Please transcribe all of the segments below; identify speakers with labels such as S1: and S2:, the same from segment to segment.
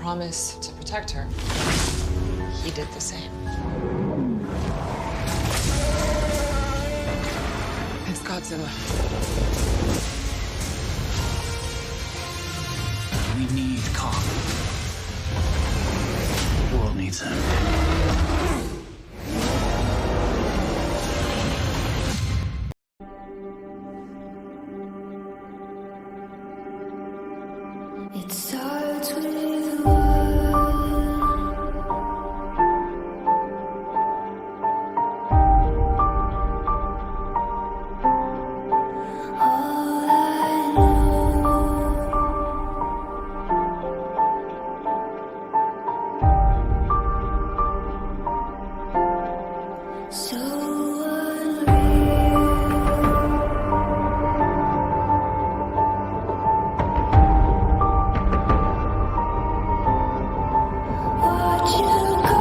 S1: promise to protect her, he did the same. It's Godzilla.
S2: We need Kong. The world needs him.
S3: It starts with all I know. So unreal. Watch you go.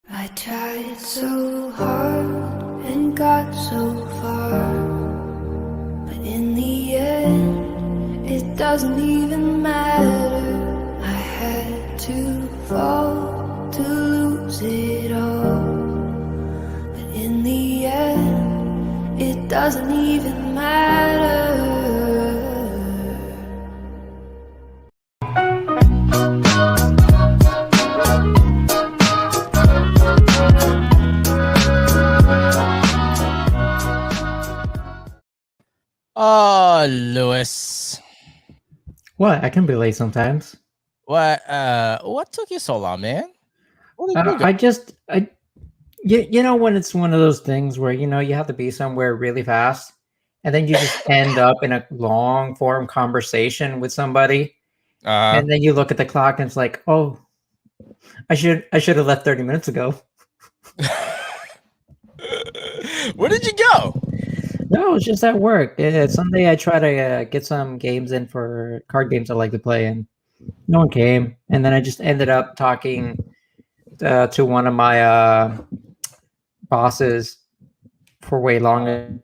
S3: I tried so hard and got so far, but in the end, it doesn't even matter. I had to fall to lose it all. But in the end, it doesn't even matter.
S4: Lewis.
S5: What? I can be late sometimes.
S4: What took you so long, man? What did you do?
S5: You know when it's one of those things where you have to be somewhere really fast, and then you just end up in a long form conversation with somebody, and then you look at the clock and it's like, oh, I should have left 30 minutes ago.
S4: Where did you go?
S5: No, it's just at work. Sunday I try to get some games in for card games I like to play, and no one came. And then I just ended up talking to one of my bosses for way longer.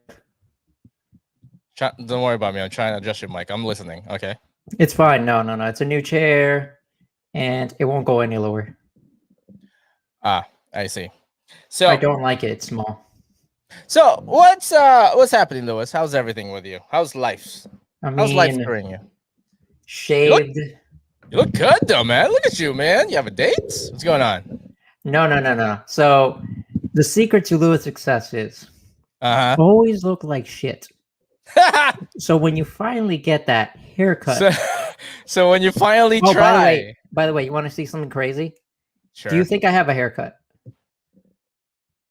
S4: Don't worry about me. I'm trying to adjust your mic. I'm listening. Okay.
S5: It's fine. No. It's a new chair, and it won't go any lower.
S4: I see. So
S5: I don't like it. It's small.
S4: So what's happening, Lewis? How's everything with you? How's life? How's life treating you?
S5: Shaved.
S4: You look good though, man. Look at you, man. You have a date? What's going on?
S5: No. So the secret to Lewis' success is always look like shit. So when you finally get that haircut.
S4: So when you finally try.
S5: By the way, you want to see something crazy?
S4: Sure.
S5: Do you think I have a haircut?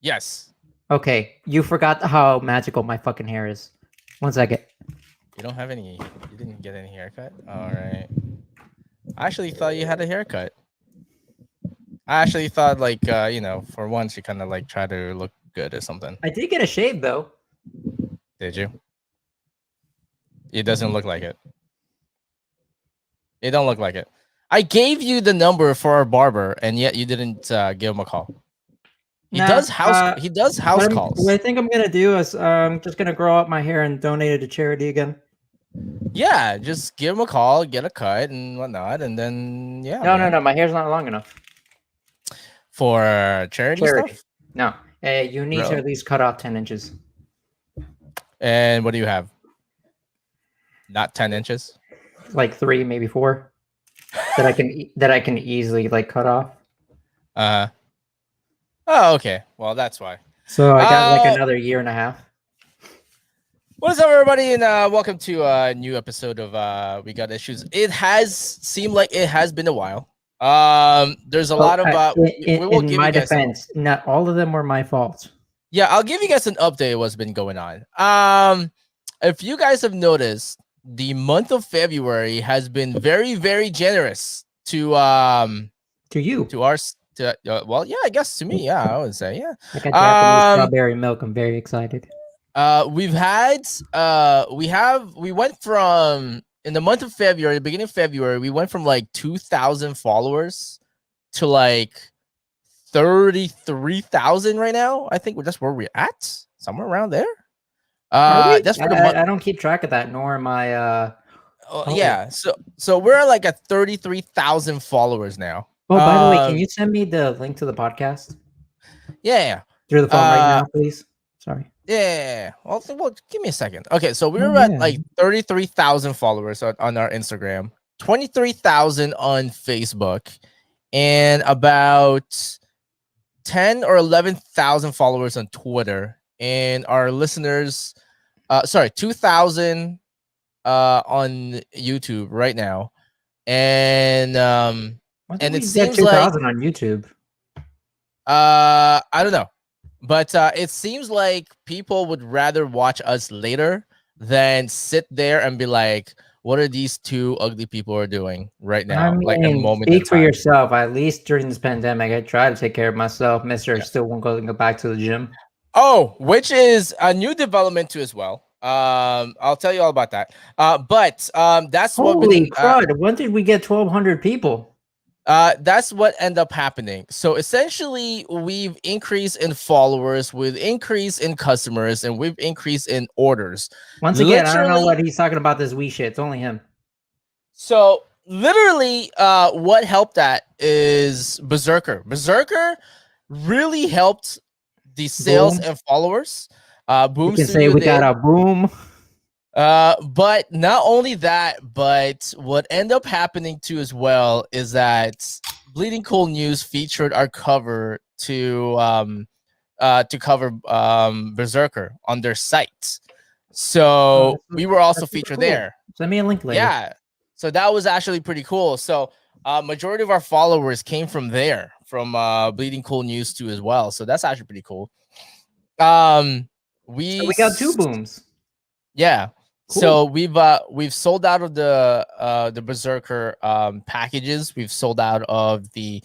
S4: Yes.
S5: Okay, you forgot how magical my fucking hair is. 1 second.
S4: You don't have any. You didn't get any haircut. All right. I actually thought you had a haircut. I actually thought, like, for once you kind of like try to look good or something.
S5: I did get a shave though.
S4: Did you? It doesn't look like it. It don't look like it. I gave you the number for our barber, and yet you didn't give him a call. He does house calls.
S5: What I think I'm gonna do is I'm just gonna grow out my hair and donate it to charity again.
S4: Yeah, just give him a call, get a cut and whatnot, and then
S5: No, my hair's not long enough
S4: for charity stuff.
S5: No, you need to at least cut off 10 inches.
S4: And what do you have? Not 10 inches?
S5: Like 3, maybe 4 that I can easily like cut off.
S4: Oh, okay. Well, that's why.
S5: So I got like another year and a half.
S4: What's up, everybody, and welcome to a new episode of We Got Issues. It has seemed like it has been a while. There's a lot of
S5: in my defense, not all of them were my fault.
S4: Yeah, I'll give you guys an update of what's been going on. If you guys have noticed, the month of February has been very, very generous to
S5: you,
S4: to our. Well, yeah, I guess to me, yeah, I would say, yeah.
S5: I got Japanese strawberry milk. I'm very excited.
S4: We went from, in the month of February, the beginning of February, we went from like 2,000 followers to like 33,000 right now. I think that's where we're at, somewhere around there.
S5: Are we?
S4: That's for the month.
S5: I don't keep track of that, nor am I. Oh.
S4: Yeah. So we're like at 33,000 followers now.
S5: Oh, by the way, can you send me the link to the podcast
S4: Yeah.
S5: through the phone right now, please? Sorry.
S4: Yeah. Well, give me a second. Okay, so we
S5: Oh,
S4: were at
S5: yeah.
S4: like 33,000 followers on our Instagram, 23,000 on Facebook, and about 10 or 11,000 followers on Twitter. And our listeners, 2,000 on YouTube right now. And
S5: Why
S4: and
S5: did we
S4: it
S5: get
S4: seems like
S5: 2,000 on YouTube?
S4: I don't know. But it seems like people would rather watch us later than sit there and be like, what are these two ugly people are doing right
S5: I
S4: now? Like a
S5: mean,
S4: moment in
S5: speak for
S4: time.
S5: yourself. At least during this pandemic, I try to take care of myself. Mister
S4: Yeah.
S5: still won't go back to the gym.
S4: Oh, which is a new development too as well. I'll tell you all about that. But that's what
S5: Holy
S4: been
S5: crud! When did we get 1,200 people?
S4: that's what ended up happening. So essentially, we've increased in followers, we've increased in customers, and we've increased in orders.
S5: Once again, I don't know
S4: Literally,
S5: what he's talking about. This Wii shit. It's only him.
S4: So literally, what helped that is Berserker. Berserker really helped the sales
S5: Boom.
S4: and followers.
S5: You
S4: Boom
S5: can say
S4: Studio
S5: we
S4: did.
S5: got a boom.
S4: But not only that, but what ended up happening too as well is that Bleeding Cool News featured our cover to cover Berserker on their site. So we were also
S5: That's super
S4: featured
S5: cool.
S4: there.
S5: Send me a link later.
S4: Yeah. So that was actually pretty cool. So majority of our followers came from there, from Bleeding Cool News too as well. So that's actually pretty cool.
S5: So we got 2 booms.
S4: Yeah.
S5: Cool.
S4: So we've sold out of the Berserker packages. We've sold out of the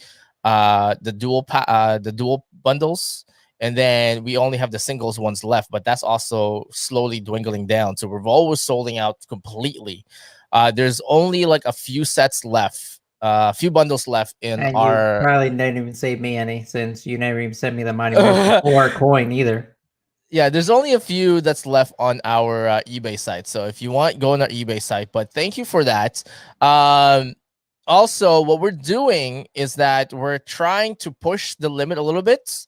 S4: dual bundles, and then we only have the singles ones left, but that's also slowly dwindling down. So we're always sold out completely. There's only like a few sets left, a few bundles left in
S5: And
S4: our.
S5: you probably didn't even save me any, since you never even sent me the money or coin either.
S4: Yeah, there's only a few that's left on our eBay site. So if you want, go on our eBay site. But thank you for that. Also, what we're doing is that we're trying to push the limit a little bit,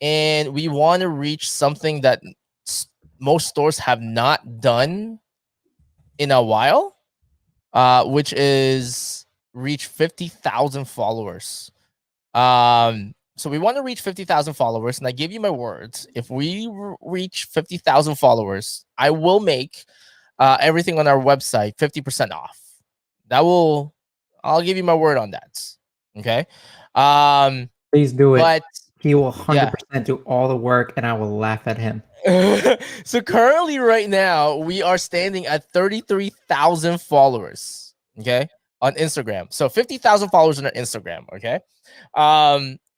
S4: and we want to reach something that most stores have not done in a while, which is reach 50,000 followers. So we want to reach 50,000 followers, and I give you my words. If we reach 50,000 followers, I will make everything on our website 50% off. I'll give you my word on that. Okay.
S5: Please do it.
S4: But
S5: he will 100% do all the work, and I will laugh at him.
S4: So currently, right now, we are standing at 33,000 followers. Okay, on Instagram. So 50,000 followers on our Instagram. Okay.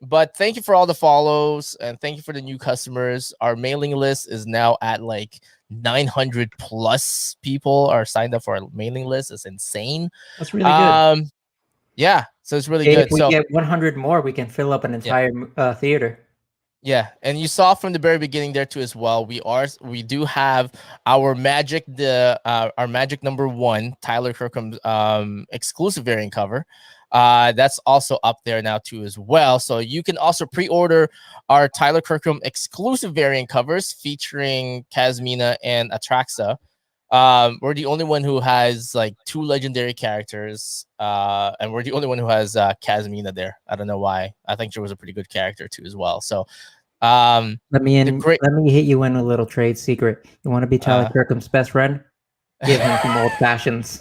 S4: But thank you for all the follows, and thank you for the new customers. Our mailing list is now at like 900 plus people are signed up for our mailing list. It's insane.
S5: That's really good.
S4: Yeah, so it's really
S5: If
S4: good.
S5: we
S4: So
S5: get 100 more, we can fill up an entire theater.
S4: yeah, and you saw from the very beginning there too as well. We do have our magic our magic #1 Tyler Kirkham's exclusive variant cover. That's also up there now too as well. So you can also pre-order our Tyler Kirkham exclusive variant covers featuring Kazmina and Atraxa. We're the only one who has like 2 legendary characters, and we're the only one who has Kazmina there. I don't know why. I think she was a pretty good character too as well. So
S5: let me hit you in a little trade secret. You want to be Tyler Kirkham's best friend? Give him some old fashions.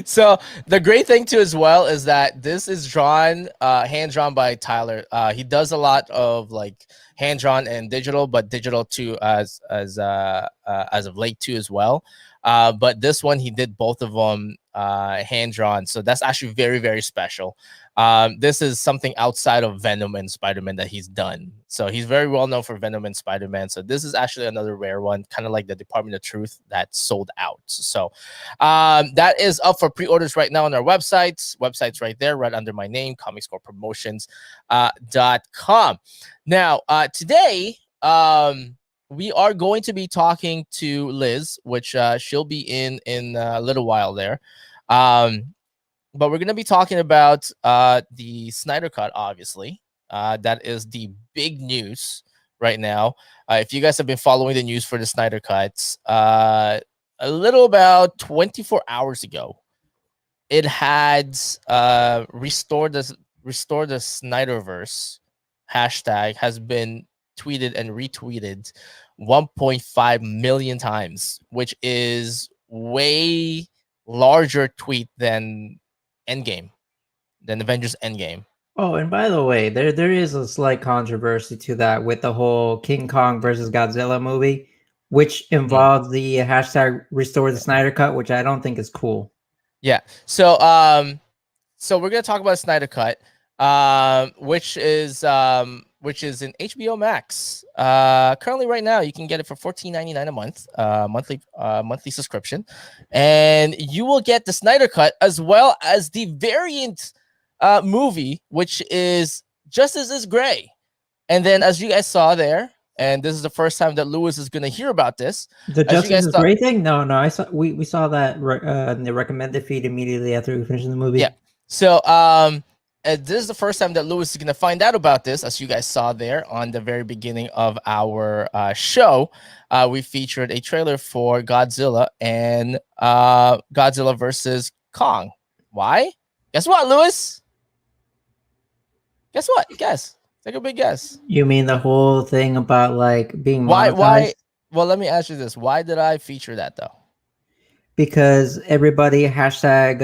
S4: So the great thing too as well is that this is hand drawn by Tyler. He does a lot of like hand drawn and digital, but digital too as of late too as well. But this one he did both of them hand drawn, so that's actually very, very special. This is something outside of Venom and Spider-Man that he's done. So he's very well known for Venom and Spider-Man. So this is actually another rare one, kind of like the Department of Truth that sold out. So that is up for pre-orders right now on our websites. Website's right there, right under my name, comicscorepromotions.com. Now, today, we are going to be talking to Liz, which she'll be in a little while there. But we're going to be talking about the Snyder Cut, obviously. That is the big news right now. If you guys have been following the news for the Snyder Cuts, a little about 24 hours ago, it had restored the Snyderverse hashtag has been tweeted and retweeted 1.5 million times, which is way larger tweet than Endgame, than Avengers Endgame.
S5: Oh, and by the way, there is a slight controversy to that with the whole King Kong versus Godzilla movie, which involves the hashtag restore the Snyder Cut, which I don't think is cool.
S4: Yeah. So we're gonna talk about Snyder Cut, which is in HBO Max. Currently, right now, you can get it for $14.99 a month, monthly subscription, and you will get the Snyder Cut as well as the variant movie, which is Justice is Gray. And then, as you guys saw there, and this is the first time that Lewis is going to hear about this.
S5: The Justice is Gray thing? No, I saw we saw that in the recommended feed immediately after we finished the movie.
S4: Yeah. So this is the first time that Lewis is going to find out about this, as you guys saw there on the very beginning of our show. We featured a trailer for Godzilla and Godzilla versus Kong. Why? Guess what, Lewis? Guess what? Guess. Take a big guess.
S5: You mean the whole thing about like being monetized?
S4: Why? Well, let me ask you this. Why did I feature that though?
S5: Because everybody hashtag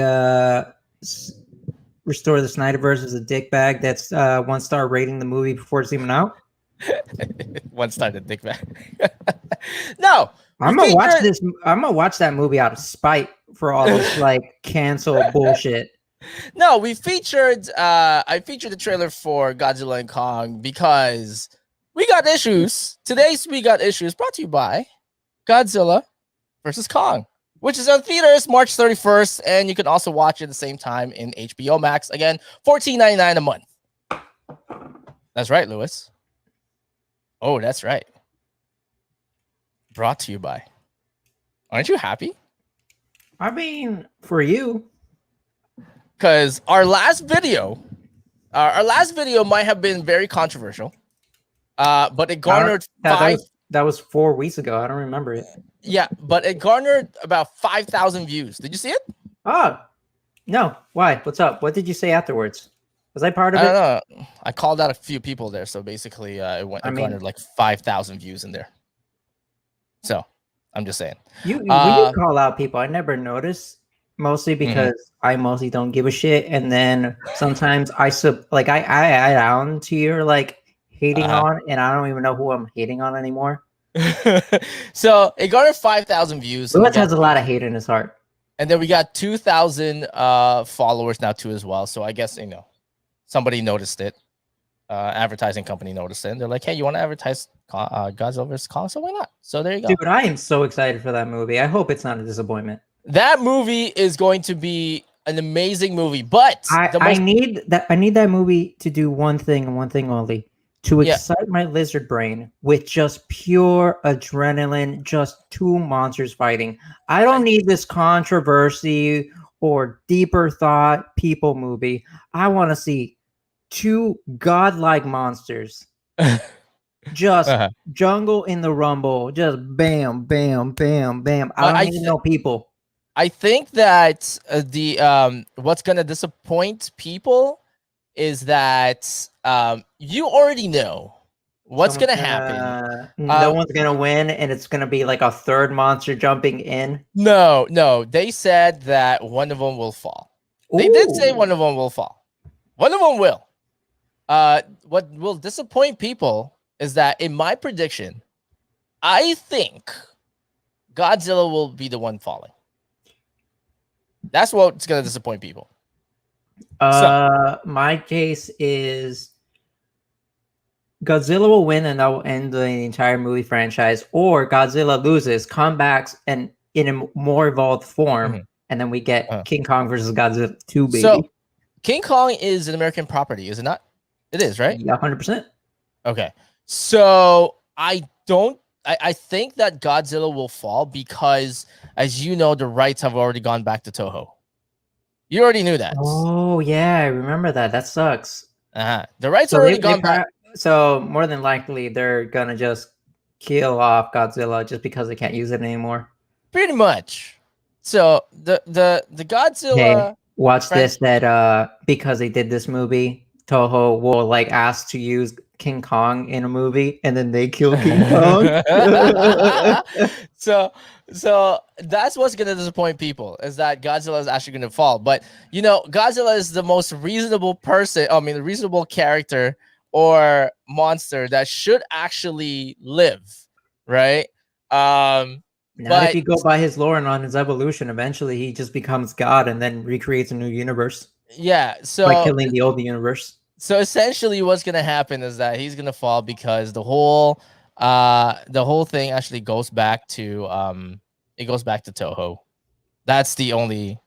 S5: restore the Snyderverse is a dick bag that's 1-star rating the movie before it's even out.
S4: 1-star the dick bag. No,
S5: I'm gonna watch this. I'm gonna watch that movie out of spite for all this like cancel bullshit.
S4: No, we featured. I featured the trailer for Godzilla and Kong because we got issues. Today's We Got Issues brought to you by Godzilla versus Kong, which is on theaters March 31st, and you can also watch it at the same time in HBO Max. Again, $14.99 a month. That's right, Lewis. Oh, that's right. Brought to you by. Aren't you happy?
S5: I mean, for you.
S4: Because our last video might have been very controversial, but it garnered
S5: that was 4 weeks ago. I don't remember it.
S4: Yeah, but it garnered about 5,000 views. Did you see it?
S5: Oh, no. Why? What's up? What did you say afterwards? Was I part of it?
S4: I don't know. I called out a few people there, so basically, it garnered like 5,000 views in there. So I'm just saying.
S5: When you call out people, I never notice. Mostly because I mostly don't give a shit, and then sometimes I add on to your like hating on, and I don't even know who I'm hating on anymore.
S4: So it garnered 5,000 views.
S5: Lewis has a lot of hate in his heart,
S4: and then we got 2,000 followers now too as well. So I guess somebody noticed it. Advertising company noticed it, and they're like, "Hey, you want to advertise Godzilla vs. Kong? So why not?" So there you go.
S5: Dude, I am so excited for that movie. I hope it's not a disappointment.
S4: That movie is going to be an amazing movie, but
S5: I need that movie to do one thing and one thing only: to excite my lizard brain with just pure adrenaline, just two monsters fighting. I don't need this controversy or deeper thought people movie. I want to see two godlike monsters. Just jungle in the rumble, just bam, bam, bam, bam. I don't need no people.
S4: I think that what's gonna disappoint people is that you already know what's gonna happen.
S5: No one's gonna win, and it's gonna be like a third monster jumping in.
S4: No, they said that one of them will fall. Ooh. They did say one of them will fall. One of them will. What will disappoint people is that in my prediction, I think Godzilla will be the one falling. That's what's going to disappoint people.
S5: My case is Godzilla will win and that will end the entire movie franchise, or Godzilla loses, comes back and in a more evolved form,
S4: Mhm.
S5: and then we get
S4: Uh.
S5: King Kong versus Godzilla 2,
S4: So
S5: baby.
S4: King Kong is an American property, is it not? It is, right?
S5: Yeah, 100%.
S4: Okay. So I think that Godzilla will fall because, as you know, the rights have already gone back to Toho. You already knew that.
S5: Oh yeah, I remember that. That sucks.
S4: The rights
S5: So
S4: already gone back.
S5: so more than likely they're gonna just kill off Godzilla just because they can't use it anymore.
S4: Pretty much. So the
S5: Hey,
S4: Godzilla
S5: watch
S4: franchise.
S5: this. That because they did this movie, Toho will like ask to use King Kong in a movie, and then they kill King Kong.
S4: so so that's what's gonna disappoint people, is that Godzilla is actually gonna fall. But you know, Godzilla is the most reasonable person. I mean, the reasonable character or monster that should actually live, right?
S5: Not if
S4: But
S5: you go by his lore and on his evolution. Eventually, he just becomes God and then recreates a new universe
S4: yeah,
S5: by
S4: so
S5: killing the old universe.
S4: so essentially what's gonna happen is that he's gonna fall because the whole thing actually goes back to it goes back to Toho. That's the only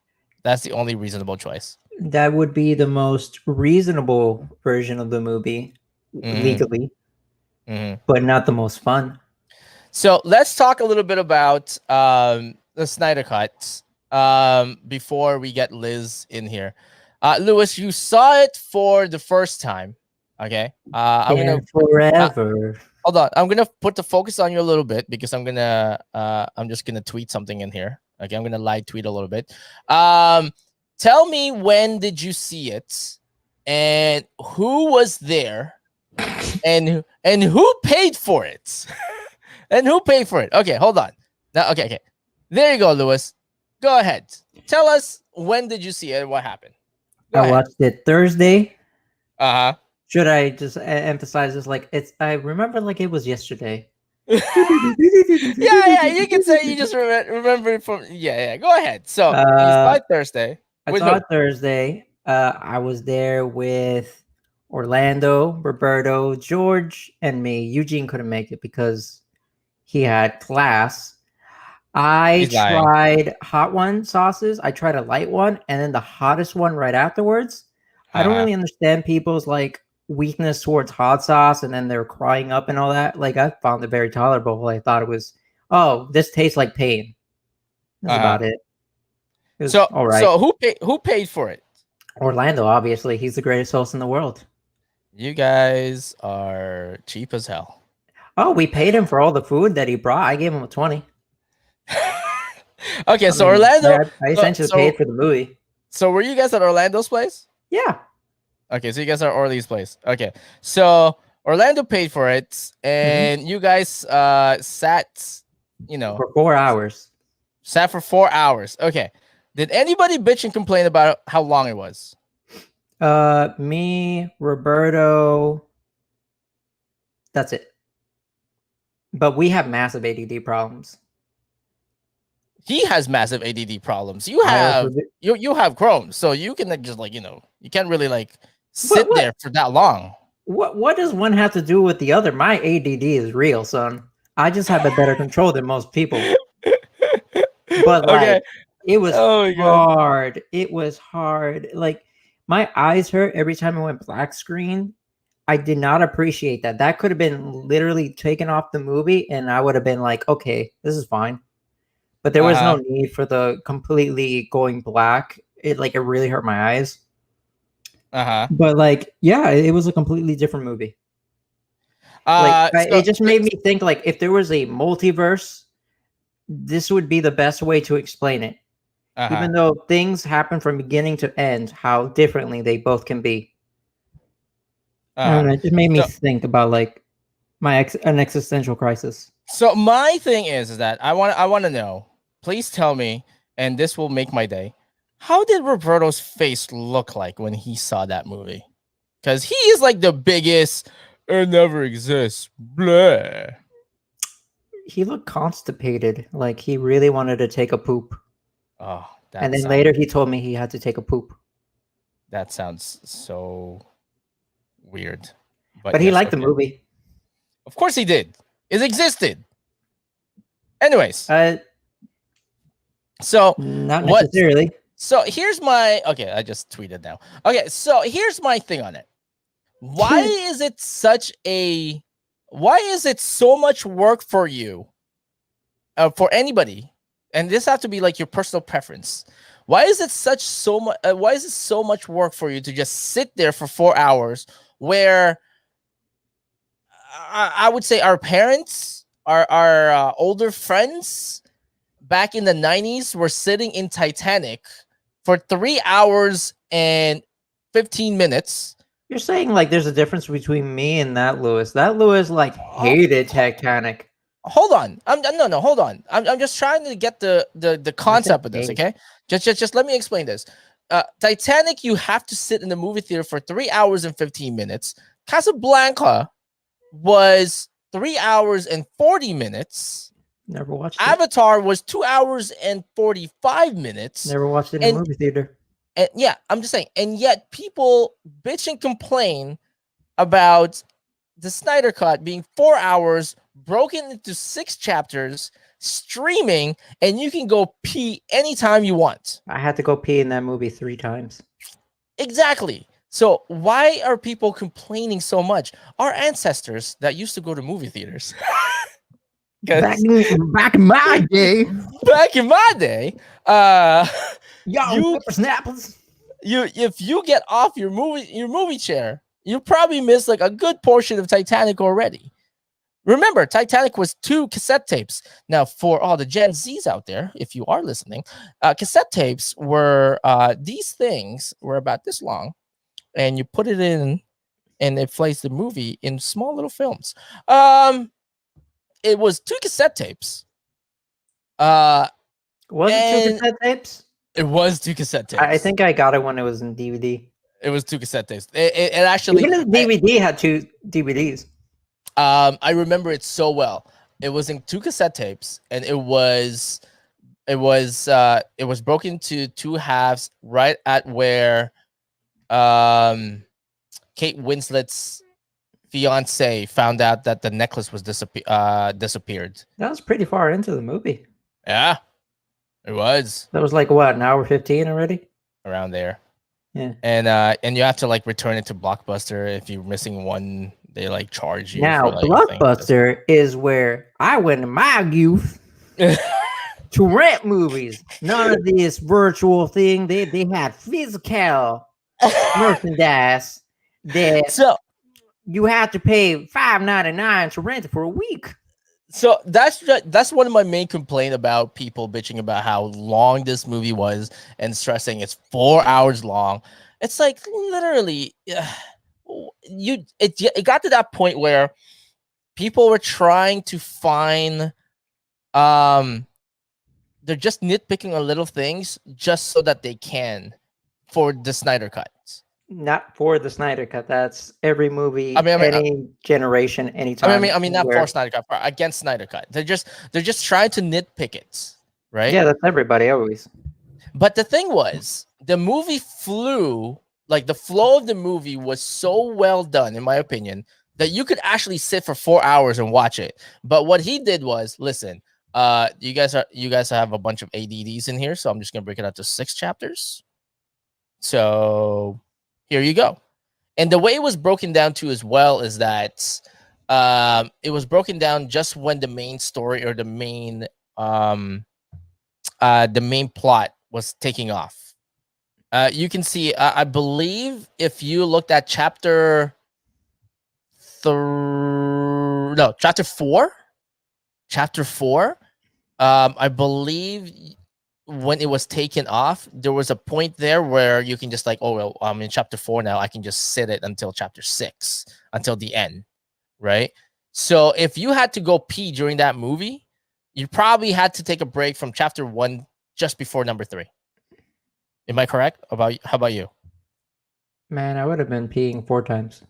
S4: reasonable choice.
S5: That would be the most reasonable version of the movie
S4: Hmm.
S5: legally,
S4: Hmm.
S5: but not the most fun.
S4: So let's talk a little bit about the Snyder Cut before we get Liz in here. Lewis, you saw it for the first time. Okay. I'm gonna
S5: And forever.
S4: hold on. I'm gonna put the focus on you a little bit because I'm just gonna tweet something in here. Okay, I'm gonna live tweet a little bit. Tell me, when did you see it, and who was there, and who paid for it? And who paid for it? Okay, hold on. Now, okay. There you go, Lewis. Go ahead. Tell us, when did you see it and what happened? Go
S5: I
S4: ahead.
S5: watched it Thursday.
S4: Uh-huh.
S5: Should I just emphasize this? Like it's, I remember like it was yesterday.
S4: Yeah, you can say you just remember it from. Yeah. Go ahead. So you saw it Thursday
S5: I
S4: with
S5: saw
S4: who?
S5: it Thursday. I was there with Orlando, Roberto, George, and me. Eugene couldn't make it because he had class. I
S4: He's lying.
S5: tried hot one sauces. I tried a light one, and then the hottest one right afterwards. I don't
S4: Uh-huh.
S5: really understand people's like weakness towards hot sauce, and then they're crying up and all that. Like I found it very tolerable. I thought it was, oh, this tastes like pain. That's
S4: Uh-huh.
S5: about it. It was
S4: So
S5: all right.
S4: so who paid for it?
S5: Orlando, obviously, he's the greatest host in the world.
S4: You guys are cheap as hell.
S5: Oh, we paid him for all the food that he brought. I gave him a 20.
S4: Okay,
S5: I
S4: so
S5: mean,
S4: Orlando.
S5: I
S4: So,
S5: essentially paid
S4: so
S5: for the movie.
S4: so were you guys at Orlando's place?
S5: Yeah.
S4: Okay, so you guys are Orly's place. Okay, so Orlando paid for it,
S5: Mhm.
S4: and you guys sat, you know,
S5: For 4 hours.
S4: sat for 4 hours. Okay, did anybody bitch and complain about how long it was?
S5: Me, Roberto, that's it. But we have massive ADD problems.
S4: He has massive ADD problems. You
S5: I also
S4: have
S5: do.
S4: you have Chrome, so you can like, just like, you can't really like
S5: What
S4: sit
S5: what
S4: there for that long.
S5: what does one have to do with the other? My ADD is real, son. I just have a better control than most people. But like
S4: Okay.
S5: it was
S4: Oh my god.
S5: hard. It was hard. Like my eyes hurt every time I went black screen. I did not appreciate that. That could have been literally taken off the movie and I would have been like, okay, this is fine. But there was no
S4: Uh-huh.
S5: need for the completely going black. It really hurt my eyes.
S4: Uh-huh.
S5: But like, yeah, it was a completely different movie. Like
S4: So
S5: it just made me think like if there was a multiverse, this would be the best way to explain it.
S4: uh-huh.
S5: Even though things happen from beginning to end, how differently they both can be. I don't
S4: Uh-huh.
S5: know. It just made me
S4: So
S5: think about like an existential crisis.
S4: so my thing is that I want to know. Please tell me, and this will make my day. How did Roberto's face look like when he saw that movie? Because he is like the biggest. It never exists. Blah.
S5: He looked constipated, like he really wanted to take a poop.
S4: Oh,
S5: And
S4: that
S5: then
S4: sounds.
S5: later he told me he had to take a poop.
S4: That sounds so weird.
S5: But he
S4: yes,
S5: liked the
S4: okay.
S5: movie.
S4: Of course he did. It existed. Anyways, so
S5: Not
S4: what?
S5: necessarily.
S4: So here's my okay. I just tweeted now. Okay, so here's my thing on it. Why is it such a? Why is it so much work for you? For anybody, and this has to be like your personal preference. Why is it so much? Why is it so much work for you to just sit there for 4 hours? Where I would say our parents, our older friends back in the 90s were sitting in Titanic for 3 hours and 15 minutes.
S5: You're saying like there's a difference between me and that Lewis. That Lewis like hated Titanic.
S4: Hold on. No, hold on. I'm just trying to get the concept of this, okay? Just let me explain this. Titanic, you have to sit in the movie theater for 3 hours and 15 minutes. Casablanca was 3 hours and 40 minutes.
S5: Never watched it.
S4: Avatar was 2 hours and 45 minutes.
S5: Never watched it in a movie theater.
S4: And yeah, I'm just saying. And yet people bitch and complain about the Snyder Cut being 4 hours, broken into 6 chapters, streaming, and you can go pee anytime you want.
S5: I had to go pee in that movie 3 times.
S4: Exactly. So why are people complaining so much? Our ancestors that used to go to movie theaters.
S5: Back in my day.
S4: Back in my day,
S5: whippersnappers.
S4: If you get off your movie chair, you probably missed like a good portion of Titanic already. Remember, Titanic was 2 cassette tapes. Now, for all the Gen Zs out there, if you are listening, cassette tapes were these things were about this long, and you put it in, and it plays the movie in small little films. It was 2 cassette tapes.
S5: Was it 2 cassette tapes?
S4: It was 2 cassette tapes.
S5: I think I got it when it was in DVD.
S4: It was 2 cassette tapes. It actually
S5: even the DVD had 2 DVDs.
S4: I remember it so well. It was in 2 cassette tapes, and it was broken into 2 halves, right at where Kate Winslet's fiance found out that the necklace was disappeared.
S5: That was pretty far into the movie.
S4: Yeah, it was.
S5: That was like what, an hour 15 already?
S4: Around there.
S5: Yeah.
S4: And you have to like return it to Blockbuster. If you're missing one, they like charge you.
S5: Now,
S4: for, like,
S5: Blockbuster is where I went in my youth to rent movies. None of this virtual thing. They had physical merchandise that you had to pay $5.99 to rent it for a week.
S4: So that's one of my main complaints about people bitching about how long this movie was and stressing it's 4 hours long. It's like literally, it got to that point where people were trying to find, they're just nitpicking on little things just so that they can for the Snyder Cut.
S5: Not for the Snyder Cut. That's every movie, any generation, anytime.
S4: I mean, not for Snyder Cut, against Snyder Cut. They're just trying to nitpick it, right?
S5: Yeah, that's everybody always.
S4: But the thing was, the movie flew, like the flow of the movie was so well done, in my opinion, that you could actually sit for 4 hours and watch it. But what he did was, listen, you guys have a bunch of ADDs in here, so I'm just gonna break it out to 6 chapters. So here you go. And the way it was broken down to as well is that it was broken down just when the main story or the main plot was taking off. You can see, I believe, if you looked at chapter 4, I believe when it was taken off, there was a point there where you can just like, oh, well, I'm in chapter 4 now. I can just sit it until chapter 6, until the end, right? So if you had to go pee during that movie, you probably had to take a break from chapter 1 just before number 3. Am I correct? How about you?
S5: Man, I would have been peeing 4 times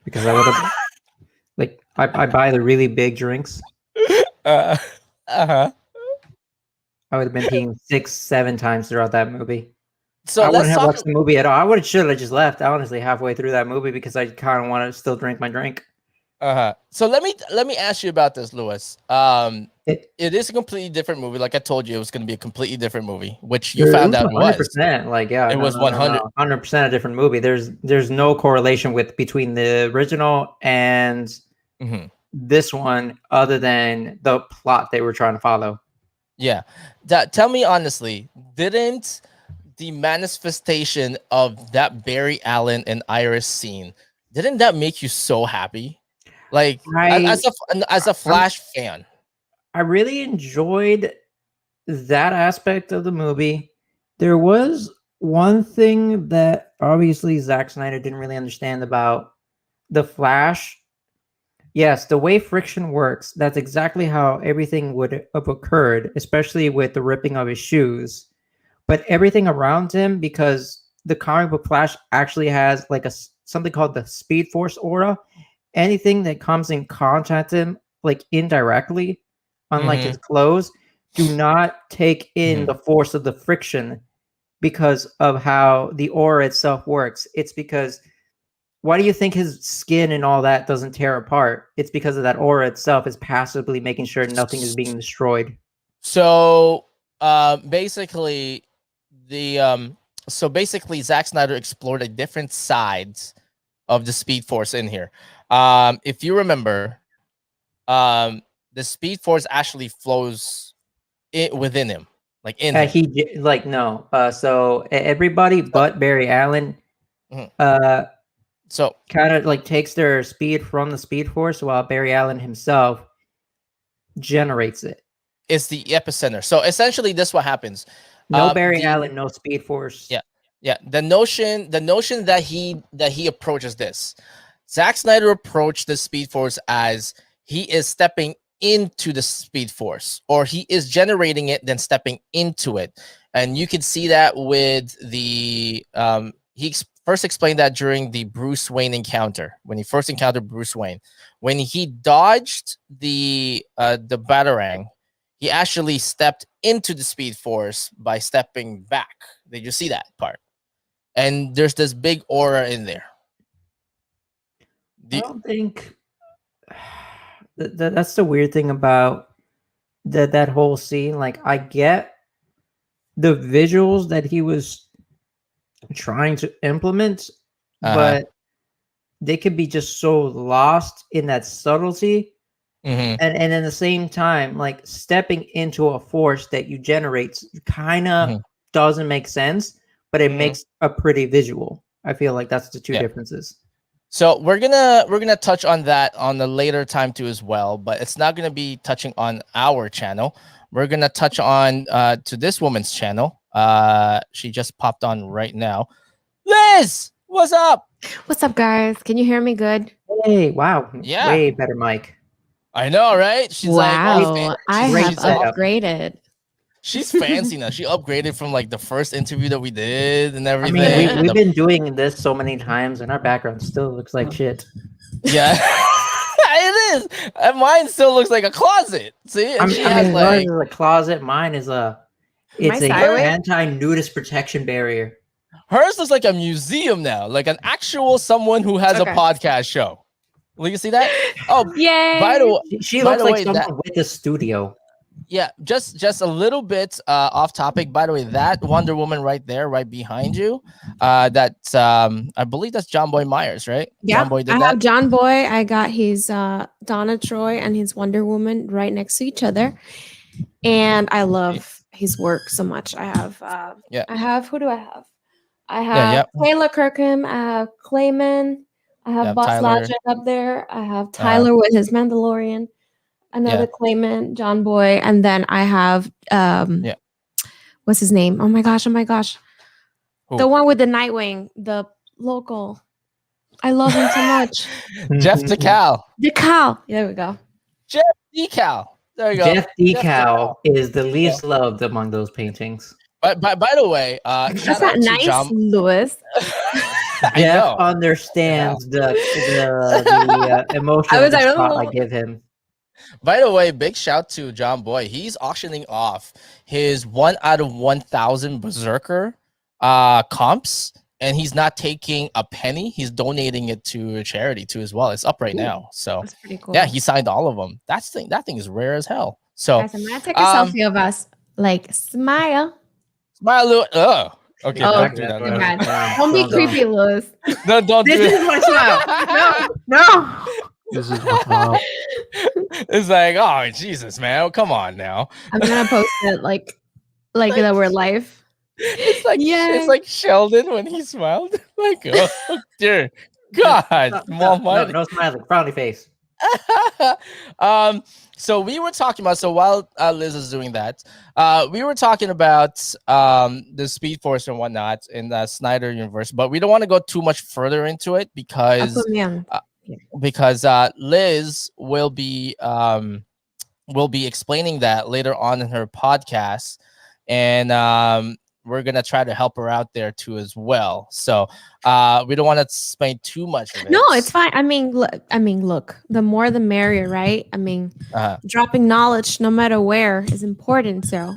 S5: because I would have like I buy the really big drinks. I would have been peeing 6, 7 times throughout that movie.
S4: So
S5: I wouldn't
S4: let's
S5: have
S4: talk.
S5: watched the movie at all. I should have just left, honestly, halfway through that movie because I kind of want to still drink my drink.
S4: So let me ask you about this, Lewis.
S5: It,
S4: It is a completely different movie. Like I told you, it was going to be a completely different movie, which you
S5: it
S4: found
S5: was
S4: out it was.
S5: 100%. Like, yeah,
S4: It
S5: no,
S4: was
S5: no, no,
S4: 100.
S5: no, 100% a different movie. There's no correlation between the original and
S4: Mhm.
S5: this one, other than the plot they were trying to follow.
S4: Yeah. Tell me honestly, didn't the manifestation of that Barry Allen and Iris scene, didn't that make you so happy? Like
S5: I
S4: as a
S5: I'm,
S4: Flash fan.
S5: I really enjoyed that aspect of the movie. There was one thing that obviously Zack Snyder didn't really understand about the Flash. Yes, the way friction works, that's exactly how everything would have occurred, especially with the ripping of his shoes. But everything around him, because the comic book Flash actually has like something called the Speed Force aura. Anything that comes in contact with him, like indirectly, unlike his
S4: Mhm.
S5: clothes, do not take in
S4: Mhm.
S5: the force of the friction because of how the aura itself works. It's because why do you think his skin and all that doesn't tear apart? It's because of that aura itself is passively making sure nothing is being destroyed.
S4: So basically the so basically Zack Snyder explored a different sides of the Speed Force in here. If you remember, the Speed Force actually flows within him, like in him.
S5: Like no. So everybody
S4: So,
S5: but Barry Allen
S4: mhm.
S5: uh
S4: So
S5: kind of like takes their speed from the Speed Force, while Barry Allen himself generates it.
S4: it's the epicenter. So essentially, this what happens.
S5: No Barry
S4: The
S5: Allen, no Speed Force.
S4: Yeah, yeah. The notion that he approaches this, Zack Snyder approached the Speed Force as he is stepping into the Speed Force, or he is generating it, then stepping into it, and you can see that with the first explained that during the Bruce Wayne encounter when he first encountered Bruce Wayne, when he dodged the Batarang, he actually stepped into the Speed Force by stepping back. Did you see that part? And there's this big aura in there.
S5: I don't think that's the weird thing about that whole scene. Like, I get the visuals that he was trying to implement,
S4: Uh-huh.
S5: but they could be just so lost in that subtlety.
S4: Mm-hmm.
S5: And at the same time, like stepping into a force that you generate kind of
S4: Mm-hmm.
S5: doesn't make sense, but it
S4: Mm-hmm.
S5: makes a pretty visual. I feel like that's the two
S4: Yeah.
S5: differences.
S4: So we're gonna touch on that on a later time too as well, but it's not gonna be touching on our channel. We're gonna touch on to this woman's channel. She just popped on right now. Liz, what's up?
S6: What's up, guys? Can you hear me good?
S5: Hey, wow,
S4: Yeah.
S5: way better mic.
S4: I know, right? She's like,
S6: Wow, I
S5: Great
S6: have
S5: setup.
S6: upgraded.
S4: she's fancy now. She upgraded from like the first interview that we did and
S5: I
S4: everything.
S5: mean, we've been doing this so many times, and our background still looks like shit.
S4: Yeah, it is. And mine still looks like a closet. See, and she has
S5: yours
S4: like
S5: is a closet. Mine is it's a
S6: sideways?
S5: anti-nudist protection barrier.
S4: hers looks like a museum now, like an actual someone who has
S6: Okay.
S4: a podcast show. Will you see that? Oh,
S6: Yay!
S4: by the way,
S5: She
S4: by
S5: looks
S4: the
S5: like
S4: way,
S5: someone
S4: that-
S5: with a studio.
S4: yeah, just a little bit off topic. By the way, that Wonder Woman right there, right behind you, that's I believe that's John Boy Myers, right?
S6: Yeah,
S4: John Boy did
S6: I
S4: that.
S6: have John Boy. I got his Donna Troy and his Wonder Woman right next to each other, and I love his work so much. I have
S4: Yeah.
S6: I have who do I have? I
S4: Yeah,
S6: have Taylor Kirkham. I have Clayman. I have
S4: Yeah,
S6: Boss
S4: Tyler.
S6: Logic up there. I have Tyler with his Mandalorian. Another Clayman, John Boy, and then I have
S4: Yeah.
S6: what's his name? Oh my gosh!
S4: Who?
S6: The one with the Nightwing, the local. I love him so much.
S4: Jeff DeCal.
S6: Decal. There we go.
S4: Decal. There you go.
S5: Jeff Decal is the least loved among those paintings.
S4: But by the way,
S6: That's
S4: shout
S6: not
S4: out to
S6: nice,
S4: John.
S6: Lewis.
S4: I
S5: Jeff
S4: know.
S5: understands the emotional
S6: I was like,
S5: spot
S6: "Oh."
S5: I give him.
S4: By the way, big shout to John Boy. He's auctioning off his 1 out of 1,000 Berserker comps, and he's not taking a penny. He's donating it to a charity too as well. It's up right
S6: Ooh,
S4: now. So
S6: That's pretty cool.
S4: yeah, he signed all of them. That thing is rare as hell. So
S6: Guys, I'm gonna take a selfie of us. Like, smile.
S4: smile, Lewis. Okay,
S6: Oh,
S4: don't do
S5: that's
S4: that.
S5: what
S6: God.
S5: Yeah,
S6: Don't be
S5: don't.
S6: creepy, Lewis.
S4: No, don't do
S5: This is
S4: it.
S5: my smile. No. This is what's up.
S4: It's like, oh Jesus, man, come on now.
S6: I'm gonna post it like that we're live.
S4: It's like
S6: Yay.
S4: it's like Sheldon when he smiled. Like, oh dear God,
S5: No smiling. Frowny face.
S4: So we were talking about, so while Liz is doing that, we were talking about the Speed Force and whatnot in the Snyder universe, but we don't want to go too much further into it because
S6: Put me on.
S4: Liz will be explaining that later on in her podcast, and we're gonna try to help her out there too as well. So we don't want to explain too much of it.
S6: No, it's fine. I mean, look, the more the merrier, right? I mean,
S4: Uh-huh.
S6: dropping knowledge no matter where is important. So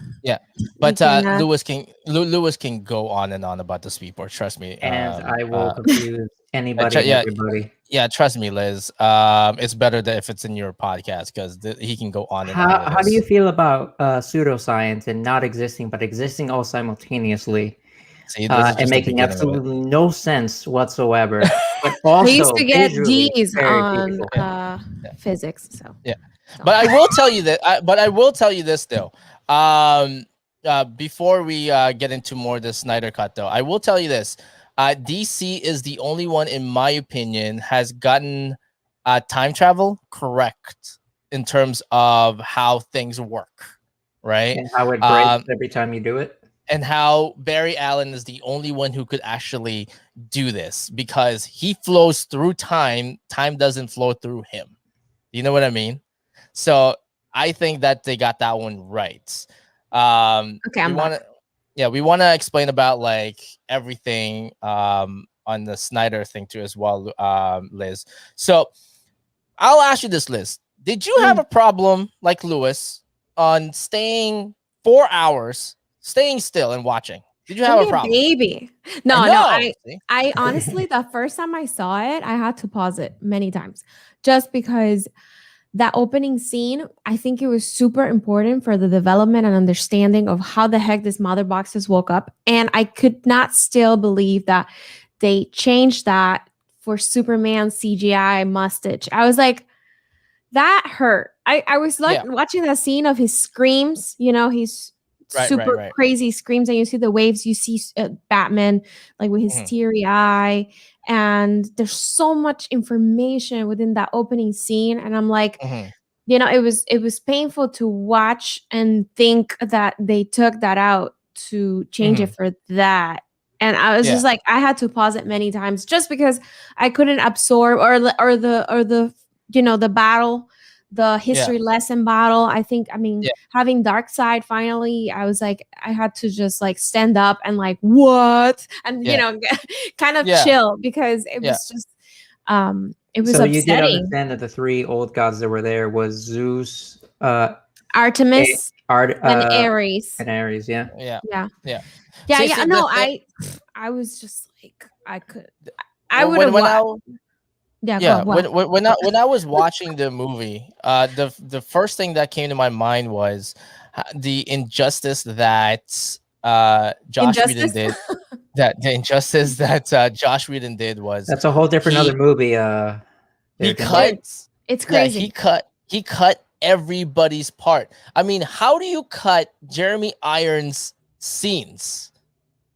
S4: But
S6: can,
S4: Lewis can go on and on about the Speed Force. Trust me.
S5: And I will confuse anybody and
S4: yeah.
S5: everybody.
S4: Yeah, trust me, Liz. It's better that if it's in your podcast because he can go on and on. with
S5: How do you
S4: this.
S5: feel about pseudoscience and not existing, but existing all simultaneously,
S4: See, this is just
S5: and
S4: the
S5: making
S4: beginning of it.
S5: absolutely no sense whatsoever? But also,
S6: I used to get
S5: visually
S6: D's
S5: very
S6: on
S5: beautiful.
S6: physics. So
S4: But I will tell you that. But I will tell you this though. Before we get into more of the Snyder cut, though, I will tell you this. DC is the only one, in my opinion, has gotten time travel correct in terms of how things work, right?
S5: And how it breaks every time you do it.
S4: And how Barry Allen is the only one who could actually do this because he flows through time. Time doesn't flow through him. You know what I mean? So I think that they got that one right.
S6: okay, I'm back.
S4: We want to explain about like everything on the Snyder thing too as well, Liz. So I'll ask you this, Liz. Did you have a problem like Lewis on staying 4 hours, staying still and watching? Did you have a problem?
S6: Baby. No.
S4: See?
S6: I honestly, the first time I saw it, I had to pause it many times just because that opening scene, I think it was super important for the development and understanding of how the heck this mother boxes woke up. And I could not still believe that they changed that for Superman CGI mustache. I was like, that hurt. I was like watching that scene of his screams, he's super crazy screams, and you see the waves, you see Batman like with his teary eye, and there's so much information within that opening scene, and I'm like, it was painful to watch and think that they took that out to change it for that. And I was just like, I had to pause it many times just because I couldn't absorb or the the battle, the history lesson battle. I think, having Darkseid finally, I was like, I had to just like stand up and like, what? And, kind of chill because it was just, it was
S5: so
S6: upsetting.
S5: You did understand that the three old gods that were there was Zeus,
S6: Artemis, and Ares.
S5: And Ares, yeah.
S6: No, I was just like, I would have
S4: when I was watching the movie, the first thing that came to my mind was the injustice that Josh Whedon did. That the injustice that Josh Whedon did was
S5: that's a whole different other movie.
S4: He cut.
S6: It's crazy.
S4: He cut everybody's part. I mean, how do you cut Jeremy Irons' scenes?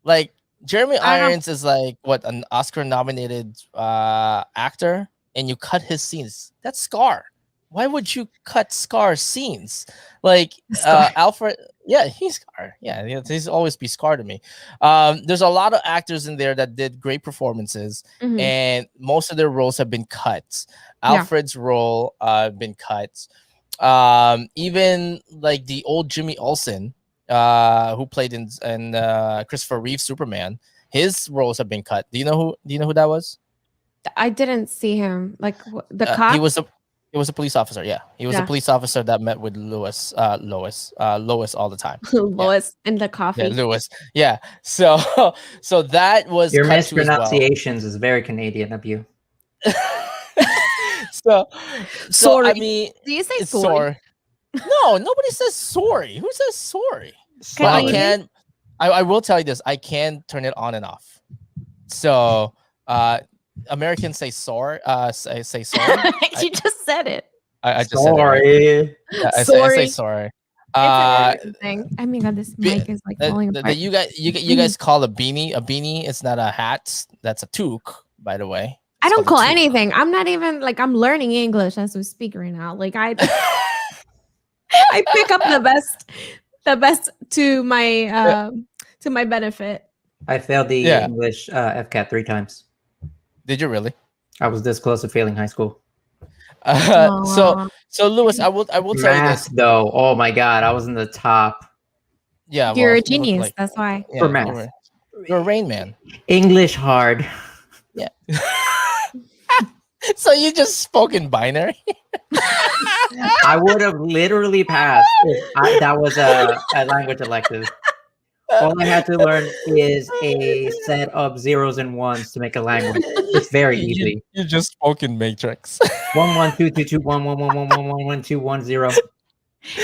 S4: Like, Jeremy Irons is like what, an Oscar-nominated actor, and you cut his scenes. That's Scar. Why would you cut Scar's scenes? Like Alfred, he's Scar. Yeah, he's always be Scar to me. There's a lot of actors in there that did great performances, and most of their roles have been cut. Alfred's role been cut. Even like the old Jimmy Olsen, who played in Christopher Reeve's Superman, his roles have been cut. Do you know who that was?
S6: I didn't see him. Like the cop.
S4: He was a police officer. Yeah, he was a
S6: Yeah.
S4: police officer that met with Lois all the time.
S6: Lois and the
S4: Yeah,
S6: coffee.
S4: Lewis. Yeah. So so that was
S5: Your
S4: cut to as well.
S5: mispronunciations is very Canadian of you.
S4: so I
S6: Sorry.
S4: mean,
S6: Do you say
S4: it's
S6: sorry?
S4: No, nobody says sorry. Who says sorry? But I
S6: Canadian?
S4: can. I will tell you this. I can turn it on and off. So Americans say sorry. Say sorry.
S6: You just said it.
S4: I just said it. Right?
S5: Sorry.
S4: Yeah, I
S6: Sorry.
S4: say sorry.
S6: It's an American thing. I mean, God, this
S4: be-
S6: mic is like falling apart.
S4: You guys call a beanie. A beanie is not a hat. That's a toque, by the way.
S6: I
S4: It's
S6: don't
S4: called a
S6: call
S4: toque.
S6: anything. I'm not even like I'm learning English as we speak right now. Like I pick up the best to my benefit.
S5: I failed the
S4: Yeah.
S5: English FCAT 3 times.
S4: Did you really?
S5: I was this close to failing high school.
S4: So Lewis, I will tell you
S5: Math,
S4: this.
S5: though. Oh my God, I was in the top.
S4: Yeah,
S6: You're
S4: well,
S6: a
S4: you look
S6: genius.
S4: like-
S6: That's why.
S4: yeah,
S5: For math.
S4: You're a Rain Man.
S5: English hard.
S4: Yeah. So you just spoke in binary.
S5: I would have literally passed if that was a language elective. All I had to learn is a set of zeros and ones to make a language. It's very easy.
S4: You just spoke in Matrix.
S5: 1 1 2 2 2 1 1 1 1 1 1 1 2 1 0.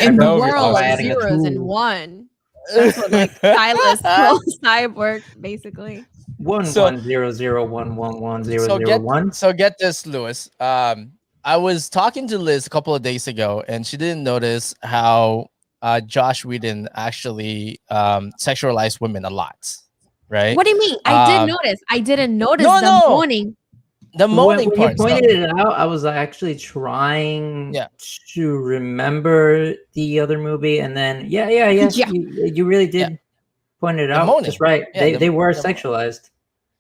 S6: In the
S4: That would be
S6: world
S4: awesome.
S6: of
S5: Adding a
S6: zeros and
S5: two.
S6: one. That's what like Silas told Cyborg, basically.
S5: 1
S4: So-
S5: 1 0 0 1 1 1 0
S4: So
S5: 0 1.
S4: get this, Lewis. I was talking to Liz a couple of days ago, and she didn't notice how Josh Whedon actually sexualized women a lot, right?
S6: What do you mean? I did
S4: Um,
S6: notice. I didn't notice
S4: no,
S6: the
S4: no.
S6: moaning.
S4: The moaning
S5: When you
S4: part.
S5: pointed it out, I was actually trying
S4: Yeah.
S5: to remember the other movie, and then yes,
S6: Yeah.
S5: you really did point it
S4: The
S5: out.
S4: moaning.
S5: That's right.
S4: Yeah,
S5: they were
S4: the-
S5: sexualized.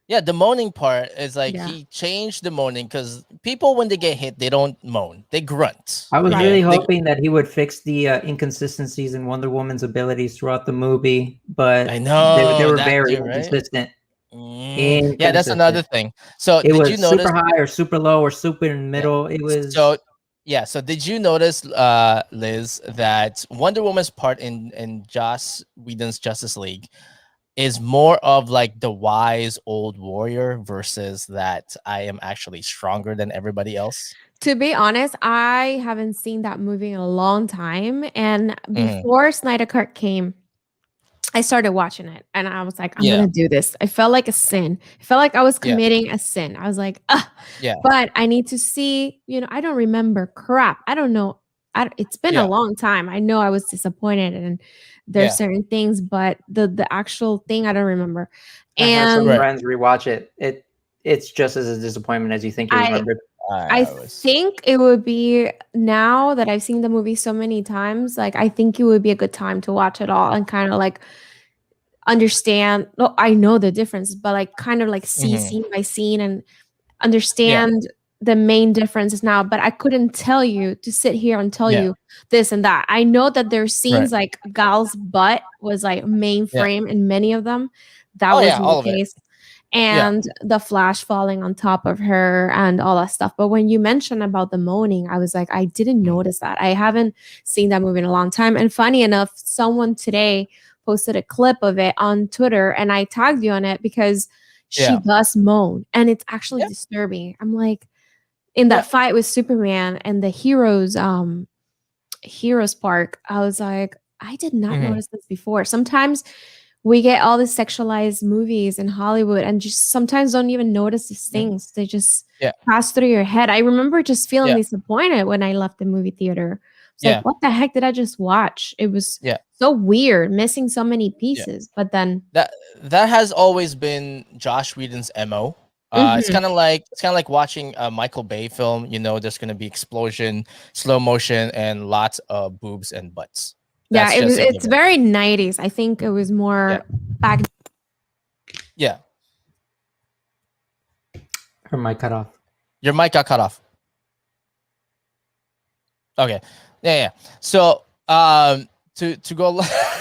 S4: Yeah, the moaning part is like
S6: Yeah.
S4: he changed the moaning because people when they get hit, they don't moan, they grunt.
S5: I was
S6: Right.
S5: really
S4: They-
S5: hoping that he would fix the inconsistencies in Wonder Woman's abilities throughout the movie, but
S4: I know
S5: they were
S4: that
S5: very
S4: too, right?
S5: inconsistent.
S4: Yeah, that's another thing. So
S5: It
S4: did
S5: was
S4: you notice?
S5: super high or super low or super in the middle. It was
S4: So did you notice, Liz, that Wonder Woman's part in Joss Whedon's Justice League is more of like the wise old warrior versus that I am actually stronger than everybody else?
S6: To be honest, I haven't seen that movie in a long time. And
S4: Mhm.
S6: before Snyder Cut came, I started watching it and I was like, I'm
S4: Yeah.
S6: gonna do this. I felt like a sin. I felt like I was
S4: Yeah.
S6: committing a sin. I was like,
S4: Yeah.
S6: but I need to see, I don't remember crap. I don't know. It's been
S4: Yeah.
S6: a long time. I know I was disappointed and there's
S4: Yeah.
S6: certain things, but the actual thing I don't remember.
S5: I had some
S6: And
S4: Right.
S5: friends rewatch it. It's just as a disappointment as you think you
S6: I-
S5: remembered.
S6: I think it would be, now that I've seen the movie so many times, like I think it would be a good time to watch it all and kind of like understand. No, I know the difference, but like kind of like see
S4: Mhm.
S6: scene by scene and understand the main differences now. But I couldn't tell you to sit here and tell
S4: Yeah.
S6: you this and that. I know that there's scenes like Gal's butt was like mainframe in many of them. That
S4: Oh, yeah,
S6: wasn't
S4: all
S6: the
S4: of it.
S6: case. And the flash falling on top of her and all that stuff. But when you mentioned about the moaning, I was like, I didn't notice that. I haven't seen that movie in a long time. And funny enough, someone today posted a clip of it on Twitter and I tagged you on it because she
S4: Yeah.
S6: does moan and it's actually
S4: Yeah.
S6: disturbing. I'm like, in that fight with Superman and the heroes park, I was like, I did not
S4: Mhm.
S6: notice this before. Sometimes we get all these sexualized movies in Hollywood and just sometimes don't even notice these things. They just
S4: Yeah.
S6: pass through your head. I remember just feeling
S4: Yeah.
S6: disappointed when I left the movie theater. It's
S4: Yeah.
S6: like, what the heck did I just watch? It was
S4: Yeah.
S6: so weird, missing so many pieces. But then
S4: That has always been Josh Whedon's MO. It's
S6: Mhm.
S4: kind of like watching a Michael Bay film. There's gonna be explosion, slow motion, and lots of boobs and butts.
S6: yeah,
S4: That's just a
S6: it's
S4: given.
S6: very 90s. I think it was more back.
S4: Yeah.
S5: Her mic cut off.
S4: Your mic got cut off. Okay. Yeah. So to go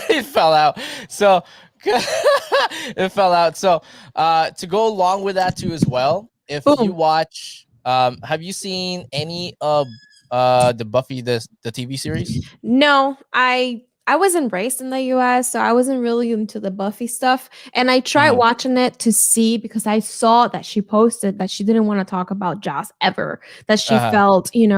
S4: it fell out. So it fell out. So to go along with that too as well, if
S6: Boom.
S4: you watch have you seen any of the Buffy the TV series?
S6: No, I wasn't raised in the US, so I wasn't really into the Buffy stuff. And I tried
S4: Mhm.
S6: watching it to see because I saw that she posted that she didn't want to talk about Joss ever, that she
S4: Uh-huh.
S6: felt, and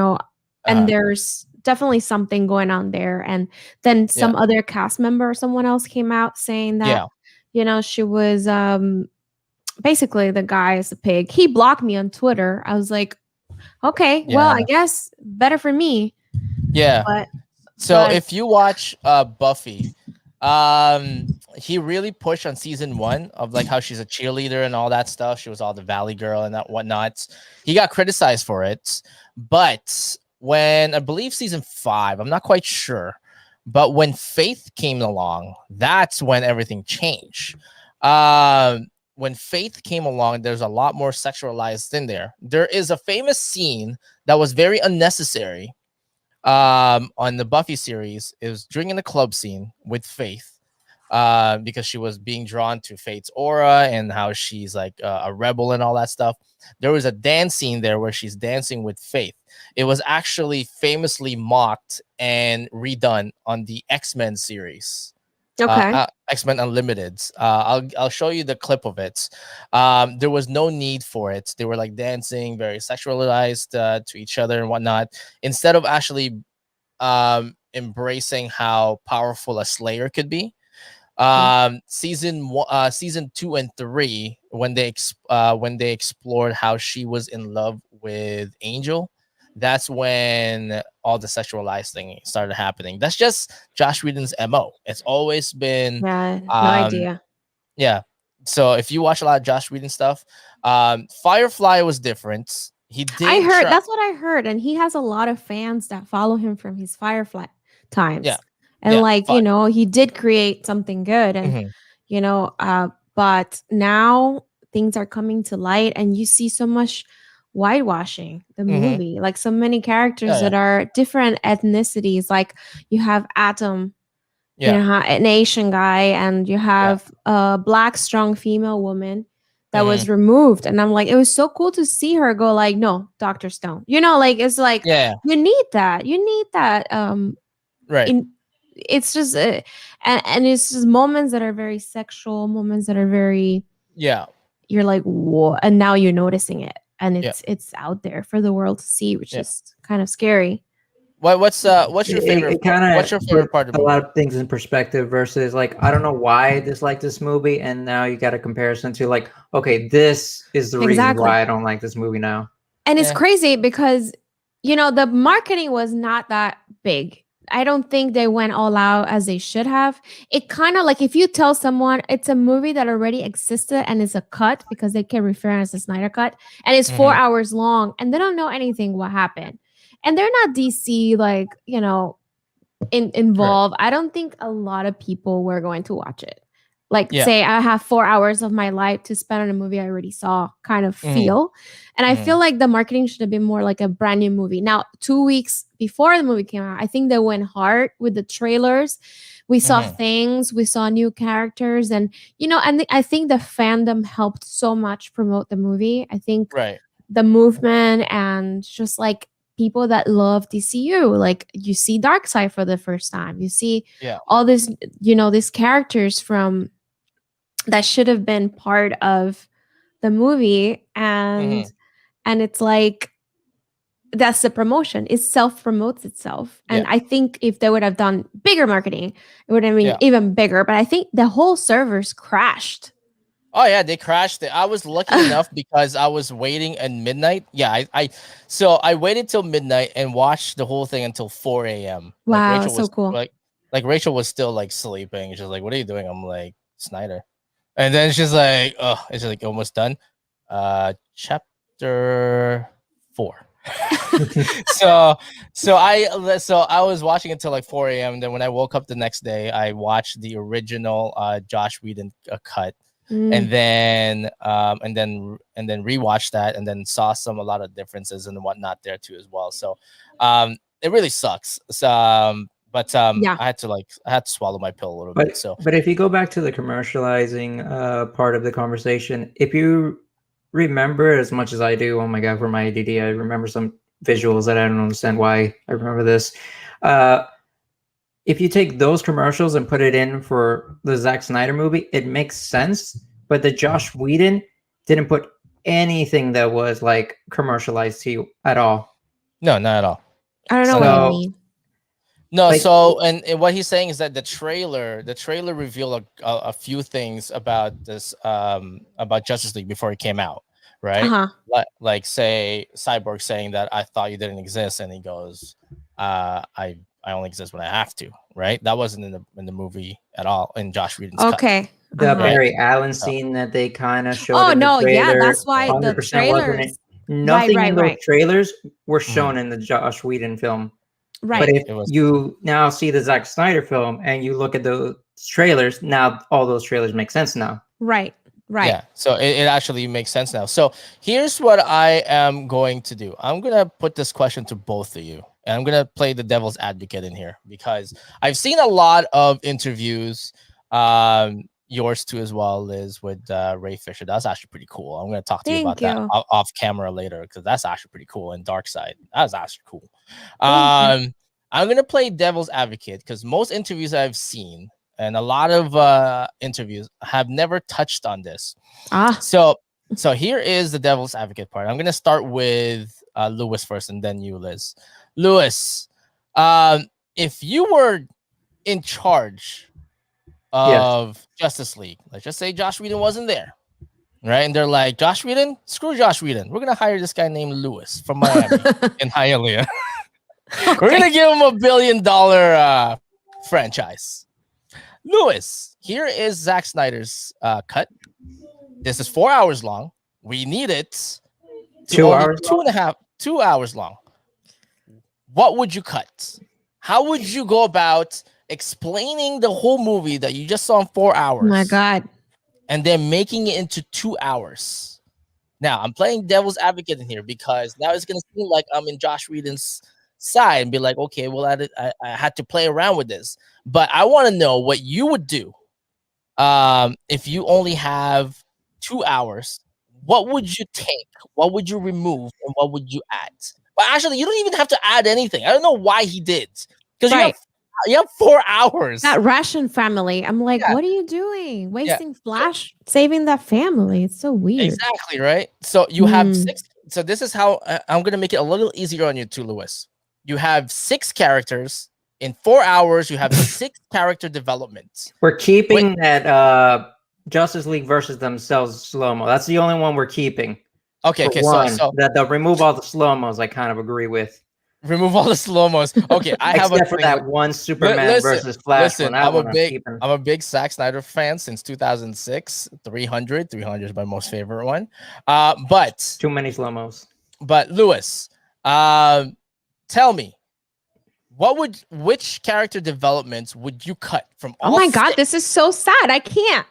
S4: Uh-huh.
S6: there's definitely something going on there. And then
S4: Yeah.
S6: some other cast member or someone else came out saying that,
S4: Yeah.
S6: she was basically the guy is a pig. He blocked me on Twitter. I was like, okay, well, I
S4: Yeah.
S6: guess better for me.
S4: Yeah.
S6: But
S4: So
S6: but
S4: if you watch Buffy, he really pushed on season 1 of like how she's a cheerleader and all that stuff. She was all the Valley girl and that whatnot. He got criticized for it, but when I believe season 5, I'm not quite sure, but when Faith came along, that's when everything changed. When Faith came along, there's a lot more sexualized in there. There is a famous scene that was very unnecessary on the Buffy series. It was during the club scene with Faith, because she was being drawn to Faith's aura and how she's like a rebel and all that stuff. There was a dance scene there where she's dancing with Faith. It was actually famously mocked and redone on the X-Men series.
S6: okay.
S4: X-Men Unlimited. I'll show you the clip of it. There was no need for it. They were like dancing, very sexualized to each other and whatnot. Instead of actually embracing how powerful a Slayer could be. Season 2 and 3, when they explored how she was in love with Angel, that's when all the sexualized thing started happening. That's just Josh Whedon's MO. It's always been
S6: Yeah, no
S4: um
S6: idea.
S4: yeah. So if you watch a lot of Josh Whedon stuff, Firefly was different. He
S6: I
S4: did
S6: heard
S4: try.
S6: that's what I heard, and he has a lot of fans that follow him from his Firefly
S4: Yeah.
S6: times. And
S4: Yeah.
S6: like, he did create something good and
S4: Mhm.
S6: but now things are coming to light and you see so much whitewashing the
S4: Mhm.
S6: movie. Like so many characters
S4: Yeah.
S6: that are different ethnicities. Like you have Atom,
S4: Yeah.
S6: an Asian guy, and you
S4: Yeah.
S6: have a black, strong female woman that was
S4: Mhm.
S6: removed. And I'm like, it was so cool to see her go like, no, Dr. Stone. Like it's like
S4: Yeah.
S6: you need that. You need that.
S4: Right.
S6: In it's just and it's just moments that are very sexual, moments that are very
S4: Yeah.
S6: you're like, whoa, and now you're noticing it. And
S4: Yeah.
S6: it's out there for the world to see, which
S4: Yeah.
S6: is kind of scary.
S4: What's your
S5: It,
S4: favorite
S5: it kind
S4: what's your
S5: of
S4: favorite
S5: put
S4: part of
S5: a
S4: the
S5: lot
S4: movie?
S5: of things in perspective versus like I don't know why I dislike this movie, and now you got a comparison to like, okay, this is the reason
S6: Exactly.
S5: why I don't like this movie now.
S6: And it's
S4: Yeah.
S6: crazy because, the marketing was not that big. I don't think they went all out as they should have. It kind of like if you tell someone it's a movie that already existed and it's a cut because they can refer as a Snyder cut and it's 4 hours long and they don't know anything what happened. And they're not DC like,
S4: Right.
S6: involved, I don't think a lot of people were going to watch it. Like,
S4: Yeah.
S6: say I have 4 hours of my life to spend on a movie I already saw, kind of
S4: Mhm.
S6: feel. And I feel
S4: Mhm.
S6: like the marketing should have been more like a brand new movie. Now, 2 weeks before the movie came out, I think they went hard with the trailers. We saw
S4: Mhm.
S6: things, we saw new characters, and I think the fandom helped so much promote the movie. I think
S4: Right.
S6: the movement and just like people that love DCU. Like you see Darkseid for the first time. You see
S4: Yeah.
S6: all this, these characters from that should have been part of the movie, and
S4: Mhm.
S6: it's like that's the promotion. It self promotes itself.
S4: Yeah.
S6: And I think if they would have done bigger marketing, it would have been
S4: Yeah.
S6: even bigger. But I think the whole servers crashed.
S4: Oh yeah, they crashed it. I was lucky enough because I was waiting at midnight. Yeah, so I waited till midnight and watched the whole thing until 4 a.m. Like
S6: Wow,
S4: Rachel
S6: so
S4: was
S6: cool.
S4: Rachel was still like sleeping. She's like, "What are you doing?" I'm like, "Snyder." And then she's like, "Oh, it's like almost done." Chapter 4. so I was watching until like 4 a.m. Then when I woke up the next day, I watched the original Josh Whedon cut,
S6: Mm.
S4: and then rewatched that, and then saw a lot of differences and whatnot there too as well. So it really sucks. So, but
S6: Yeah.
S4: I had to swallow my pill a little bit.
S5: But
S4: So
S5: but if you go back to the commercializing part of the conversation, if you remember as much as I do, oh my god, for my ADD, I remember some visuals that I don't understand why I remember this. If you take those commercials and put it in for the Zack Snyder movie, it makes sense. But the Josh Whedon didn't put anything that was like commercialized to you at all.
S4: No, not at all.
S6: I don't know
S4: So-
S6: what
S5: So-
S6: you mean.
S4: No,
S5: Like-
S4: so and what he's saying is that the trailer revealed a few things about this about Justice League before it came out, right?
S6: Uh-huh.
S4: Like say Cyborg saying that I thought you didn't exist, and he goes, I only exist when I have to, right? That wasn't in the movie at all in Josh Whedon's cut.
S6: Okay.
S5: The
S6: Uh-huh.
S5: Barry Allen scene that they kind of showed.
S6: Oh
S5: in the
S6: no, yeah,
S5: trailer,
S6: that's why the
S5: 100% wasn't
S6: trailers.
S5: it. Nothing
S6: right,
S5: in those
S6: right.
S5: trailers were shown in the Josh Whedon film.
S6: Right.
S5: But if
S4: It was-
S5: you now see the Zack Snyder film and you look at those trailers, now all those trailers make sense now.
S6: Right. Right.
S4: Yeah, so it actually makes sense now. So here's what I am going to do. I'm gonna put this question to both of you, and I'm gonna play the devil's advocate in here because I've seen a lot of interviews, yours too as well, Liz, with Ray Fisher. That's actually pretty cool. I'm gonna talk to you about
S6: Thank you.
S4: that off camera later because that's actually pretty cool. And Dark Side, that's actually cool.
S6: Thank
S4: I'm gonna play devil's advocate because most interviews I've seen and a lot of interviews have never touched on this. So here is the devil's advocate part. I'm gonna start with Lewis first, and then you, Liz. Lewis, if you were in charge of Justice League, let's just say Josh Whedon wasn't there, right? And they're like, Josh Whedon, screw Josh Whedon. We're gonna hire this guy named Lewis from Miami in Hialeah. We're gonna give him $1 billion franchise. Lewis, here is Zack Snyder's cut. This is 4 hours long. We need it.
S5: 2 hours,
S4: 2 hours long. What would you cut? How would you go about explaining the whole movie that you just saw in 4 hours?
S6: Oh my God.
S4: And then making it into 2 hours. Now, I'm playing devil's advocate in here because now it's going to seem like I'm in Josh Whedon's side and be like, okay, well, I had to play around with this. But I want to know what you would do if you only have 2 hours. What would you take? What would you remove? And what would you add? But actually, you don't even have to add anything. I don't know why he did. Because you have 4 hours.
S6: That Russian family. I'm like,
S4: Yeah.
S6: what are you doing? Wasting Flash, saving that family. It's so weird.
S4: Exactly, right? So you have 6. So this is how I'm going to make it a little easier on you too, Lewis. You have 6 characters. In 4 hours, you have 6 character developments.
S5: We're keeping that Justice League versus themselves slow-mo. That's the only one we're keeping.
S4: Okay, so
S5: that they'll remove all the slow-mos, I kind of agree with.
S4: remove all the slow-mos. Okay, I have
S5: Except
S4: a
S5: for
S4: thing
S5: that
S4: with-
S5: one Superman versus Flash one. That
S4: I'm
S5: one
S4: a
S5: I'm
S4: big
S5: keeping.
S4: I'm a big Zack Snyder fan since 2006. 300 is my most favorite one. But
S5: Too many slow-mos.
S4: Lewis, tell me, which character developments would you cut from all
S6: Oh my God,
S4: 6?
S6: this is so sad. I can't.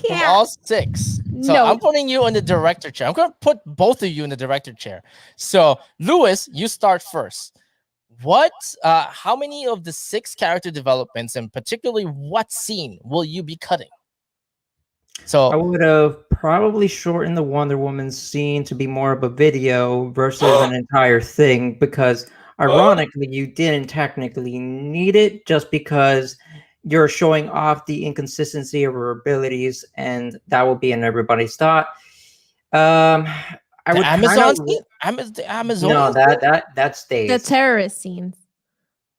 S4: From all 6. So
S6: No.
S4: I'm putting you in the director chair. I'm going to put both of you in the director chair. So Lewis, you start first. How many of the 6 character developments, and particularly what scene, will you be cutting? So
S5: I would have probably shortened the Wonder Woman scene to be more of a video versus an entire thing, because ironically, you didn't technically need it, just because you're showing off the inconsistency of her abilities, and that will be in everybody's thought. I
S4: the
S5: would
S4: Amazon
S5: kinda-
S4: scene? The Amazon.
S5: No, that stays.
S6: The terrorist scenes.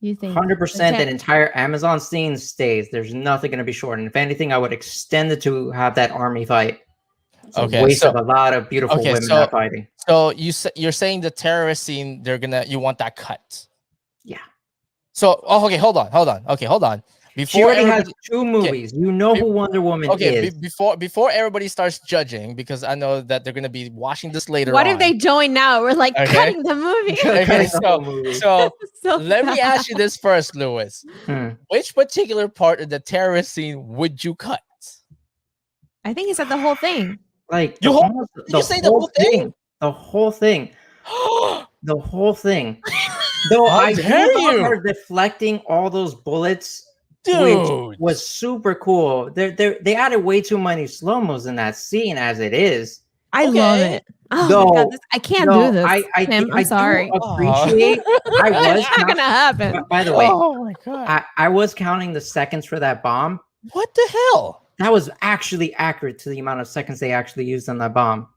S6: You think
S5: 100%
S6: The
S5: that entire Amazon scene stays. There's nothing going to be shortened. If anything, I would extend it to have that army fight. It's
S4: Okay,
S5: a waste
S4: so-
S5: of a lot of beautiful
S4: okay,
S5: women
S4: so-
S5: not fighting.
S4: So you're saying the terrorist scene, you want that cut?
S5: Yeah.
S4: So okay, hold on. Okay, hold on.
S5: She already has
S4: everybody-
S5: 2 movies. You know who Wonder Woman
S4: Okay,
S5: is.
S4: before everybody starts judging, because I know that they're gonna be watching this later.
S6: What
S4: on.
S6: if they join now? We're like
S4: Okay.
S6: cutting the movie.
S4: Okay,
S5: The whole movie.
S4: so
S6: So
S4: let me
S6: sad.
S4: ask you this first, Lewis.
S5: Hmm.
S4: Which particular part of the terrorist scene would you cut?
S6: I think he said the whole thing.
S5: Like
S4: You
S5: the,
S4: whole-
S5: almost,
S4: did
S5: the
S4: you say the
S5: whole
S4: whole thing?
S5: The whole thing. The whole thing. Though
S4: How
S5: I
S4: dare
S5: do love
S4: you?
S5: her deflecting all those bullets,
S4: Dude,
S5: which was super cool. They added way too many slow-mos in that scene as it is.
S6: I love it. Oh
S5: No,
S6: my god, I can't
S5: no,
S6: do this. Tim, I'm
S5: I
S6: sorry.
S5: do appreciate. I was
S6: It's not gonna happen.
S5: By the way,
S4: Oh my god!
S5: I was counting the seconds for that bomb.
S4: What the hell?
S5: That was actually accurate to the amount of seconds they actually used on that bomb,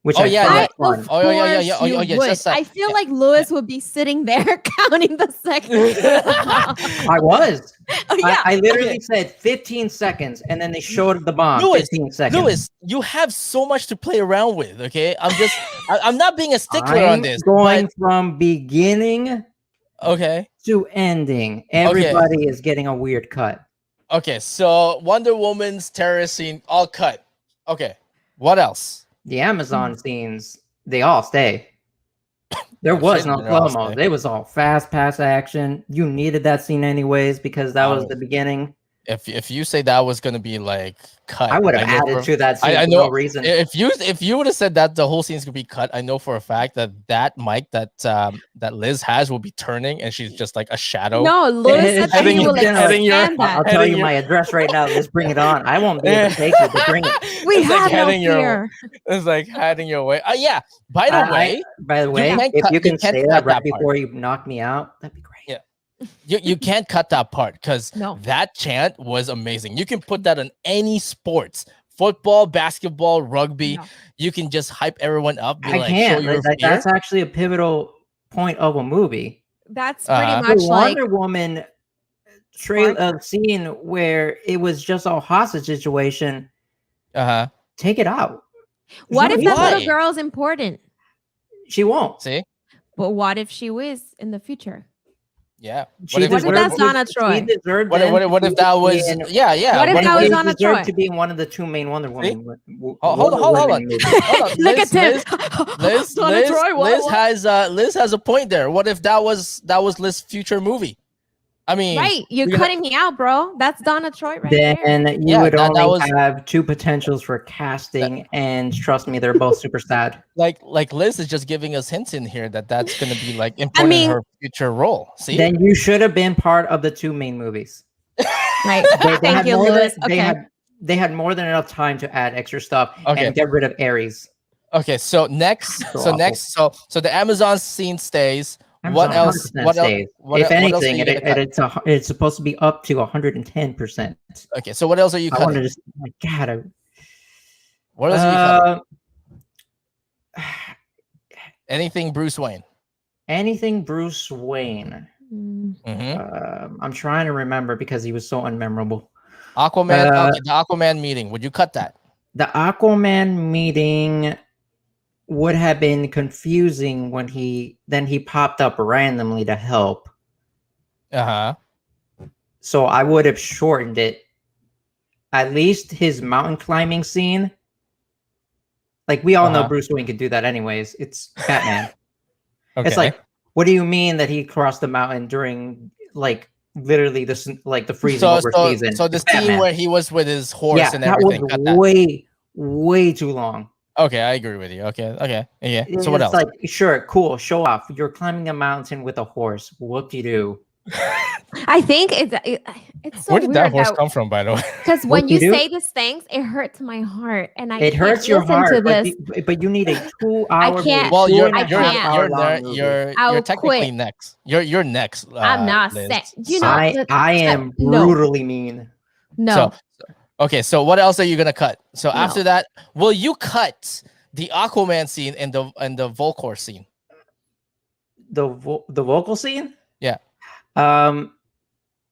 S5: which
S4: Oh,
S5: I
S4: yeah,
S5: found
S4: yeah.
S5: fun.
S4: Oh, yeah, yeah, yeah. Oh,
S6: You
S4: yeah,
S6: would.
S4: just,
S6: I feel
S4: yeah.
S6: like Lewis would be sitting there counting the seconds.
S5: I was.
S6: Oh, yeah.
S5: I literally said 15 seconds, and then they showed the bomb.
S4: Lewis,
S5: 15 seconds.
S4: Lewis, you have so much to play around with. Okay, I'm not being a stickler
S5: I'm
S4: on this.
S5: going from beginning
S4: Okay.
S5: to ending. Everybody is getting a weird cut.
S4: Okay, so Wonder Woman's terrorist scene all cut. Okay, what else?
S5: The Amazon scenes, they all stay. There was no
S4: They're all
S5: slow mo.
S4: stay.
S5: It was all fast pass action. You needed that scene anyways because that was
S4: Oh.
S5: the beginning.
S4: If you say that was gonna be like cut,
S5: I would have
S4: know
S5: added
S4: for-
S5: to that scene
S4: I
S5: for
S4: know
S5: no reason.
S4: if you would have said that the whole scene's gonna be cut, I know for a fact that mic that Liz has will be turning and she's just like a shadow.
S6: No, Lewis said that
S4: Heading-
S6: he will
S4: heading your-
S6: expand
S5: I'll
S6: that.
S5: tell
S4: Heading
S5: you
S4: your-
S5: my address right now. Let's bring it on. I won't be able to take it, but bring it.
S6: We
S4: It's like
S6: have no
S4: heading your-
S6: fear.
S4: It's like heading your way. Yeah. By the way,
S5: By the way,
S4: can't
S5: if
S4: cut-
S5: you
S4: you
S5: can
S4: can't
S5: say
S4: cut
S5: that right
S4: that part.
S5: before you knock me out, that'd be great.
S4: Yeah. you can't cut that part because
S6: No.
S4: that chant was amazing. You can put that on any sports, football, basketball, rugby.
S6: No.
S4: You can just hype everyone up. Be
S5: I
S4: like,
S5: can't.
S4: show your
S5: Like,
S4: fear.
S5: that's actually a pivotal point of a movie.
S6: That's pretty
S4: Uh-huh.
S6: much
S5: The
S6: like
S5: Wonder Woman scene where it was just a hostage situation.
S4: Uh-huh.
S5: Take it out.
S6: what
S5: no
S6: if that
S4: Why?
S6: little girl's important?
S5: She won't.
S4: See?
S6: But what if she is in the future?
S4: Yeah.
S5: She
S6: What if that's Donna Troy?
S5: She deserved
S4: What
S5: them
S4: if that
S5: to
S4: was
S5: be in-
S4: yeah.
S6: What if that was
S5: she
S6: Donna
S5: deserved
S6: Troy?
S5: to be in one of the two main Wonder Woman.
S4: Hold on. Hold on.
S6: Look at Tim.
S4: Liz has a point there. What if that was Liz's future movie? I mean,
S6: Right, you're
S4: you know-
S6: cutting me out, bro. That's Donna Troy right there.
S5: Then you
S4: Yeah,
S5: would
S4: that
S5: only
S4: was-
S5: have two potentials for casting, and trust me, they're both super sad.
S4: like Liz is just giving us hints in here that that's going to be like important
S6: mean-
S4: in her future role. See?
S5: Then you should have been part of the two main movies.
S6: Right.
S5: They
S6: Thank
S5: had
S6: you,
S5: more than-
S6: Lewis. Okay.
S5: They had more than enough time to add extra stuff
S4: Okay.
S5: and get rid of Ares.
S4: Okay, so next,
S5: So
S4: so
S5: awful.
S4: next, so the Amazon scene stays. What
S5: Amazon
S4: else?
S5: 100%
S4: What else?
S5: stays.
S4: What
S5: If
S4: else are
S5: anything,
S4: you gonna cut?
S5: it's supposed to be up to 110%.
S4: Okay, so what else are you
S5: I
S4: cutting?
S5: wanted to, my God,
S4: What else are you cutting?
S5: uh,
S4: Anything Bruce Wayne?
S5: anything Bruce Wayne.
S6: Mm.
S4: Mm-hmm.
S5: I'm trying to remember because he was so unmemorable.
S4: Aquaman. Okay, the Aquaman meeting. Would you cut that?
S5: The Aquaman meeting would have been confusing when he popped up randomly to help.
S4: Uh-huh.
S5: So I would have shortened it. At least his mountain climbing scene. Like we all know
S4: Uh-huh.
S5: Bruce Wayne could do that anyways. It's Batman.
S4: Okay.
S5: It's like, what do you mean that he crossed the mountain during like literally the freezing over season?
S4: So the
S5: It's
S4: scene
S5: Batman.
S4: where he was with his horse
S5: yeah,
S4: and
S5: that
S4: everything. Cut
S5: was
S4: that.
S5: way too long.
S4: Okay, I agree with you. Okay. Yeah. So what
S5: It's
S4: else?
S5: like, sure, cool, show off. You're climbing a mountain with a horse. What do you do?
S6: I think it's so
S4: Where did that
S6: weird
S4: horse come from, by the way?
S6: because
S5: What
S6: when
S5: do
S6: you
S5: you do?
S6: say these things, it hurts my heart, and I
S5: It
S6: can't
S5: hurts your
S6: listen to
S5: heart,
S6: this.
S5: but you need a 2-hour.
S6: can't-
S4: Well,
S6: I
S4: you're
S6: can't.
S4: you're technically
S6: quit.
S4: next. You're next.
S6: I'm not
S4: Liz.
S6: saying. You know,
S5: I am
S6: no.
S5: brutally mean.
S6: No,
S4: Okay, so what else are you gonna cut? So
S6: No.
S4: after that, will you cut the Aquaman scene and the Volcor scene?
S5: The vocal scene,
S4: Yeah.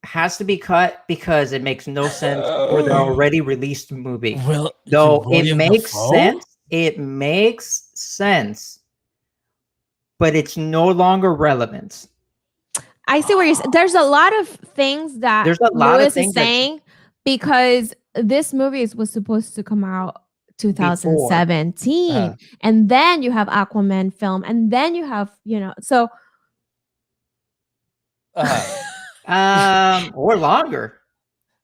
S5: has to be cut because it makes no sense for the already released movie.
S4: Will
S5: Though it
S4: William
S5: makes
S4: Dafoe?
S5: sense, it makes sense, but it's no longer relevant.
S6: I see where you're. There's a lot of things that
S5: There's a lot of
S6: Lewis
S5: things
S6: is
S5: that-
S6: saying because this movie was supposed to come out 2017,
S5: Uh.
S6: and then you have Aquaman film, and then you have so.
S5: Or longer.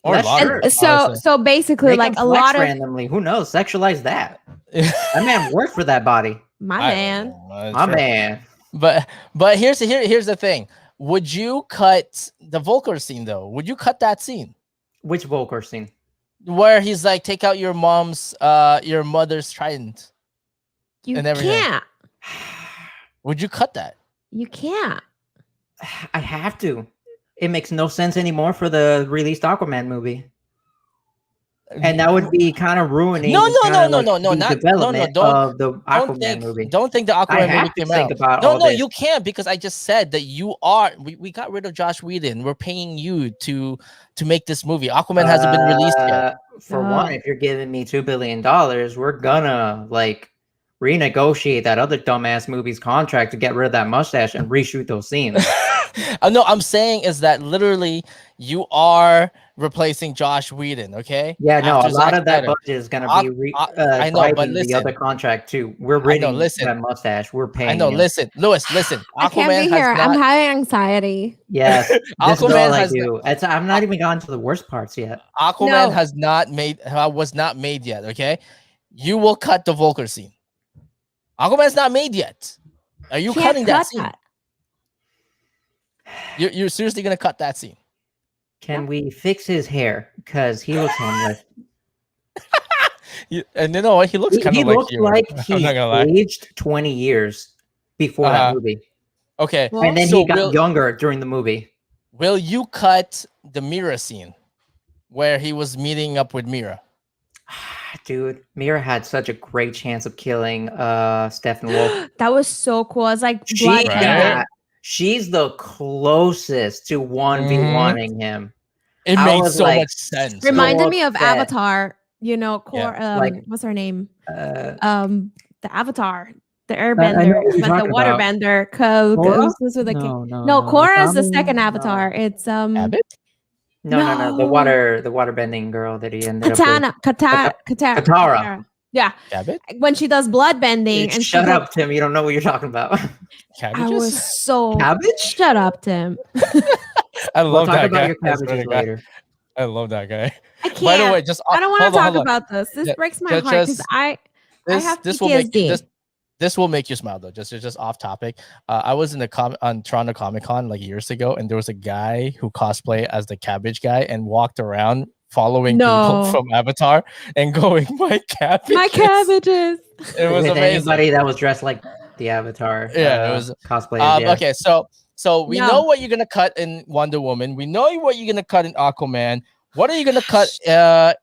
S4: Or
S5: Less
S4: longer.
S5: shirt.
S6: So
S4: honestly.
S6: so basically,
S5: Make
S6: like
S5: him
S6: a
S5: flex
S6: lot of
S5: randomly. Who knows? Sexualize that. That man worked for that body.
S6: my
S4: I-
S6: man.
S5: My
S4: sure.
S5: man.
S4: But here's the thing. Would you cut the Volker scene though? Would you cut that scene
S5: Which Volker scene?
S4: where he's like, take out your mother's trident?
S6: You
S4: and everything.
S6: can't.
S4: Would you cut that?
S6: You can't.
S5: I have to. It makes no sense anymore for the released Aquaman movie. And that would be kind of ruining
S4: No,
S5: kinda
S4: no,
S5: like the
S4: not
S5: development of the Aquaman movie.
S4: Don't think the
S5: I
S4: Aquaman
S5: have
S4: movie
S5: to
S4: came
S5: think
S4: out.
S5: about
S4: No,
S5: all
S4: no,
S5: this.
S4: you can't, because I just said that we got rid of Josh Whedon. We're paying you to make this movie. Aquaman hasn't been released yet.
S5: For one, if you're giving me $2 billion, we're gonna like renegotiate that other dumbass movie's contract to get rid of that mustache and reshoot those scenes.
S4: No, I'm saying is that literally you are replacing Josh Whedon. Okay.
S5: Yeah, no,
S4: After
S5: a lot
S4: Zack
S5: of that
S4: Snyder.
S5: budget is gonna be
S4: I know, but
S5: driving the
S4: listen.
S5: other contract too. We're
S4: I know,
S5: ridding
S4: listen.
S5: that mustache. We're paying
S4: I know.
S5: you.
S4: Listen, Lewis. Listen.
S6: I can't be
S4: Aquaman
S6: here.
S4: has
S6: I'm
S4: not.
S6: having anxiety.
S5: Yes, this is all
S4: Aquaman
S5: I
S4: has
S5: do. I'm not even gotten to the worst parts yet.
S4: Aquaman
S6: No.
S4: has not made. Was not made yet. Okay. You will cut the Volker scene. Aquaman's not made yet. Are you
S6: Can't
S4: cutting that
S6: cut
S4: scene?
S6: that.
S4: You're seriously gonna cut that scene?
S5: Can we fix his hair? Because he looks homeless.
S4: And you know what? He looks kind
S5: He
S4: of like
S5: looks
S4: you.
S5: like
S4: I'm
S5: he
S4: not gonna lie.
S5: aged 20 years before that movie.
S4: Okay.
S6: Well,
S5: And then
S4: so
S5: he got younger during the movie.
S4: Will you cut the Mira scene where he was meeting up with Mira?
S5: Dude, Mira had such a great chance of killing Stephen Wolf.
S6: That was so cool. It's like
S5: She,
S6: blood.
S4: Right.
S5: yeah, she's the closest to 1v1ing him.
S4: It
S5: I
S4: made
S5: was
S4: so
S5: like,
S4: much sense.
S6: Reminded me of
S5: upset.
S6: Avatar. You know,
S5: like-
S6: what's her name?
S5: Uh,
S6: The Avatar, the
S5: know
S6: Airbender,
S5: what you're
S6: but the
S5: talking about.
S6: Waterbender.
S5: Korra?
S6: This with a
S5: no,
S6: no, Korra is the
S5: Tommy?
S6: second
S5: No.
S6: Avatar. It's
S4: Abbott?
S5: No. The
S6: No.
S5: waterbending girl that he ended up
S6: Katara.
S5: Katara.
S6: Yeah,
S4: Abbott?
S6: when she does blood bending
S5: with.
S6: and
S5: Shut
S6: she
S5: up, Tim. You don't know what you're talking about.
S6: I
S4: Cabbages?
S6: was so
S5: Cabbage?
S6: shut up, Tim.
S4: I
S5: We'll
S4: love
S5: talk
S4: that
S5: about
S4: guy.
S5: your
S4: I swear to
S5: cabbages
S4: God.
S5: later.
S4: I love that guy.
S6: I can't.
S4: By the way, just
S6: I don't want
S4: hold
S6: to
S4: on,
S6: talk
S4: hold on.
S6: about this. This
S4: Yeah,
S6: breaks my
S4: just-
S6: heart because
S4: just-
S6: I have
S4: This will make
S6: PTSD.
S4: this will make you smile though. Just off topic. I was in the on Toronto Comic Con like years ago, and there was a guy who cosplayed as the Cabbage guy and walked around following people
S6: No.
S4: from Avatar and going, "My cabbage,
S6: My cabbages.
S4: It was
S5: With
S4: amazing.
S5: anybody that was dressed like the Avatar.
S4: Yeah, it was
S5: cosplay. Yeah.
S4: Okay, so we
S6: No.
S4: know what you're gonna cut in Wonder Woman. We know what you're gonna cut in Aquaman. What are you gonna cut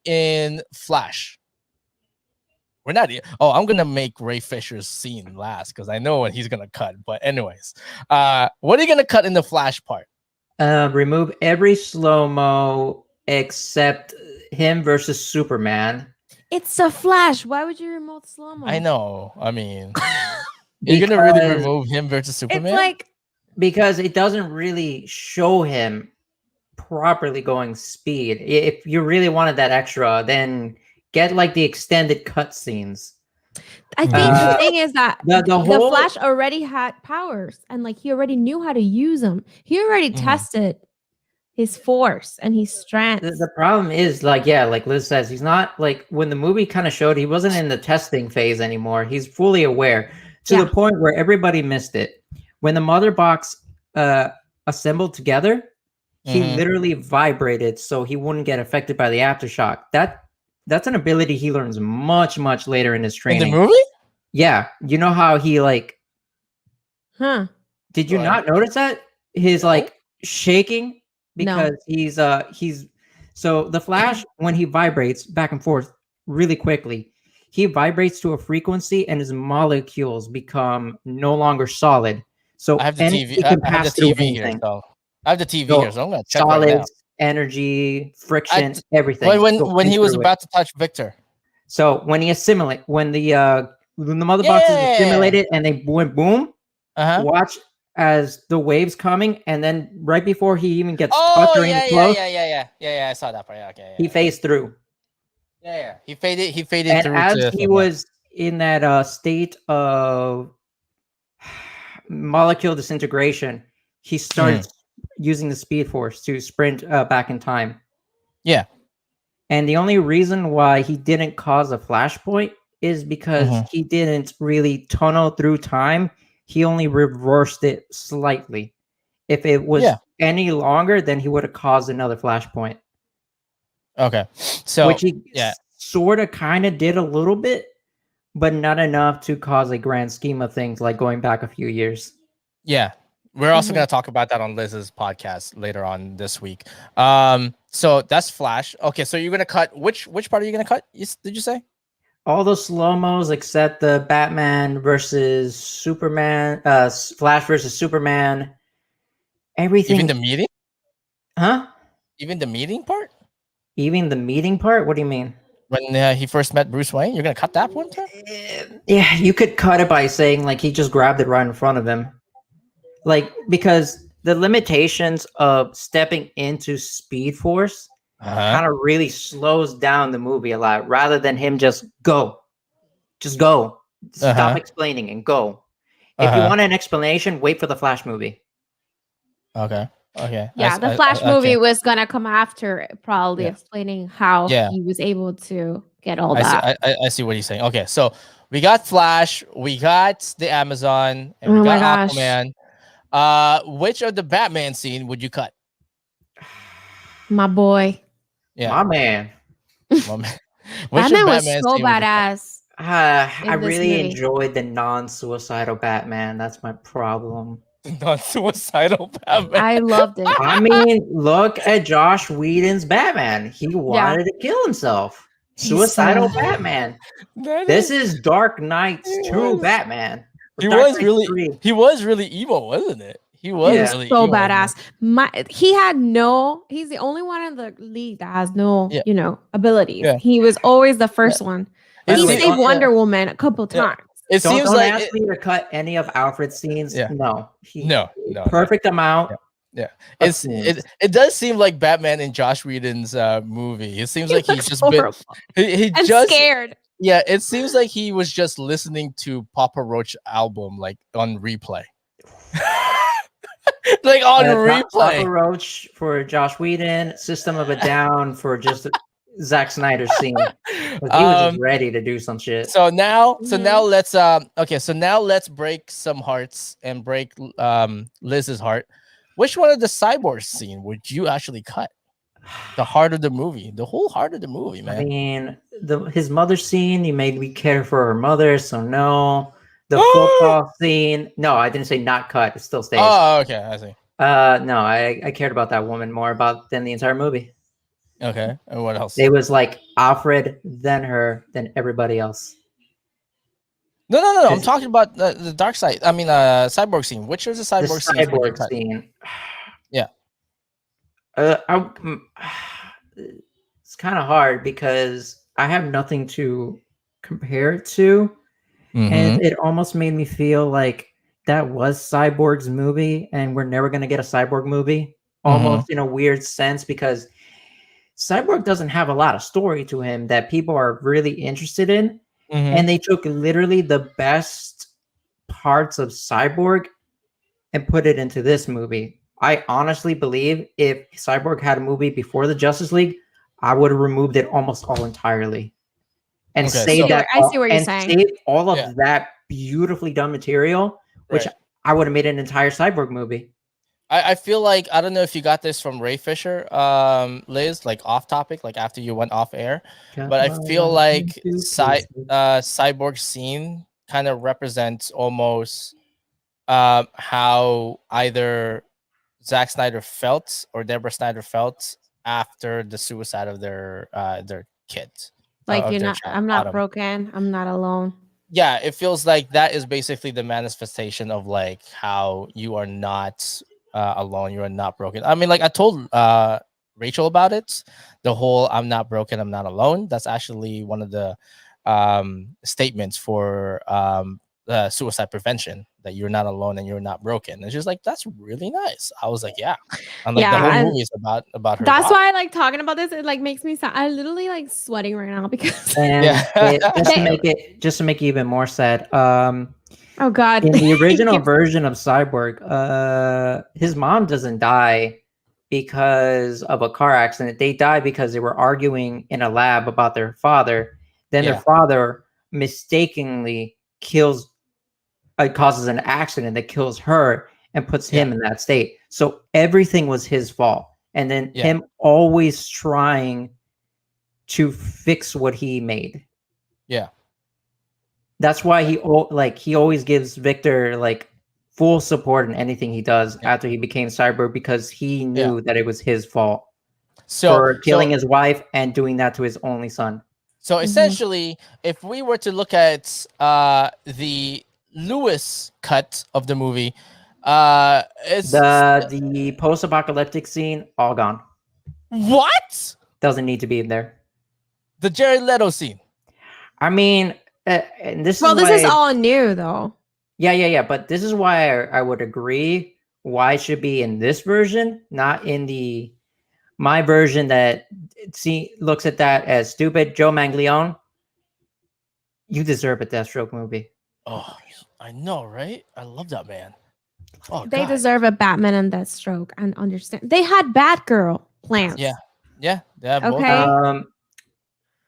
S4: in Flash? We're not. I'm gonna make Ray Fisher's scene last because I know what he's gonna cut. But anyways, what are you gonna cut in the Flash part?
S5: Remove every slow-mo except him versus Superman.
S6: It's a Flash. Why would you remove slow mo?
S4: I know. I mean, you're gonna really
S5: Because-
S4: remove him versus Superman?
S6: It's like
S5: Because it doesn't really show him properly going speed. If you really wanted that extra, then get like the extended cutscenes.
S6: I think
S5: Uh,
S6: the thing is that
S5: the
S6: the
S5: whole-
S6: Flash already had powers and like he already knew how to use them. He already
S4: Mhm.
S6: tested his force and his strength.
S5: The problem is like Liz says, he's not like when the movie kind of showed he wasn't in the testing phase anymore. He's fully aware to
S6: Yeah.
S5: the point where everybody missed it. When the mother box assembled together, he
S4: Mhm.
S5: literally vibrated so he wouldn't get affected by the aftershock. That's an ability he learns much later in his
S4: in
S5: training.
S4: the movie?
S5: Yeah, you know how he like
S6: Huh.
S5: did you
S4: Right.
S5: not notice that? His
S4: No.
S5: like shaking
S6: No.
S5: because he's so the Flash when he vibrates back and forth really quickly, he vibrates to a frequency and his molecules become no longer solid. So
S4: I have the
S5: anything
S4: TV. I
S5: can
S4: have
S5: pass
S4: the
S5: through
S4: TV here,
S5: anything.
S4: so I have the TV
S5: So,
S4: here, so I'm gonna check right now.
S5: Solids, energy, friction, everything.
S4: When
S5: goes
S4: when he
S5: in
S4: was
S5: through it.
S4: about to touch Victor.
S5: So when the mother box is
S4: Yeah.
S5: assimilated and they went boom,
S4: Uh-huh.
S5: watch as the waves coming, and then right before he even gets
S4: Oh
S5: touched or
S4: yeah,
S5: even close,
S4: yeah. I saw that part. Yeah, okay.
S5: he phased through.
S4: Yeah. He faded
S5: And
S4: through.
S5: as
S4: to
S5: he was in that state of molecule disintegration, he started using the speed force to sprint back in time.
S4: Yeah.
S5: And the only reason why he didn't cause a flashpoint is because
S4: Mhm.
S5: he didn't really tunnel through time. He only reversed it slightly. If it was
S4: Yeah.
S5: any longer, then he would have caused another flashpoint,
S4: Okay. So
S5: which he
S4: yeah.
S5: sort of kind of did a little bit. but not enough to cause a grand scheme of things like going back a few years.
S4: Yeah. We're also
S6: Mhm.
S4: going to talk about that on Liz's podcast later on this week. So that's Flash. Okay, so you're going to cut which part are you going to cut? Did you say?
S5: All the slow-mos except the Batman versus Superman, Flash versus Superman, everything.
S4: Even the meeting?
S5: Huh?
S4: Even the meeting part?
S5: Even the meeting part? What do you mean?
S4: When he first met Bruce Wayne, you're going to cut that one too?
S5: Yeah, you could cut it by saying like he just grabbed it right in front of him. Like, because the limitations of stepping into Speed Force
S4: Uh-huh.
S5: kind of really slows down the movie a lot rather than him just go. Just go. Stop
S4: Uh-huh.
S5: explaining and go. If you want an explanation, wait for the Flash movie.
S4: Okay. Okay.
S6: Yeah, the Flash movie was gonna come after, probably explaining how he was able to get all that.
S4: I see what he's saying. Okay, so we got Flash, we got the Amazon, and we
S6: Oh my
S4: got
S6: gosh.
S4: Aquaman. Which of the Batman scene would you cut?
S6: My boy.
S4: Yeah,
S5: My man.
S4: my man. Which of
S6: Batman was
S4: Batman's
S6: so
S4: scene would you cut?
S6: badass.
S5: I
S6: in this
S5: really
S6: movie.
S5: enjoyed the non-suicidal Batman. That's my problem.
S4: Non-suicidal Batman.
S6: I loved it.
S5: I mean, look at Josh Whedon's Batman. He wanted to kill himself. Suicidal Batman. This is Dark Knight's true Batman.
S4: He
S5: Dark
S4: was
S5: Knight
S4: really
S5: 3.
S4: he was really emo, wasn't it? He was
S5: Yeah.
S4: really
S6: So
S4: emo,
S6: badass. He's the only one in the league that has no, abilities.
S4: Yeah.
S6: He was always the first one.
S5: By
S6: He
S5: the way,
S6: saved Wonder Woman a couple times.
S4: It
S5: Don't
S4: seems like
S5: ask me to cut any of Alfred's scenes.
S4: Yeah.
S5: No.
S4: no.
S5: Perfect amount.
S4: Yeah.
S5: of
S4: It
S5: scenes.
S4: does seem like Batman in Josh Whedon's movie. It seems like he's
S6: looks
S4: just been
S6: horrible
S4: he
S6: and
S4: just
S6: scared.
S4: yeah, it seems like he was just listening to Papa Roach album like on replay. Like on replay.
S5: Papa Roach for Josh Whedon, System of a Down for just Zack Snyder's scene. 'Cause he was just ready to do some shit.
S4: So now let's let's break some hearts and break Liz's heart. Which one of the cyborg scene would you actually cut? The heart of the movie, the whole heart of the movie, man.
S5: I mean, his mother scene, he made me care for her mother, so no. The football scene, no, I didn't say not cut. It still stays.
S4: Oh, okay, I see.
S5: No, I cared about that woman more than the entire movie.
S4: Okay, and what else?
S5: It was like Alfred, then her, then everybody else.
S4: No. I'm talking about the dark side. I mean, cyborg scene. Which is the cyborg scene?
S5: Cyborg scene.
S4: Yeah.
S5: It's kind of hard because I have nothing to compare it to, and it almost made me feel like that was Cyborg's movie, and we're never gonna get a Cyborg movie. Almost in a weird sense because Cyborg doesn't have a lot of story to him that people are really interested in. And they took literally the best parts of Cyborg and put it into this movie. I honestly believe if Cyborg had a movie before the Justice League, I would have removed it almost all entirely and saved that.
S6: I see what you're saying.
S5: Saved all of that beautifully done material, which I would have made an entire Cyborg movie.
S4: I feel like, I don't know if you got this from Ray Fisher, Liz, like off topic, like after you went off air, but I feel like Cyborg scene kind of represents almost how either Zack Snyder felt or Deborah Snyder felt after the suicide of their kids.
S6: Like I'm not broken. I'm not alone.
S4: Yeah, it feels like that is basically the manifestation of like how you are not alone, you are not broken. I mean, like I told Rachel about it, the whole "I'm not broken, I'm not alone." That's actually one of the statements for suicide prevention, that you're not alone and you're not broken. And she's like, that's really nice. I was like, yeah. And like the whole movie is about her.
S6: That's why I like talking about this. It like makes me sound, I literally like sweating right now because
S5: just to make it even more sad.
S6: Oh God!
S5: In the original version of Cyborg, his mom doesn't die because of a car accident. They die because they were arguing in a lab about their father. Then their father mistakenly causes an accident that kills her and puts him in that state. So everything was his fault. And then him always trying to fix what he made.
S4: Yeah.
S5: That's why he always gives Victor like full support in anything he does after he became Cyborg, because he knew that it was his fault
S4: So
S5: for killing his wife and doing that to his only son.
S4: So essentially, if we were to look at the Lewis cut of the movie, it's
S5: The post-apocalyptic scene, all gone.
S4: what?
S5: Doesn't need to be in there.
S4: The Jared Leto scene.
S5: I mean, and this
S6: Well,
S5: is
S6: this is
S5: why-
S6: all new though.
S5: Yeah. But this is why I would agree why it should be in this version, not in my version that looks at that as stupid. Joe Manganiello, you deserve a Deathstroke movie.
S4: Oh, I know, right? I love that man. Oh,
S6: They
S4: God.
S6: deserve a Batman and Deathstroke, and understand they had Batgirl plans.
S4: Yeah. They have both.
S6: Okay.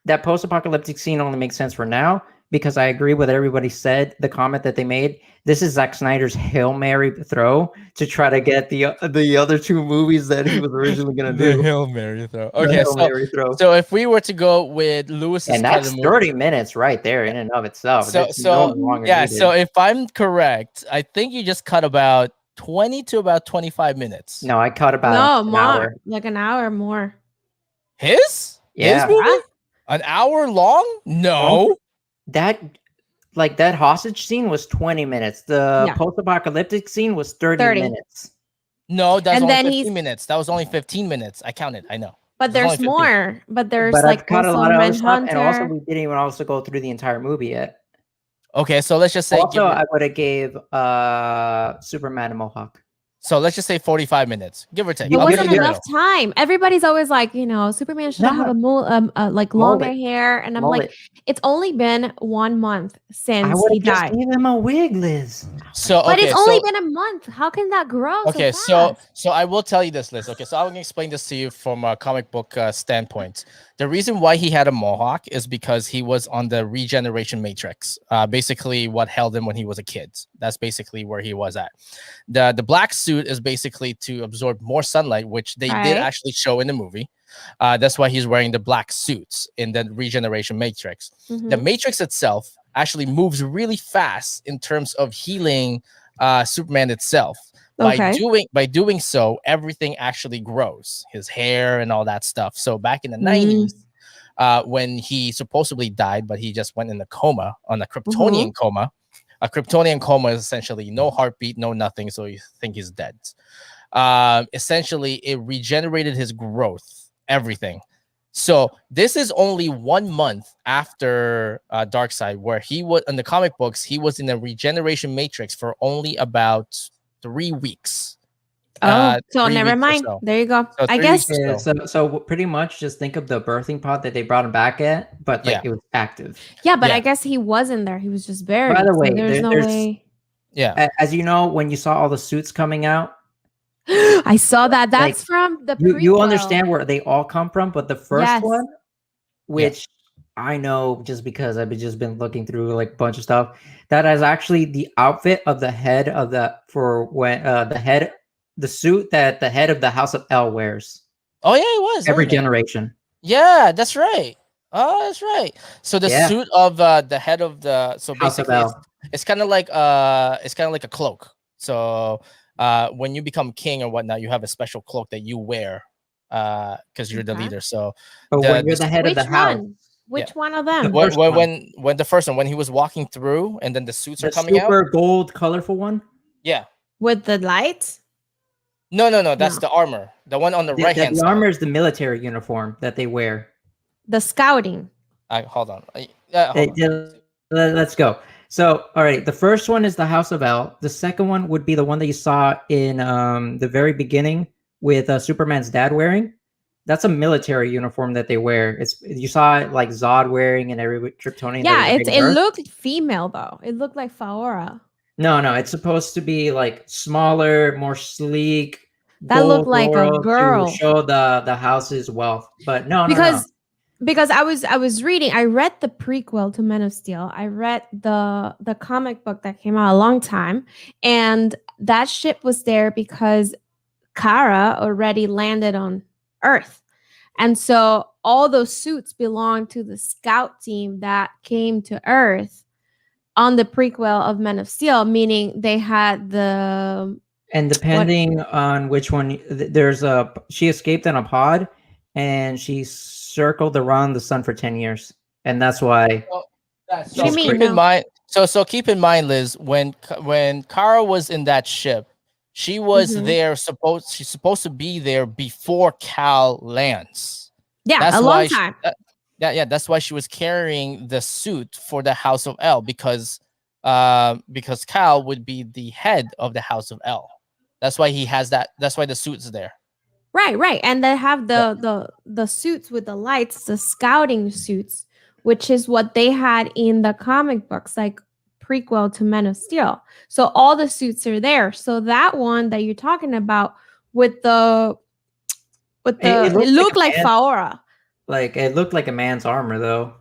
S5: That post-apocalyptic scene only makes sense for now, because I agree with everybody said, the comment that they made. This is Zack Snyder's Hail Mary throw to try to get the other two movies that he was originally going to
S4: The
S5: do.
S4: Hail Mary throw.
S5: The
S4: Okay,
S5: Hail Mary throw.
S4: so if we were to go with Lewis's
S5: And that's 30 minutes right there in and of itself.
S4: So
S5: That's no longer needed.
S4: so if I'm correct, I think you just cut about 20 to about 25 minutes.
S5: No, I cut about
S6: No,
S5: an
S6: more
S5: hour.
S6: like an hour more.
S4: His
S5: Yeah.
S4: movie? An hour long? No.
S5: That hostage scene was 20 minutes. The
S6: Yeah.
S5: post-apocalyptic scene was 30 minutes.
S4: No, that was
S6: And
S4: only
S6: then
S4: 15 minutes. That was only 15 minutes. I counted. I know.
S6: But
S4: There's
S6: there's
S4: only 15.
S6: more. But there's
S5: But
S6: like
S5: I've cut a
S6: also
S5: lot of other stuff, and also
S6: Manhunter.
S5: we didn't even also go through the entire movie yet.
S4: Okay, so let's just say
S5: Also, I would have gave Superman a mohawk.
S4: so let's just say 45 minutes, give or take.
S6: It
S4: I'll give
S6: wasn't
S4: you the
S6: enough
S4: middle.
S6: time. Everybody's always like, Superman should
S5: No.
S6: have a like longer
S5: Mullet.
S6: hair, and I'm like,
S5: Mullet.
S6: it's only been 1 month
S5: I
S6: since
S5: would
S6: he
S5: have just
S6: died.
S5: gave him a wig, Liz.
S4: So
S6: But
S4: okay,
S6: it's only
S4: so,
S6: been a month. How can that grow?
S4: okay,
S6: so fast?
S4: so I will tell you this, Liz. Okay, so I'm gonna explain this to you from a comic book standpoint. The reason why he had a mohawk is because he was on the regeneration matrix. Basically, what held him when he was a kid. That's basically where he was at. The black suit is basically to absorb more sunlight, which they did
S6: Right.
S4: actually show in the movie. That's why he's wearing the black suits in the regeneration matrix. The
S6: Mhm.
S4: matrix itself actually moves really fast in terms of healing Superman itself.
S6: Okay.
S4: By doing so, everything actually grows, his hair and all that stuff. So back in the
S6: Mm.
S4: 90s, when he supposedly died, but he just went in a coma, on a Kryptonian coma. A Kryptonian coma is essentially no heartbeat, no nothing, so you think he's dead. Essentially, it regenerated his growth, everything. So this is only 1 month after Darkseid, where he was in the comic books. He was in the regeneration matrix for only about 3 weeks.
S6: Oh, so
S4: 3
S6: never
S4: weeks or
S6: mind.
S4: so.
S6: There you go.
S4: So
S6: I
S4: 3
S6: guess
S4: weeks or
S5: Yeah,
S4: so.
S5: so pretty much just think of the birthing pod that they brought him back at, but like it was active.
S6: yeah, but
S4: Yeah.
S6: I guess he wasn't there. He was just buried.
S5: By the
S6: so
S5: way,
S6: there's no
S5: there's-
S6: way.
S4: Yeah.
S5: As you know, when you saw all the suits coming out,
S6: I saw that. That's
S5: Like,
S6: from the
S5: you
S6: prequel.
S5: understand where they all come from, but the first
S6: Yes.
S5: one, which I know just because I've just been looking through like a bunch of stuff, that is actually the outfit of the head of the suit that the head of the House of L wears
S4: Oh yeah, it was
S5: every
S4: wasn't it?
S5: generation.
S4: Yeah, that's right. Oh, that's right. So the
S5: Yeah.
S4: suit of the head of the
S5: House of
S4: basically
S5: L.
S4: it's kind of like a cloak. So when you become king or whatnot, you have a special cloak that you wear because you're the
S6: Okay.
S4: leader. So
S5: But
S4: the-
S5: when you're the head
S6: Which
S5: of the house,
S6: one? Which one of them?
S5: first one.
S4: when the first one, when he was walking through and then the suits are
S5: the
S4: coming out.
S5: super gold, colorful one,
S4: Yeah.
S6: With the lights?
S4: No, that's
S6: No.
S4: the armor. The one on the right hand
S5: the
S4: side.
S5: armor is the military uniform that they wear.
S6: The scouting.
S4: Hold on. Hold
S5: Hey,
S4: on.
S5: let's go. So, all right, the first one is the House of L. The second one would be the one that you saw in the very beginning with Superman's dad wearing. That's a military uniform that they wear. You saw it like Zod wearing and every Kryptonian.
S6: Yeah,
S5: that was
S6: it
S5: giving birth.
S6: looked female though. It looked like Faora.
S5: No, it's supposed to be like smaller, more sleek.
S6: That looked
S5: gold
S6: like a
S5: laurel
S6: girl.
S5: to show the house's wealth. But no.
S6: Because I was reading, I read the prequel to Men of Steel. I read the comic book that came out a long time, and that ship was there because Kara already landed on Earth. And so all those suits belong to the scout team that came to Earth on the prequel of Men of Steel, meaning they had the
S5: And depending on which one, she escaped in a pod, and she circled around the sun for 10 years, and that's why.
S6: What do you mean?
S4: Keep in mind. So keep in mind, Liz, when Kara was in that ship, she was there. She's supposed to be there before Cal lands.
S6: Yeah,
S4: That's
S6: a
S4: why
S6: long time.
S4: That's why she was carrying the suit for the House of L, because Cal would be the head of the House of L. That's why he has that. That's why the suit's there.
S6: Right. And they have the suits with the lights, the scouting suits, which is what they had in the comic books, like prequel to Men of Steel. So all the suits are there. So that one that you're talking about with the it looked like Faora.
S5: Like it looked like a man's armor, though.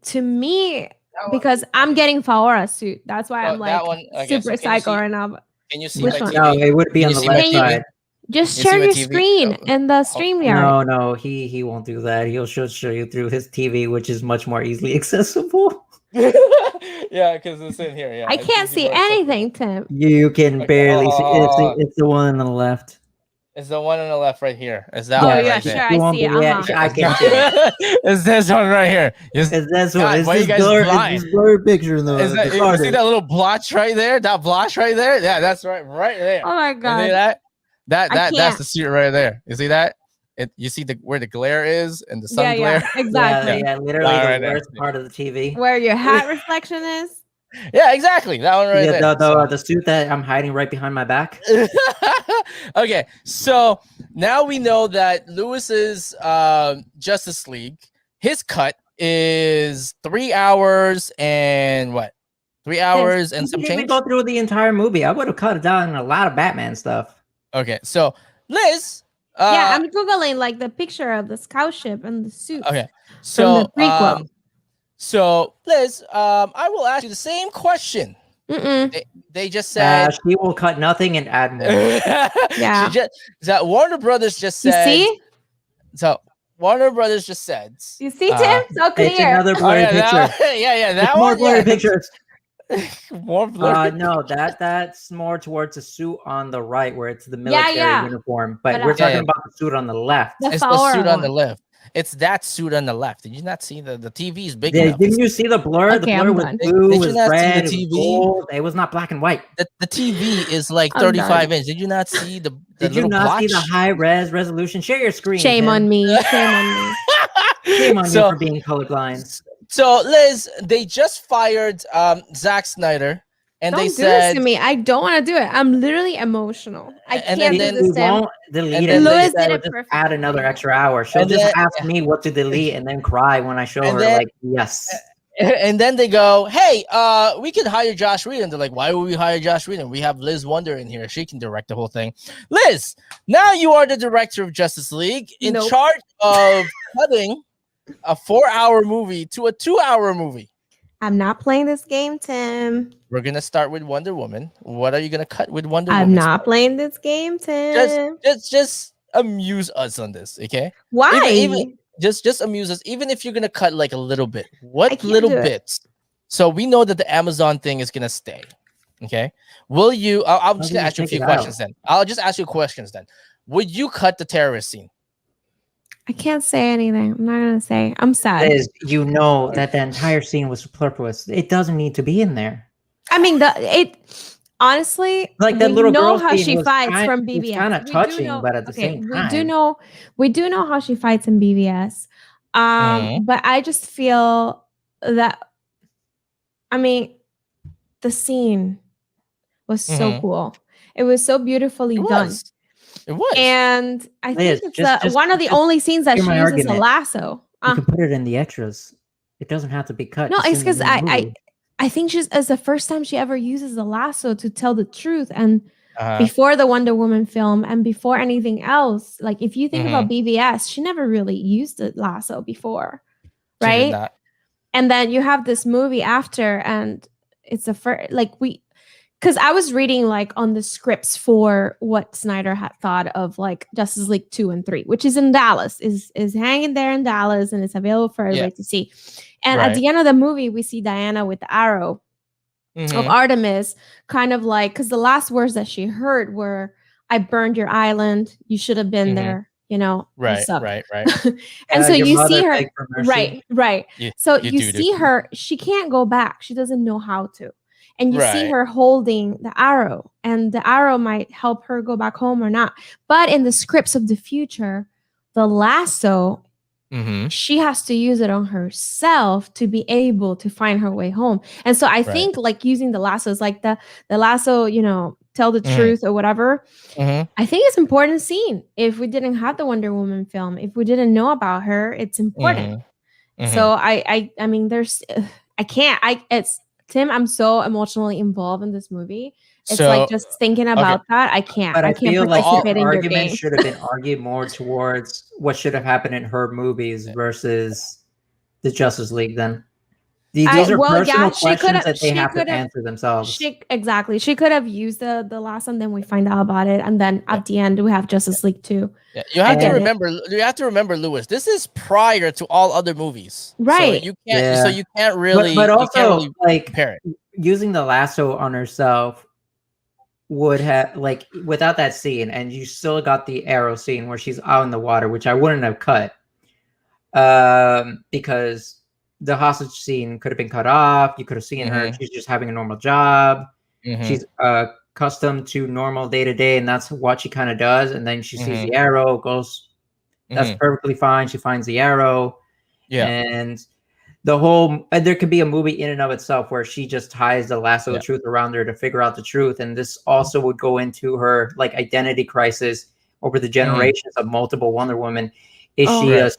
S6: To me, because I'm getting Faora suit. That's why I'm like super psycho right now.
S4: Can you see my TV?
S5: No, it would be on the left side.
S6: Just share your screen in the StreamYard.
S5: No, he won't do that. He'll show you through his TV, which is much more easily accessible.
S4: Yeah, because it's in here. Yeah,
S6: I can't see anything, Tim.
S5: You can barely see. It's the one on the left.
S4: It's the one on the left right here. Is that
S6: one
S4: right
S6: yeah,
S4: there?
S6: sure, I see it.
S5: I can see it.
S4: It's this one right here.
S5: It's this one.
S4: God,
S5: it's
S4: why
S5: this
S4: you guys blind?
S5: It's this blurry picture in the
S4: You see that little blotch right there? That blotch right there? Yeah, that's right there.
S6: Oh my god.
S4: You see that? That's the suit right there. You see that? You see where the glare is and the sun glare?
S6: Yeah, exactly.
S5: Yeah, literally the worst part of the TV.
S6: Where your hat reflection is?
S4: Yeah, exactly. That one right there.
S5: The suit that I'm hiding right behind my back.
S4: Okay, so now we know that Lewis's Justice League, his cut is 3 hours and what? 3 hours and some change?
S5: Go through the entire movie. I would have cut it down in a lot of Batman stuff.
S4: Okay, so Liz.
S6: Yeah, I'm googling like the picture of the scout ship and the suit.
S4: Okay, so
S6: from the prequel.
S4: So Liz, I will ask you the same question. They just said
S5: she will cut nothing and add more.
S6: Yeah,
S4: that Warner Brothers just said.
S6: You see?
S4: So Warner Brothers just said.
S6: You see, Tim? So clear.
S5: It's another blurry picture.
S4: That
S5: more blurry pictures.
S4: More blurry.
S5: No, that's more towards the suit on the right, where it's the military uniform. But we're talking about the suit on the left.
S4: It's the suit on the left. It's that suit on the left. Did you not see the TV is big enough?
S5: Didn't you see the blur? The blur was blue, was red, it was gold. It was not black and white.
S4: The TV is like 35 inches. Did you not see the
S5: Did you not see the high resolution? Share your screen.
S6: Shame on me. Shame on me.
S5: Shame on you for being colorblind.
S4: So Liz, they just fired Zack Snyder. And
S6: don't
S4: they
S6: do
S4: said
S6: this to me. I don't want to do it. I'm literally emotional. I can't do this.
S5: We won't delete it.
S6: Louis did it perfectly.
S5: Add another extra hour. She'll just ask me what to delete and then cry when I show her like yes.
S4: And then they go, "Hey, we could hire Josh Whedon." They're like, "Why would we hire Josh Whedon? We have LisWonder in here. She can direct the whole thing." Liz, now you are the director of Justice League, in charge of cutting a 4-hour movie to a 2-hour movie.
S6: I'm not playing this game, Tim.
S4: We're gonna start with Wonder Woman. What are you gonna cut with Wonder Woman?
S6: I'm not playing this game, Tim.
S4: Just amuse us on this, okay?
S6: Why?
S4: Even just amuse us. Even if you're gonna cut like a little bit, what little bits? So we know that the Amazon thing is gonna stay. Okay. Will you? I'm just gonna ask you a few questions then. I'll just ask you questions then. Would you cut the terrorist scene?
S6: I can't say anything. I'm not gonna say. I'm sad.
S5: Liz, you know that the entire scene was superfluous. It doesn't need to be in there.
S6: I mean, honestly,
S5: like that little girl
S6: how she fights from BBS.
S5: It's kind of touching, but at the same time,
S6: we do know how she fights in BBS. But I just feel that. I mean, the scene was so cool. It was so beautifully done.
S4: It was.
S6: And I think it's one of the only scenes that she uses a lasso.
S5: You can put it in the extras. It doesn't have to be cut.
S6: No, it's because I think it's the first time she ever uses a lasso to tell the truth. And before the Wonder Woman film and before anything else, like if you think about BBS, she never really used the lasso before. Right? And then you have this movie after, and it's a first, because I was reading like on the scripts for what Snyder had thought of like Justice League 2 and 3, which is in Dallas, is hanging there in Dallas, and it's available for everybody to see. And at the end of the movie, we see Diana with the arrow of Artemis, kind of like, because the last words that she heard were, "I burned your island. You should have been there. You know,
S4: Right,
S6: what's up?"
S4: right, right.
S6: And so
S5: Your
S6: you
S5: mother
S6: see her,
S5: begged for mercy.
S6: right, right. So
S4: You
S6: you
S4: do.
S6: see her, she can't go back. She doesn't know how to. And you see
S4: Right.
S6: her holding the arrow, and the arrow might help her go back home or not. But in the scripts of the future, the lasso, she has to use it on herself to be able to find her way home. And so I think like using the lasso is like the lasso, you know, tell the truth or whatever. I think it's an important scene. If we didn't have the Wonder Woman film, if we didn't know about her, it's important. So I mean, there's, it's Tim. I'm so emotionally involved in this movie. It's
S4: So,
S6: like just thinking about that. I can't.
S5: But
S6: I
S5: I
S6: can't
S5: feel like
S6: participate
S5: the
S6: in your
S5: argument
S6: game.
S5: should have been argued more towards what should have happened in her movies versus the Justice League. Then these are personal questions that they have to answer themselves.
S6: Exactly. She could have used the last one, then we find out about it, and then at the end we have Justice League 2.
S4: Yeah, you have to remember. You have to remember, Lewis. This is prior to all other movies,
S6: right?
S4: So you can't. So you can't really.
S5: But also,
S4: really
S5: like
S4: compare it.
S5: Using the lasso on herself would have, like, without that scene, and you still got the arrow scene where she's out in the water, which I wouldn't have cut, because the hostage scene could have been cut off. You could have seen her; she's just having a normal job. She's accustomed to normal day to day, and that's what she kind of does. And then she sees the arrow, goes, "That's perfectly fine." She finds the arrow, and the whole, and there could be a movie in and of itself where she just ties the lasso of truth around her to figure out the truth. And this also would go into her like identity crisis over the generations of multiple Wonder Woman. Is she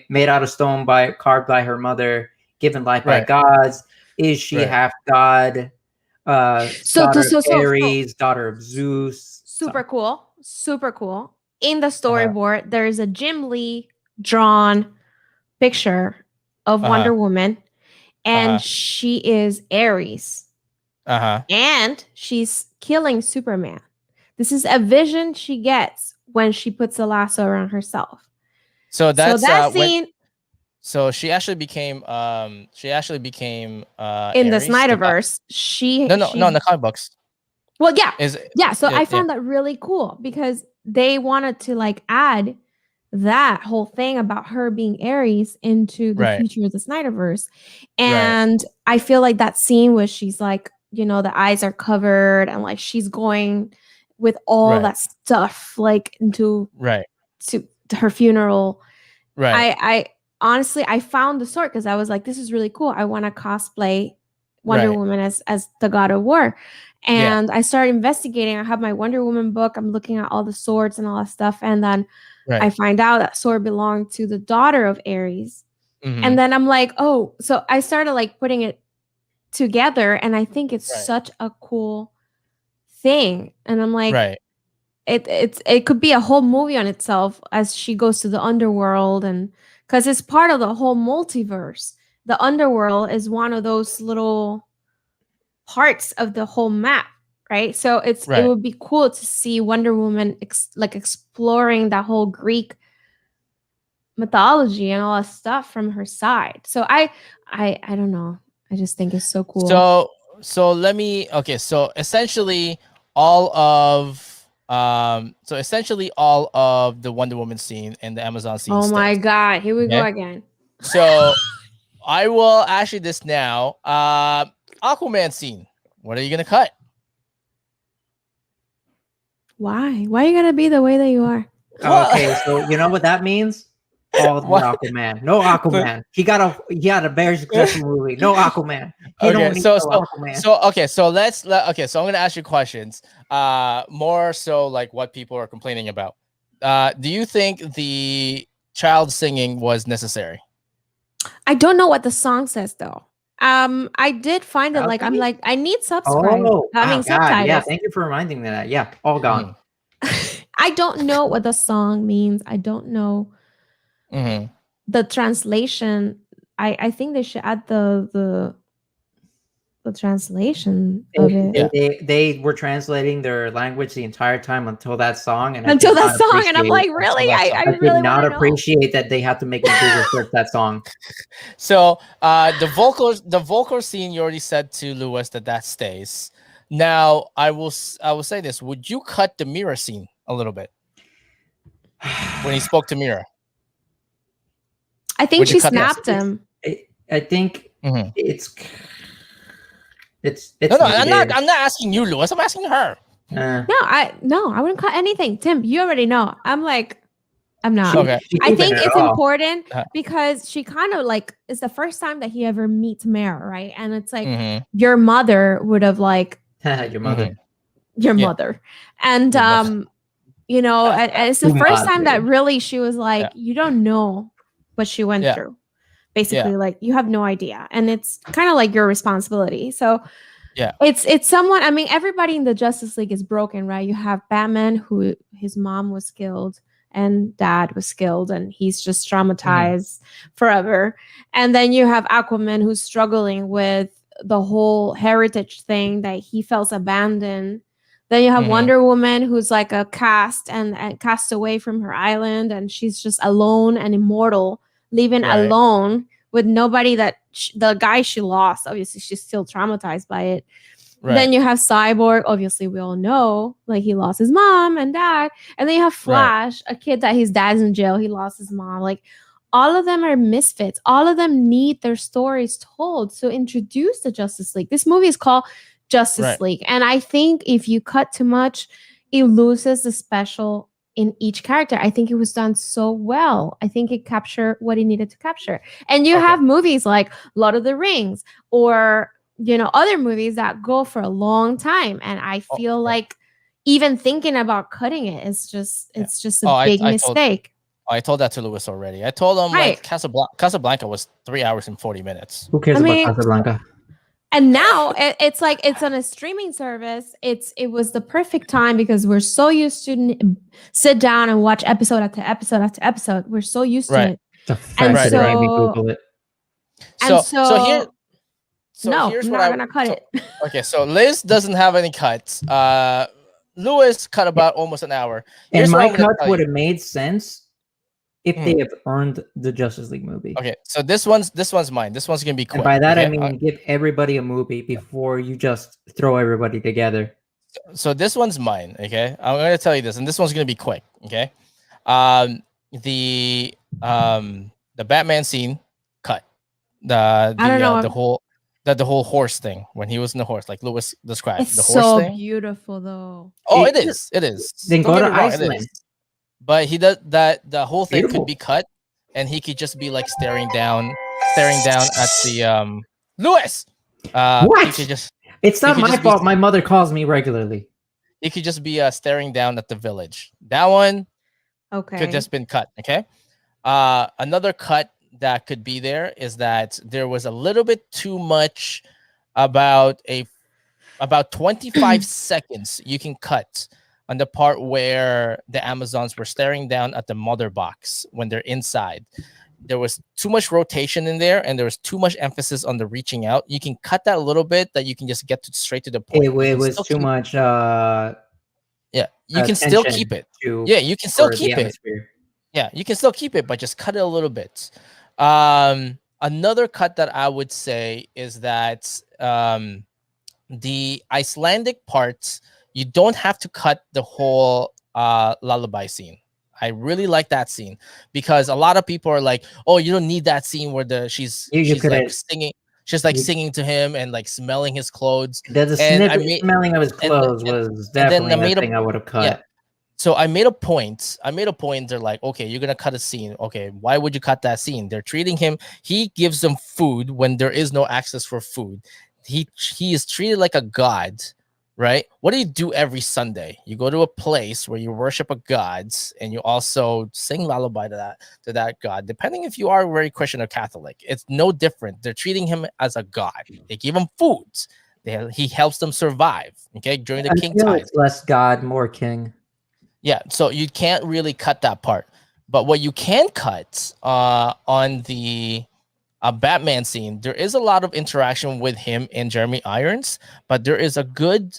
S5: made out of stone, carved by her mother, given life by gods? Is she half god? Daughter of Ares, daughter of Zeus.
S6: Super cool. In the storyboard, there is a Jim Lee drawn picture of Wonder Woman, and she is Ares. And she's killing Superman. This is a vision she gets when she puts a lasso around herself.
S4: So that's
S6: that scene.
S4: So she actually became in
S6: Ares, the Snyderverse.
S4: No, in the comic books.
S6: Well, yeah. So I found that really cool because they wanted to like add that whole thing about her being Ares into the future of the Snyderverse. And I feel like that scene where she's like, you know, the eyes are covered and like she's going with all that stuff like into to her funeral. I honestly, I found the sword because I was like, this is really cool. I want to cosplay Wonder Woman as the God of War. And I started investigating. I have my Wonder Woman book. I'm looking at all the swords and all that stuff. And then I find out that sword belonged to the daughter of Ares. And then I'm like, oh, so I started like putting it together. And I think it's such a cool thing. And I'm like, it could be a whole movie on itself as she goes to the underworld, and because it's part of the whole multiverse. The underworld is one of those little parts of the whole map, right? So it would be cool to see Wonder Woman exploring that whole Greek mythology and all that stuff from her side. So I don't know. I just think it's so cool.
S4: So let me so essentially all of the Wonder Woman scene and the Amazon scene.
S6: Oh my god, here we go again.
S4: So I will ask you this now. Aquaman scene. What are you gonna cut?
S6: Why? Why are you gonna be the way that you are?
S5: Okay, so you know what that means? Oh, no Aquaman. No Aquaman. He had a very successful movie. No Aquaman. Aquaman.
S4: So I'm gonna ask you questions. More so like what people are complaining about. Do you think the child singing was necessary?
S6: I don't know what the song says though. I did find it like I'm like I need subtitles. Subtitles.
S5: Yeah, thank you for reminding me that. Yeah, all gone.
S6: I don't know what the song means. I don't know the translation. I think they should add the the translation of it.
S5: They were translating their language the entire time until that song, and I
S6: Until
S5: did
S6: that
S5: not
S6: song, and I'm
S5: appreciate-
S6: like, really?
S4: that song.
S6: I
S5: I did
S6: really
S5: not
S6: want to know.
S5: appreciate that they had to make a Google search that song.
S4: So the vocal scene, you already said to Lewis that stays. Now I will say this: would you cut the mirror scene a little bit when he spoke to Mira?
S6: I think
S4: Would you
S6: she
S4: cut that?
S6: snapped him.
S5: I think
S4: Mhm.
S5: it's
S4: No, I'm not.
S5: needed.
S4: I'm not asking you, Lewis. I'm asking her.
S6: No, I wouldn't cut anything. Tim, you already know. I'm not.
S4: Okay.
S6: I think it's
S5: off.
S6: important
S4: Uh-huh.
S6: because she kind of like it's the first time that he ever meets Mara, right? And it's like
S4: Mhm.
S6: your mother would have like
S5: Your mother.
S4: Mhm.
S6: your
S4: Yeah.
S6: mother, and
S4: Your mother.
S6: you know, and it's the
S5: Your
S6: first time
S5: mother.
S6: that really she was like,
S4: Yeah.
S6: you don't know what she went
S4: Yeah.
S6: through. Basically, like you have no idea, and it's kind of like your responsibility. So.
S4: Yeah.
S6: It's someone, I mean, everybody in the Justice League is broken, right? You have Batman, who his mom was killed and dad was killed, and he's just traumatized forever. And then you have Aquaman, who's struggling with the whole heritage thing, that he felt abandoned. Then you have
S4: Mhm.
S6: Wonder Woman, who's like a cast and cast away from her island, and she's just alone and immortal, living
S4: Right.
S6: alone with nobody that the guy she lost. Obviously, she's still traumatized by it.
S4: Right.
S6: Then you have Cyborg. Obviously, we all know, like, he lost his mom and dad. And then you have Flash, a kid that his dad's in jail. He lost his mom. Like, all of them are misfits. All of them need their stories told. So introduce the Justice League. This movie is called Justice League. And I think if you cut too much, it loses the special in each character. I think it was done so well. I think it captured what it needed to capture. And you have movies like Lord of the Rings or, you know, other movies that go for a long time. And I feel like even thinking about cutting it is just, it's just a big mistake.
S4: I told that to Lewis already. I told him like Casablanca was 3 hours and 40 minutes.
S5: Who cares about Casablanca?
S6: And now it's like it's on a streaming service. It was the perfect time because we're so used to sit down and watch episode after episode after episode. We're so used to it.
S5: The fact that I made me Google it.
S4: Here's
S6: I'm
S4: what
S6: not gonna cut it.
S4: Okay, so Liz doesn't have any cuts. Lewis cut about almost an hour.
S5: And my cut would have made sense if they have earned the Justice League movie.
S4: Okay, so this one's mine. This one's gonna be quick.
S5: And by that I mean give everybody a movie before you just throw everybody together.
S4: So this one's mine. Okay, I'm gonna tell you this, and this one's gonna be quick. Okay, the Batman scene cut. The whole horse thing when he was in the horse, like Lewis described.
S6: It's
S4: the horse
S6: so
S4: thing.
S6: beautiful though.
S4: Oh, it is. It is.
S5: Then
S4: Don't
S5: go
S4: get
S5: to
S4: me wrong,
S5: Iceland.
S4: it is. But he does that. The whole thing
S5: Beautiful.
S4: could be cut, and he could just be like staring down at the Lewis.
S5: What?
S4: He could just.
S5: It's not
S4: could
S5: my
S4: just be-
S5: fault. My mother calls me regularly.
S4: He could just be staring down at the village. That one
S6: Okay.
S4: could just been cut. Okay. Another cut that could be there is that there was a little bit too much about 25 seconds you can cut on the part where the Amazons were staring down at the mother box when they're inside. There was too much rotation in there, and there was too much emphasis on the reaching out. You can cut that a little bit, that you can just get straight to the point.
S5: It was too much.
S4: Yeah, you can still keep it. Yeah, you can still keep it. Yeah, you can still keep it, but just cut it a little bit. Another cut that I would say is that the Icelandic parts, you don't have to cut the whole lullaby scene. I really like that scene because a lot of people are like, "Oh, you don't need that scene where she's like singing." She's like singing to him and like smelling his clothes.
S5: The smelling of his clothes was definitely a thing I would have cut.
S4: Yeah. So I made a point. They're like, okay, you're gonna cut a scene. Okay, why would you cut that scene? They're treating him. He gives them food when there is no access for food. He is treated like a god, right? What do you do every Sunday? You go to a place where you worship a god, and you also sing lullaby to that god. Depending if you are very Christian or Catholic, it's no different. They're treating him as a god. They give him food. He helps them survive. Okay, during the king time.
S5: It's less god, more king.
S4: Yeah, so you can't really cut that part. But what you can cut on the Batman scene, there is a lot of interaction with him and Jeremy Irons, but there is a good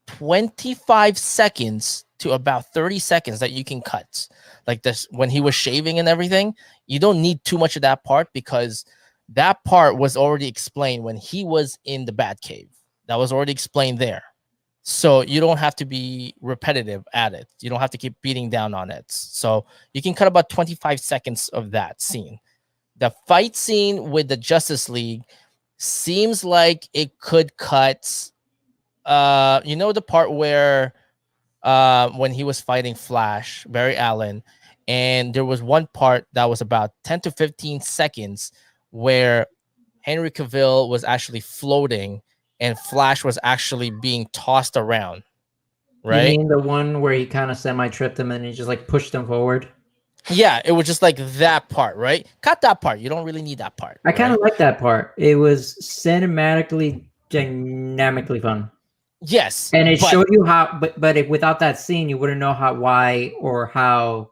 S4: 25 seconds to about 30 seconds that you can cut. Like this, when he was shaving and everything, you don't need too much of that part because that part was already explained when he was in the Batcave. That was already explained there. So you don't have to be repetitive at it. You don't have to keep beating down on it. So you can cut about 25 seconds of that scene. The fight scene with the Justice League seems like it could cut. You know the part where when he was fighting Flash, Barry Allen, and there was one part that was about 10 to 15 seconds where Henry Cavill was actually floating and Flash was actually being tossed around, right?
S5: You mean the one where he kind of semi-tripped him and he just like pushed him forward?
S4: Yeah, it was just like that part, right? Cut that part. You don't really need that part.
S5: I kind of
S4: right?
S5: like that part. It was cinematically, dynamically fun.
S4: Yes,
S5: And it
S4: but-
S5: showed you how, but if, without that scene, you wouldn't know why or how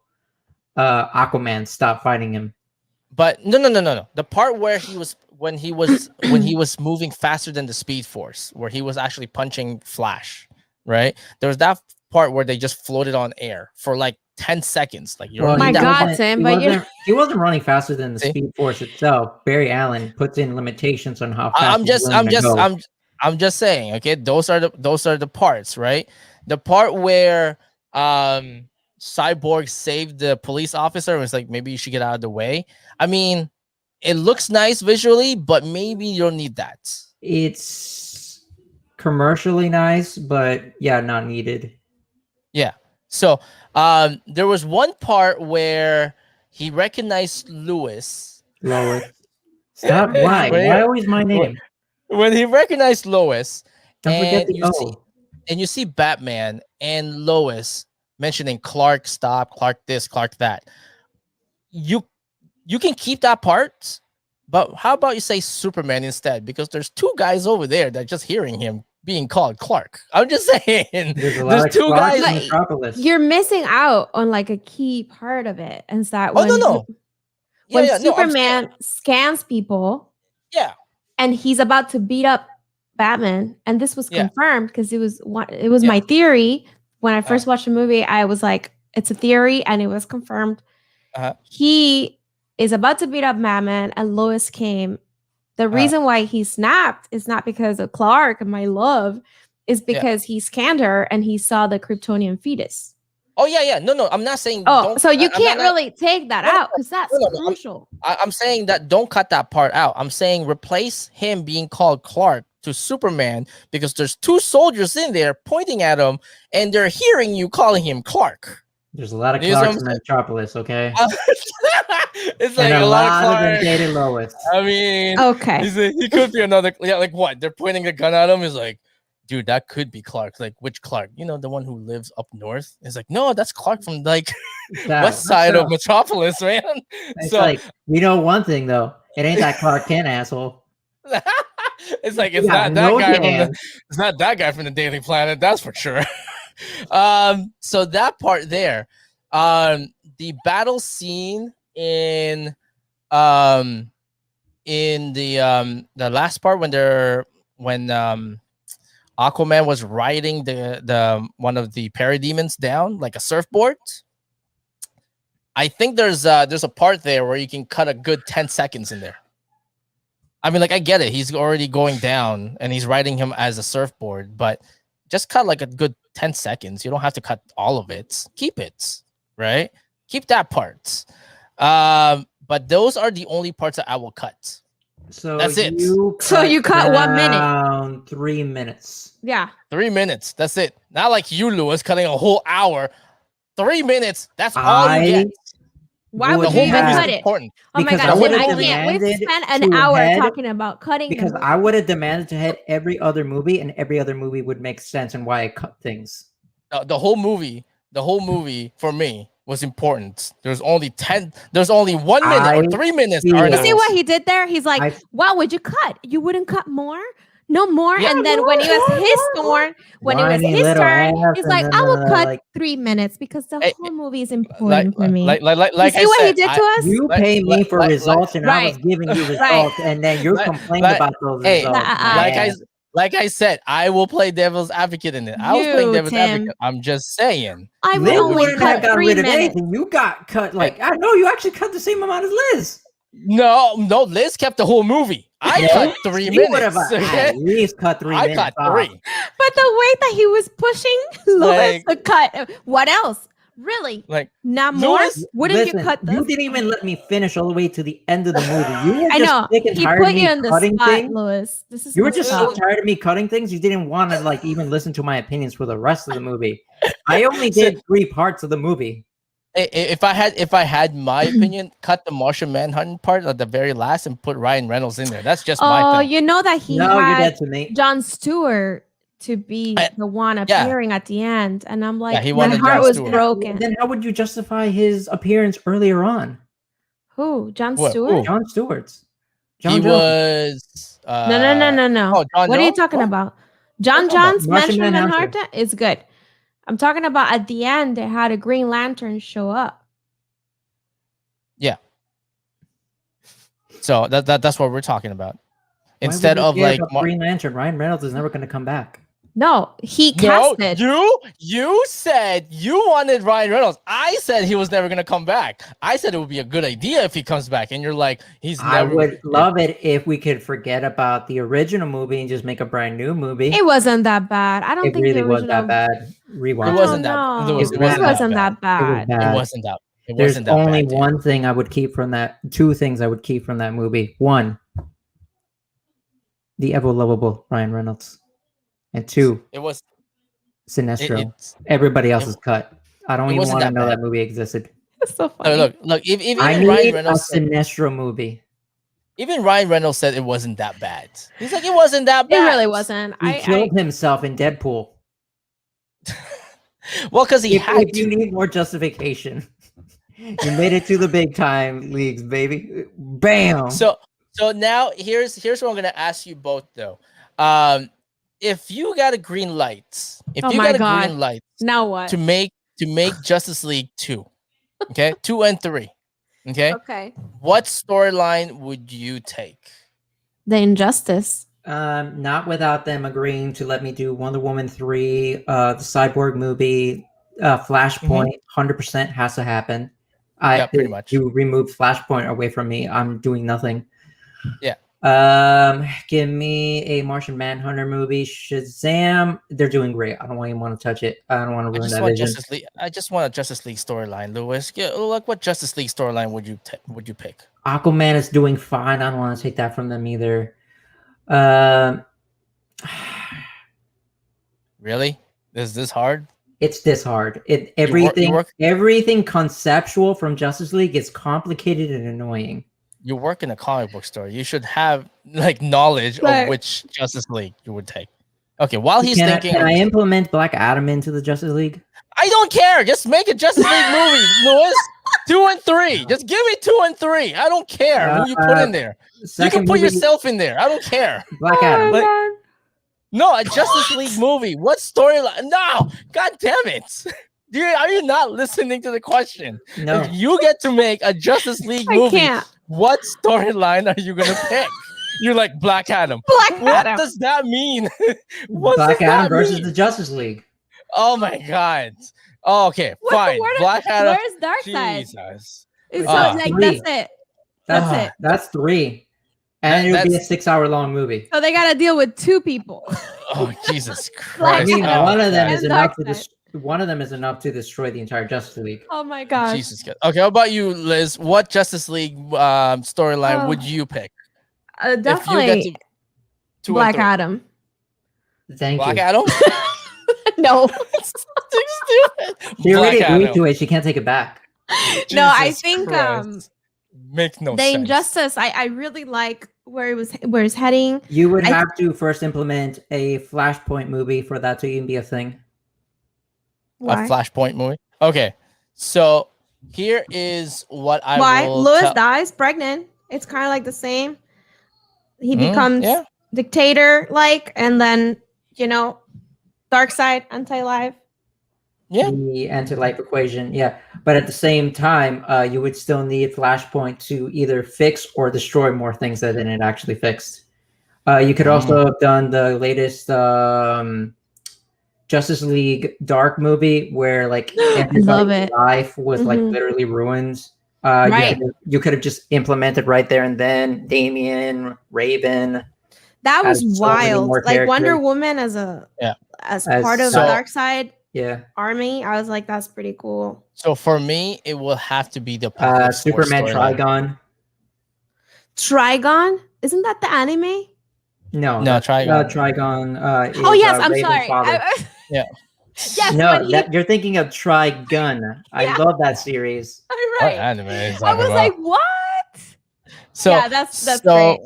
S5: Aquaman stopped fighting him.
S4: But no. The part where he was when he was moving faster than the Speed Force, where he was actually punching Flash, right? There was that part where they just floated on air for like 10 seconds. Like, you
S6: Oh my
S4: need that
S6: God,
S4: part.
S6: Sam,
S5: he
S6: but you
S5: wasn't, he wasn't running faster than the
S4: See?
S5: Speed Force itself. Barry Allen puts in limitations on how fast
S4: I'm just saying, okay, those are the parts, right? The part where Cyborg saved the police officer and was like, maybe you should get out of the way. I mean, it looks nice visually, but maybe you don't need that.
S5: It's commercially nice, but yeah, not needed.
S4: Yeah. So there was one part where he recognized Lois.
S5: Lois. Stop. Why? Why always my name?
S4: When he recognized Lois,
S5: Don't forget
S4: and
S5: the O.
S4: you see Batman and Lois mentioning Clark, stop, Clark this, Clark that. You can keep that part, but how about you say Superman instead? Because there's two guys over there that just hearing him being called Clark. I'm just saying,
S5: There's
S4: two
S5: Clarks
S4: guys.
S5: in Metropolis.
S6: you're missing out on like a key part of it, and it's that when,
S4: no.
S6: when
S4: Yeah, no, I'm
S6: Superman scans people,
S4: Yeah.
S6: and he's about to beat up Batman, and this was
S4: Yeah.
S6: confirmed because it was my theory when I first watched the movie. I was like, it's a theory, and it was confirmed. He is about to beat up Batman, and Lois came. The reason why he snapped is not because of Clark and my love, is because he scanned her and he saw the Kryptonian fetus.
S4: Oh yeah. No. I'm not saying.
S6: Oh, so you can't really take that out because that's crucial.
S4: I'm saying that don't cut that part out. I'm saying replace him being called Clark to Superman because there's two soldiers in there pointing at him and they're hearing you calling him Clark.
S5: There's a lot of Clarks in Metropolis, okay?
S4: It's like
S5: and
S4: a lot of
S5: of
S4: Clark.
S5: them dated Lois.
S4: I mean,
S6: okay,
S4: he could be another. Yeah, like what? They're pointing a gun at him. He's like, dude, that could be Clark. Like, which Clark? You know, the one who lives up north. It's like, no, that's Clark from like west side of Metropolis, man.
S5: It's
S4: so
S5: like, we know one thing though. It ain't that Clark Kent asshole.
S4: it's like it's not that guy. It's not that guy from the Daily Planet. That's for sure. So that part there, the battle scene in the last part when Aquaman was riding the one of the parademons down like a surfboard. I think there's a part there where you can cut a good 10 seconds in there. I mean, like, I get it. He's already going down and he's riding him as a surfboard, but just cut like a good 10 seconds. You don't have to cut all of it. Keep it, right? Keep that part. But those are the only parts that I will cut.
S5: So
S4: that's it.
S5: You
S6: cut 1 minute.
S5: 3 minutes.
S6: Yeah.
S4: 3 minutes. That's it. Not like you, Lewis, cutting a whole hour. 3 minutes. That's all you get.
S6: Why would you even cut it?
S4: Important.
S6: Oh my God, I can't. We've spent an hour talking about cutting.
S5: Because I would have demanded to hit every other movie, and every other movie would make sense and why I cut things.
S4: The whole movie for me was important. There's only 1 minute or 3 minutes.
S6: You see what he did there? He's like, "What would you cut? You wouldn't cut more? no more.
S5: Yeah,
S6: and then when it was his turn, when it was
S5: Whiny
S6: his
S5: little
S6: turn,
S5: ass,
S6: he's
S5: and
S6: like,
S5: then,
S6: I will cut
S5: like,
S6: 3 minutes because the
S4: Hey,
S6: whole movie is
S4: like
S6: important for me.
S4: like
S6: You
S4: I
S6: see what he
S4: said,
S6: did to us?
S5: you
S4: like
S5: pay me for
S4: like
S5: results, and I was
S6: Right.
S5: giving you
S6: Right.
S5: results, and then you're
S4: like
S5: complaining
S4: like
S5: about those
S4: hey,
S5: results.
S6: Like
S4: like I said, I will play devil's advocate in it. I was playing
S6: you,
S4: devil's
S6: Tim.
S4: advocate. I'm just saying.
S6: I would
S5: Liz
S6: only
S5: wouldn't have
S6: cut
S5: got
S6: 3
S5: rid of
S6: minutes.
S5: anything. You got cut like I know you actually cut the same amount as Liz.
S4: No, Liz kept the whole movie. I cut 3
S5: She would have
S4: minutes.
S5: at
S4: Okay?
S5: least cut 3
S4: I
S5: minutes.
S4: cut 3.
S6: But the way that he was pushing Louis
S4: Like-
S6: to cut, what else? Really?
S4: Like
S6: Not more?
S4: Louis-
S6: Wouldn't
S5: Listen,
S6: you cut this?
S5: you didn't even let me finish all the way to the end of the movie. You were
S6: I
S5: just
S6: know.
S5: sick and
S6: He
S5: tired
S6: put
S5: of me
S6: you in the
S5: cutting
S6: spot,
S5: things.
S6: Louis. This is
S5: You were
S6: messed
S5: just
S6: up.
S5: so tired of me cutting things. You didn't want to like even listen to my opinions for the rest of the movie. I only
S4: So-
S5: did 3 parts of the movie.
S4: If I had my opinion, cut the Martian Manhunting part at the very last and put Ryan Reynolds in there. That's just my
S6: Oh,
S4: thing.
S6: you know that he
S5: No, you're
S6: had
S5: dead to me.
S6: John Stewart to be the one
S4: yeah.
S6: appearing at the end, and I'm like,
S4: he
S6: my
S4: wanted
S6: heart
S4: Jon
S6: was
S4: Stewart.
S6: broken.
S5: Then how would you justify his appearance earlier on?
S6: Who? John
S4: What?
S6: Stewart?
S4: Who?
S5: John Stewart's.
S4: He
S5: Jones.
S4: was
S6: No.
S4: Oh, John
S6: What are you
S4: Jones?
S6: talking
S4: What?
S6: about? John
S5: talking about
S6: John's
S5: Martian
S6: Martian
S5: Manhunter.
S6: Manhunter is good. I'm talking about at the end they had a Green Lantern show up.
S4: So that's what we're talking about.
S5: Why would
S4: Instead
S5: you
S4: of
S5: care
S4: like
S5: about Green Lantern, Ryan Reynolds is never going to come back.
S6: No, he
S4: no,
S6: casted.
S4: you said you wanted Ryan Reynolds. I said he was never gonna come back. I said it would be a good idea if he comes back, and you're like, he's
S5: I
S4: never.
S5: would love it if we could forget about the original movie and just make a brand new movie.
S6: It wasn't that bad. I don't
S5: It
S6: think
S5: really
S6: the
S5: was
S6: original.
S5: that bad. Rewind.
S4: It wasn't that.
S6: No,
S4: Louis,
S5: it
S6: it
S5: wasn't
S6: wasn't
S5: that
S6: that bad.
S5: It was bad.
S4: It wasn't that. It
S5: There's
S4: wasn't that
S5: only
S4: bad, dude.
S5: one thing I would keep from that. 2 things I would keep from that movie. 1, the ever lovable Ryan Reynolds, and 2,
S4: It was.
S5: Sinestro.
S4: It's,
S5: Everybody else is cut. I don't
S4: it
S5: even
S4: wasn't
S5: want to
S4: that
S5: know
S4: bad.
S5: that movie existed.
S6: It's so funny.
S4: look. Even
S5: I
S4: Ryan
S5: need a
S4: Reynolds.
S5: Sinestro movie.
S4: Even Ryan Reynolds said it wasn't that bad. He's like, it wasn't that
S6: It
S4: bad.
S6: really wasn't.
S5: He killed himself in Deadpool.
S4: Well, because he had
S5: If you
S4: to.
S5: need more justification, you made it to the big time leagues, baby. Bam.
S4: So now here's what I'm gonna ask you both though. If you got a green light,
S6: Oh my God.
S4: green light
S6: Now what?
S4: to make Justice League 2, okay, 2 and 3, okay,
S6: Okay.
S4: what storyline would you take?
S6: The Injustice.
S5: Not without them agreeing to let me do Wonder Woman 3, the Cyborg movie, Flashpoint. 100% has to happen.
S4: Yeah, pretty much.
S5: You removed Flashpoint away from me. I'm doing nothing.
S4: Yeah.
S5: Give me a Martian Manhunter movie. Shazam. They're doing great. I don't even want to touch it. I don't want to ruin that vision.
S4: I just want a Justice League storyline, Lewis. Yeah, like what Justice League storyline would you pick?
S5: Aquaman is doing fine. I don't want to take that from them either.
S4: Really? Is this hard?
S5: It's this hard.
S4: you
S5: Everything conceptual from Justice League is complicated and annoying.
S4: You work in a comic book store. You should have like knowledge of which Justice League you would take. Okay, while he's thinking,
S5: Can I implement Black Adam into the Justice League?
S4: I don't care. Just make a Justice League movie, Lewis. 2 and 3. Just give me 2 and 3. I don't care who you put in there. You can put yourself in there. I don't care.
S5: Black Adam.
S4: Like, no, a Justice League movie. What storyline? No, God damn it. Are you not listening to the question?
S5: No.
S4: If you get to make a Justice League
S6: I
S4: movie,
S6: can't.
S4: what storyline are you gonna pick? You're like Black Adam.
S6: Black
S4: What
S6: Adam.
S4: does that mean? What
S5: Black
S4: does that
S5: Adam versus
S4: mean?
S5: the Justice League.
S4: Oh my God. Oh, okay,
S6: What's
S4: fine.
S6: the word?
S4: Black Adam.
S6: Where's Darkseid?
S4: Jesus.
S6: It's
S4: Ah.
S6: like
S5: 3.
S6: that's it. That's it.
S5: That's 3. And it'll be a
S4: That's-
S5: 6-hour-long movie.
S6: So they got to deal with 2 people.
S4: Oh Jesus
S5: I
S4: Christ.
S5: mean,
S4: Oh,
S5: one of them
S6: And
S5: is enough to
S6: Darkseid.
S5: one of them is enough to destroy the entire Justice League.
S6: Oh my gosh.
S4: Jesus. Okay, how about you, Liz? What Justice League storyline would you pick?
S6: Definitely
S4: 2 and
S6: Black
S4: 3?
S6: Adam.
S5: Thank
S4: Black
S5: you.
S4: Adam?
S6: No.
S4: Stupid.
S5: She already
S4: Black
S5: agreed
S4: Adam.
S5: to it. She can't take it back.
S6: No, I
S4: Jesus
S6: think
S4: Christ. Makes no
S6: the
S4: sense.
S6: Injustice, I really like where it's heading.
S5: You would
S6: I-
S5: have to first implement a Flashpoint movie for that to even be a thing.
S4: A
S6: Why?
S4: Flashpoint movie. Okay, so here is what I
S6: Why?
S4: will
S6: Lois
S4: tell-
S6: dies pregnant. It's kind of like the same. He becomes
S4: yeah.
S6: dictator like, and then dark side, anti-life.
S4: Yeah.
S5: The anti-life equation, yeah. But at the same time, you would still need Flashpoint to either fix or destroy more things than it actually fixed. You could also have done the latest Justice League Dark movie where like
S6: love
S5: everybody's
S6: it.
S5: life was like
S6: Mhm.
S5: literally ruined.
S6: Right.
S5: You could have just implemented right there and then Damian, Raven.
S6: That was
S5: Added so many
S6: wild.
S5: more
S6: Like Wonder
S5: characters.
S6: Woman as part of
S4: So-
S6: the dark side
S5: Yeah.
S6: army. I was like, that's pretty cool.
S4: So for me, it will have to be the Apocalypse War
S5: Superman
S4: storyline.
S5: Trigon.
S6: Trigon? Isn't that the anime?
S5: No,
S4: Trigon.
S5: Trigon.
S6: Oh
S5: is,
S6: yes, I'm
S5: Raven's
S6: sorry.
S5: father.
S4: Yeah.
S6: Yes,
S5: No,
S6: when he,
S5: you're thinking of Trigun. I
S6: Yeah.
S5: love that series.
S6: right.
S4: What anime is
S6: I
S4: talking
S6: was
S4: about?
S6: like, what?
S4: So
S6: Yeah, that's
S4: so
S6: great.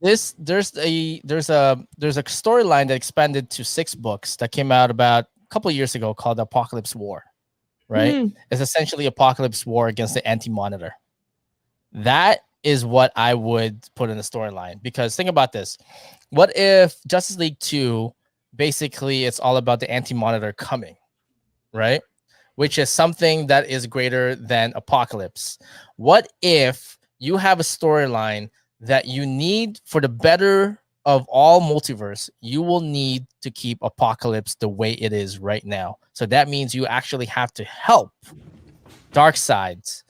S4: there's a storyline that expanded to 6 books that came out about a couple of years ago called Apocalypse War. Right?
S6: Mhm.
S4: It's essentially Apocalypse War against the Anti-Monitor. That is what I would put in the storyline, because think about this. What if Justice League 2 basically it's all about the Anti-Monitor coming, right? Which is something that is greater than Apocalypse. What if you have a storyline that you need for the better of all multiverse, you will need to keep Apocalypse the way it is right now. So that means you actually have to help Darkseid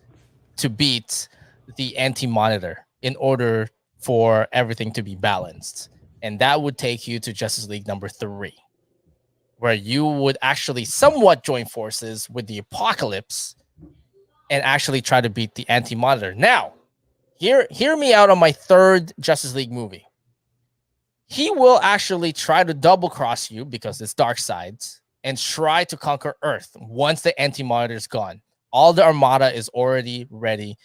S4: to beat the Anti-Monitor in order for everything to be balanced. And that would take you to Justice League number 3, where you would actually somewhat join forces with the Apocalypse and actually try to beat the Anti-Monitor. Now, hear me out on my 3rd Justice League movie. He will actually try to double cross you because it's Darkseid and try to conquer Earth once the Anti-Monitor is gone. All the Armada is already ready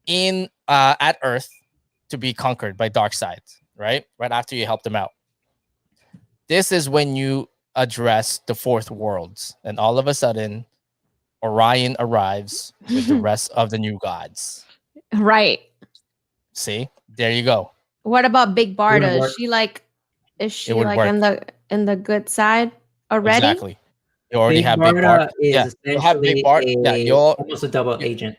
S4: in at Earth to be conquered by Darkseid, right? Right after you help them out. This is when you address the 4th worlds, and all of a sudden, Orion arrives with the rest of the new gods.
S6: Right.
S4: See, there you go.
S6: What about Big Barda?
S5: work.
S6: Is she
S4: It would
S6: like
S4: work.
S6: in the good side already?
S4: Exactly. You already
S5: Big
S4: have Big
S5: Barda
S4: Barda.
S5: is
S4: Yeah, you have Big
S5: essentially
S4: Barda. Yeah, you'll
S5: almost a double agent.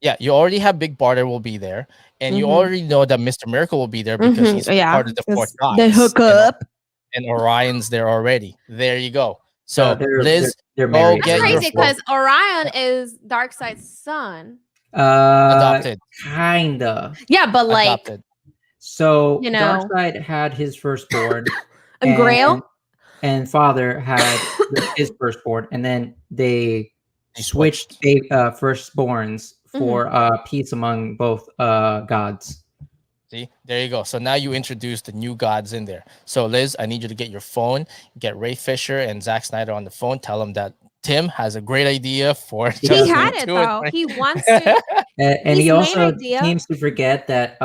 S4: Yeah, you already have Big Barda will be there, and you
S6: Mhm.
S4: already know that Mr. Miracle will be there because he's part of the 4th
S6: it's
S4: gods.
S6: the hookup.
S4: And Orion's there already. There you go. So Liz,
S5: they're
S4: go
S5: married.
S4: get
S6: That's
S4: your
S6: crazy
S4: phone.
S6: because Orion is Darkseid's son.
S4: Adopted.
S5: Kinda.
S6: Yeah, but like
S4: Adopted.
S5: So
S6: You know.
S5: Darkseid had his firstborn,
S6: a Grail.
S5: and father had his firstborn, and then they
S4: They
S5: switched firstborns for peace among both gods.
S4: See, there you go. So now you introduce the new gods in there. So Liz, I need you to get your phone, get Ray Fisher and Zack Snyder on the phone. Tell them that Tim has a great idea for.
S6: He
S4: Justice
S6: had
S4: League
S6: it
S4: 2 and
S6: though.
S4: 3.
S6: He wants to.
S5: And
S6: His
S5: he
S6: main
S5: also
S6: idea-
S5: seems to forget that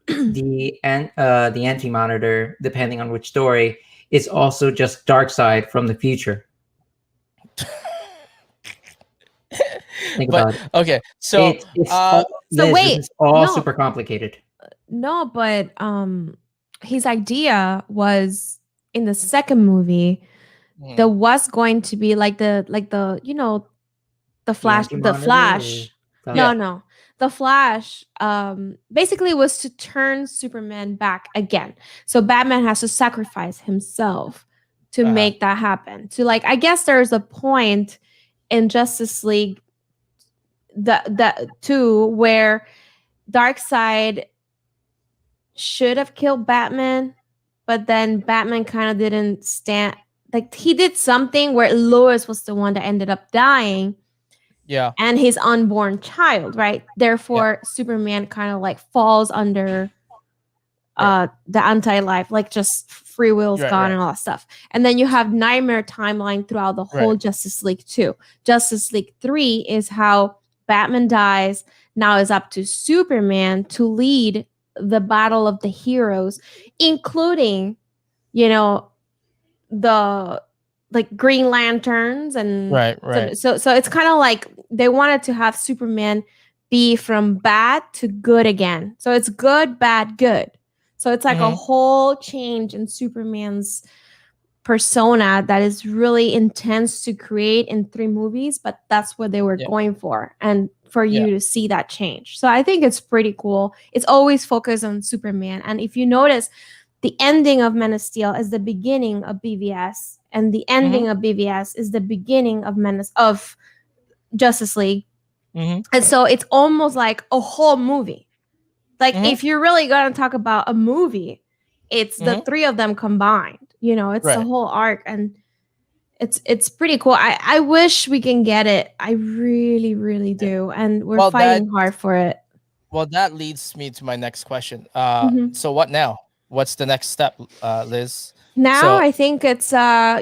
S5: the Anti-Monitor, depending on which story, is also just Darkseid from the future. Think about it.
S4: Okay, so
S5: It's all,
S6: So
S5: Liz,
S6: wait,
S5: this is all
S6: no.
S5: super complicated.
S6: No, but his idea was in the second movie. There was going to be like the the Flash, the
S5: Anti-Monitor
S6: Flash.
S5: or-
S6: No. The Flash basically was to turn Superman back again. So Batman has to sacrifice himself to make that happen. To like, I guess there's a point in Justice League the 2 where Darkseid should have killed Batman, but then Batman kind of didn't stand. Like he did something where Lois was the one that ended up dying.
S4: Yeah.
S6: And his unborn child, right? Therefore, Superman kind of like falls under the anti-life, like just free will's gone and all that stuff. And then you have nightmare timeline throughout the whole Justice League 2. Justice League 3 is how Batman dies. Now it's up to Superman to lead the battle of the heroes, including, the like Green Lanterns and
S4: right.
S6: So it's kind of like they wanted to have Superman be from bad to good again. So it's good, bad, good. So it's like a whole change in Superman's persona that is really intense to create in 3 movies, but that's what they were going for, and for you to see that change. So I think it's pretty cool. It's always focused on Superman, and if you notice, the ending of Men of Steel is the beginning of BVS, and the ending of BVS is the beginning of Justice League, and so it's almost like a whole movie. Like if you're really gonna talk about a movie, it's the 3 of them combined. It's the whole arc, and it's pretty cool. I wish we can get it. I really, really do, and we're fighting hard for it.
S4: Well, that leads me to my next question.
S6: Mhm.
S4: So what now? What's the next step, Liz?
S6: Now I think it's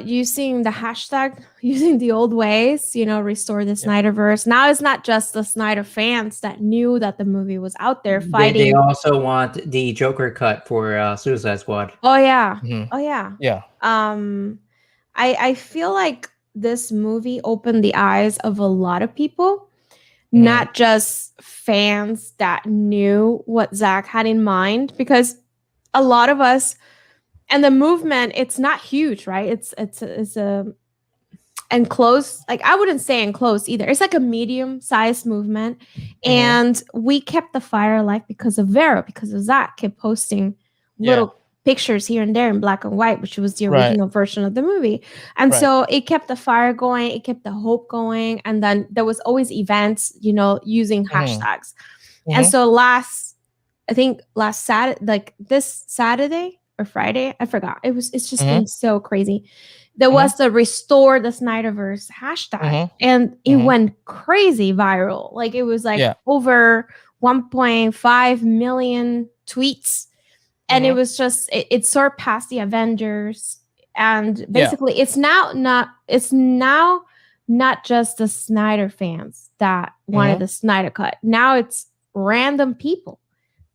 S6: using the hashtag, using the old ways, restore the Snyderverse. Now it's not just the Snyder fans that knew that the movie was out there fighting.
S5: They also want the Joker cut for Suicide Squad.
S6: Oh yeah.
S4: Mhm.
S6: Oh yeah.
S4: Yeah.
S6: I feel like this movie opened the eyes of a lot of people, not just fans that knew what Zack had in mind, because a lot of us, and the movement, it's not huge, right? It's a enclosed, like I wouldn't say enclosed either. It's like a medium-sized movement, and we kept the fire alive because of Vero, because of Zack kept posting little pictures here and there in black and white, which was the original version of the movie. And so it kept the fire going, it kept the hope going, and then there was always events, using hashtags. And so I think last Saturday, like this Saturday or Friday, I forgot. It's just been so crazy. There was the Restore the Snyderverse hashtag, and it went crazy viral. Like it was like over 1.5 million tweets, and it was just it surpassed the Avengers. And basically, it's now not just the Snyder fans that wanted the Snyder cut. Now it's random people.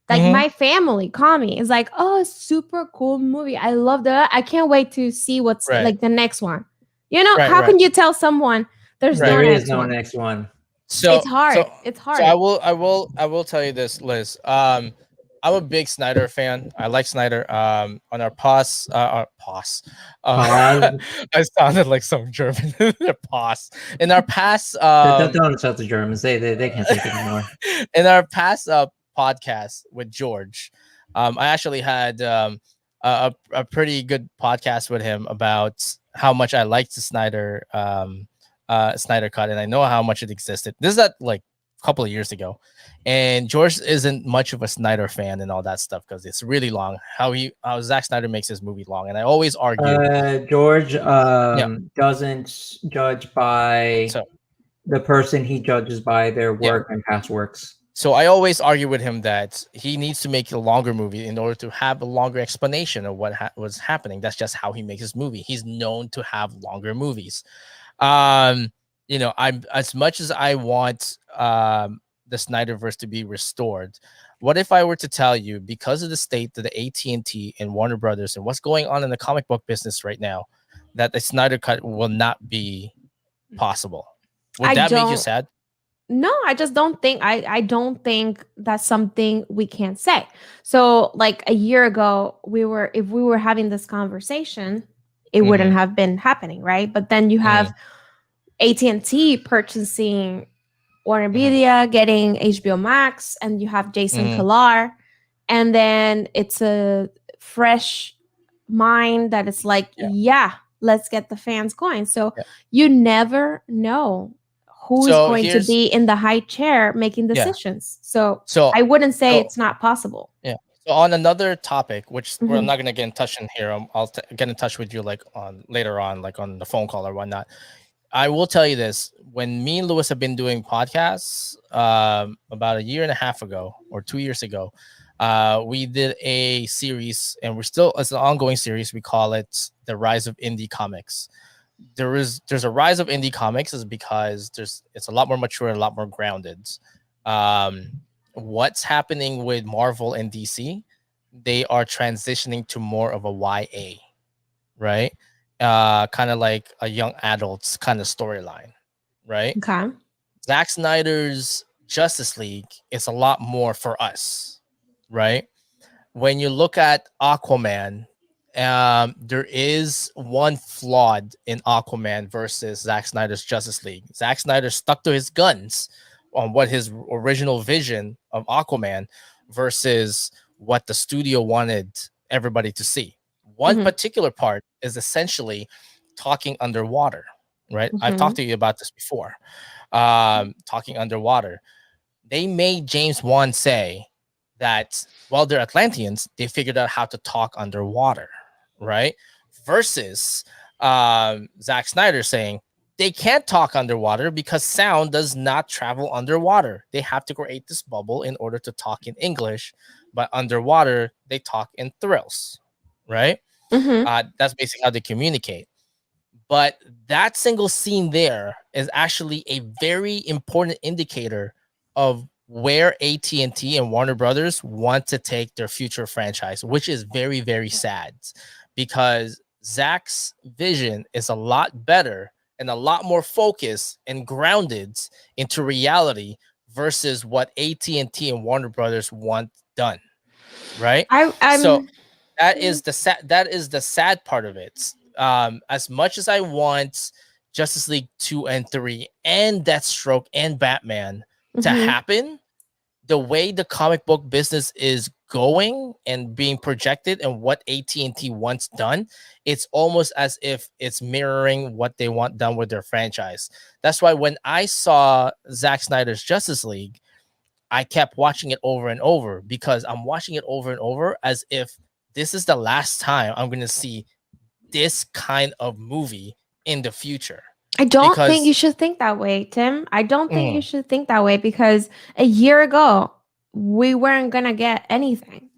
S6: Like my family call me. It's like, oh, super cool movie. I love that. I can't wait to see what's like the next one. How can you tell someone there's
S5: There
S6: no
S5: is
S6: next
S5: no
S6: one?
S5: next one.
S4: So
S6: it's hard. It's hard.
S4: So I will tell you this, Liz. I'm a big Snyder fan. I like Snyder. On our pause.
S5: Pause.
S4: I sounded like some German. Pause. In our past,
S5: Don't insult the Germans. They can't take it anymore.
S4: In our past podcast with George, I actually had a pretty good podcast with him about how much I liked the Snyder Snyder cut, and I know how much it existed. This is at like a couple of years ago, and George isn't much of a Snyder fan and all that stuff because it's really long. How Zack Snyder makes his movie long, and I always argue
S5: George doesn't judge by the person; he judges by their work and past works.
S4: So I always argue with him that he needs to make a longer movie in order to have a longer explanation of what was happening. That's just how he makes his movie. He's known to have longer movies. I'm as much as I want the Snyderverse to be restored. What if I were to tell you, because of the state that the AT&T and Warner Brothers and what's going on in the comic book business right now, that the Snyder cut will not be possible? Would that make you sad?
S6: No, I just don't think I don't think that's something we can't say. So like a year ago, if we were having this conversation, it wouldn't have been happening, right? But then you have AT&T purchasing Warner Media, getting HBO Max, and you have Jason Kilar, and then it's a fresh mind that it's like, let's get the fans going. So you never know who's going to be in the high chair making decisions. So I wouldn't say it's not possible.
S4: Yeah. So on another topic, which I'm not going to get in touch in here, I'll get in touch with you like later on, like on the phone call or whatnot. I will tell you this: when me and Lewis have been doing podcasts about a year and a half ago or 2 years ago, we did a series, and it's an ongoing series. We call it The Rise of Indie Comics. There's a rise of indie comics is because it's a lot more mature and a lot more grounded. What's happening with Marvel and DC? They are transitioning to more of a YA, right? Kind of like a young adults kind of storyline, right?
S6: Okay.
S4: Zack Snyder's Justice League is a lot more for us, right? when you look at Aquaman, there is one flawed in Aquaman versus Zack Snyder's Justice League. Zack Snyder stuck to his guns on what his original vision of Aquaman versus what the studio wanted everybody to see. One
S6: Mhm.
S4: particular part is essentially talking underwater, right? I've talked to you about this before. Talking underwater. They made James Wan say that while they're Atlanteans, they figured out how to talk underwater, right? Versus Zack Snyder saying they can't talk underwater because sound does not travel underwater. They have to create this bubble in order to talk in English, but underwater they talk in thrills, right?
S6: Mhm.
S4: That's basically how they communicate. But that single scene there is actually a very important indicator of where AT&T and Warner Brothers want to take their future franchise, which is very, very sad because Zach's vision is a lot better and a lot more focused and grounded into reality versus what AT&T and Warner Brothers want done, right? So
S6: I'm
S4: that is the sad part of it. As much as I want Justice League 2 and 3 and Deathstroke and Batman to
S6: mhm.
S4: happen, the way the comic book business is going and being projected and what AT&T wants done, it's almost as if it's mirroring what they want done with their franchise. That's why when I saw Zack Snyder's Justice League, I kept watching it over and over because I'm watching it over and over as if this is the last time I'm going to see this kind of movie in the future.
S6: I don't think you
S4: Because
S6: should think that way, Tim. I don't think you
S4: mm,
S6: should think that way because a year ago we weren't gonna get anything,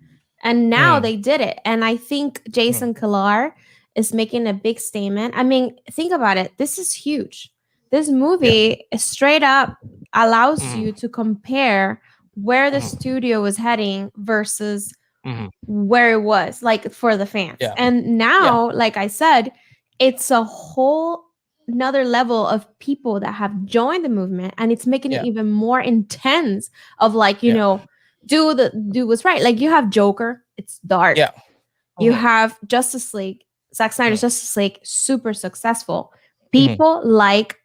S6: and now
S4: mm,
S6: they did it. And I think
S4: mm,
S6: Jason Kilar is making a big statement. I mean, think about it. This is huge. This
S4: yeah,
S6: movie straight up allows you
S4: mm,
S6: to compare where the
S4: mm,
S6: studio was heading versus
S4: mm,
S6: where it was like for the fans.
S4: yeah,
S6: And
S4: yeah,
S6: now, like I said, it's a whole another level of people that have joined the movement, and it's making it
S4: yeah,
S6: even more intense of like,
S4: yeah,
S6: do what's right. Like you have Joker, it's dark.
S4: yeah,
S6: You
S4: mm,
S6: have Justice League, Zack Snyder's
S4: mm,
S6: Justice League, super successful.
S4: mm,
S6: People like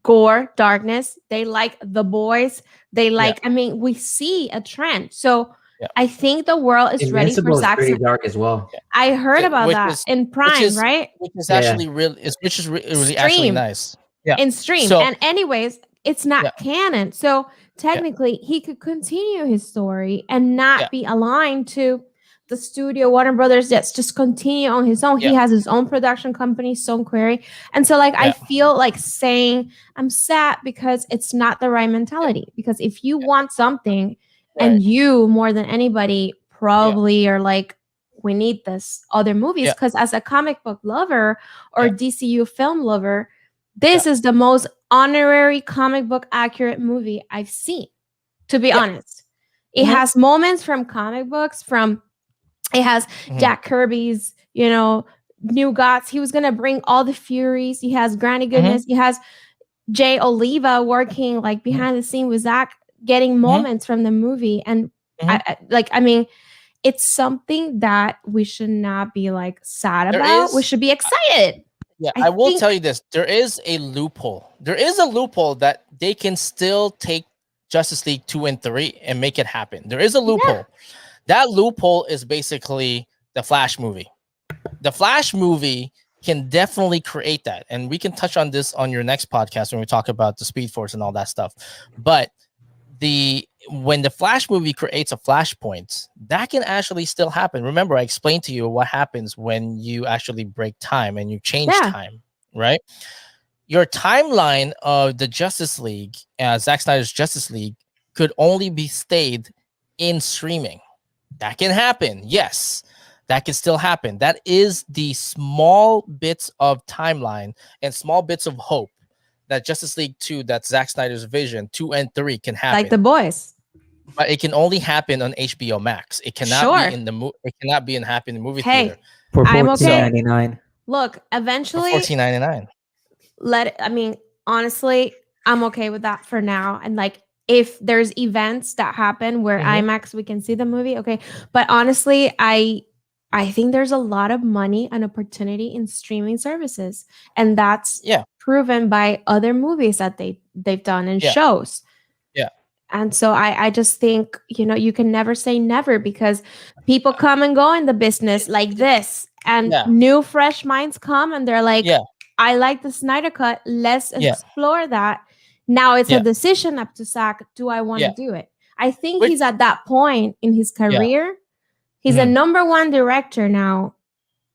S6: gore, darkness. They like the boys. They
S4: yeah,
S6: like, I mean, we see a trend. So
S4: yeah,
S6: I think the world is ready for
S5: Invincible is
S6: Zack
S5: pretty
S6: Snyder.
S5: dark as well.
S4: yeah.
S6: I heard about
S4: Which
S6: that
S4: is
S6: in
S4: which
S6: Prime,
S4: is
S6: right?
S4: which is
S5: Yeah.
S4: actually really actually
S6: Stream.
S4: nice. Yeah.
S6: In stream.
S4: So
S6: And anyways, it's not
S4: yeah,
S6: canon. So
S4: yeah,
S6: technically he could continue his story and
S4: yeah,
S6: not be aligned to the studio Warner Brothers. That's just continue on his own. He
S4: yeah,
S6: has his own production company, Stone Query. And so like I
S4: yeah,
S6: feel like saying I'm sad because it's not the right mentality. Because if you want something
S4: right,
S6: and you more than anybody
S4: yeah,
S6: probably are like, we need this other movies,
S4: yeah,
S6: because as a comic book lover or
S4: yeah,
S6: DCU film lover,
S4: yeah,
S6: this is the most honorary comic book accurate movie I've seen, to be
S4: yeah,
S6: honest. It
S4: mhm,
S6: has moments from comic books, from it has
S4: mhm,
S6: Jack Kirby's, New Gods. He was gonna bring all the Furies. He has Granny
S4: mhm,
S6: Goodness. He has Jay Oliva working like
S4: mhm,
S6: behind the scene with Zach, getting
S4: mhm,
S6: moments from the movie. And
S4: mhm.
S6: I mean, it's something that we should not be like sad
S4: There
S6: about. We
S4: is
S6: should be excited.
S4: Yeah,
S6: I
S4: I will tell
S6: think
S4: you this. There is a loophole. There is a loophole that they can still take Justice League 2 and 3 and make it happen. There is a
S6: yeah,
S4: loophole. That loophole is basically the Flash movie. The Flash movie can definitely create that. And we can touch on this on your next podcast when we talk about the Speed Force and all that stuff. But when the Flash movie creates a flashpoint, that can actually still happen. Remember, I explained to you what happens when you actually break time and you change
S6: yeah.
S4: time, right? Your timeline of the Justice League, Zack Snyder's Justice League, could only be stayed in streaming. That can happen. Yes, that can still happen. That is the small bits of timeline and small bits of hope that Justice League 2, that Zack Snyder's vision 2 and 3 can
S6: Like the
S4: happen.
S6: boys.
S4: But it can only happen on HBO Max. It cannot be
S6: Sure.
S4: in it cannot be happen in the movie
S6: Hey,
S4: theater
S5: For
S6: I'm okay.
S5: $14.99.
S6: Look,
S4: for
S6: eventually,
S4: $14.99.
S6: honestly, I'm okay with that for now. And like, if there's events that happen where IMAX we can see the movie, okay. But honestly, I think there's a lot of money and opportunity in streaming services, and that's proven by other movies that they've done and shows.
S4: Yeah.
S6: And so I just think, you can never say never, because people come and go in the business like this, and new fresh minds come and they're like, I like the Snyder cut. Let's explore that. Now it's a decision up to Zach. Do I want to do it? I think he's at that point in his career. He's a number one director now.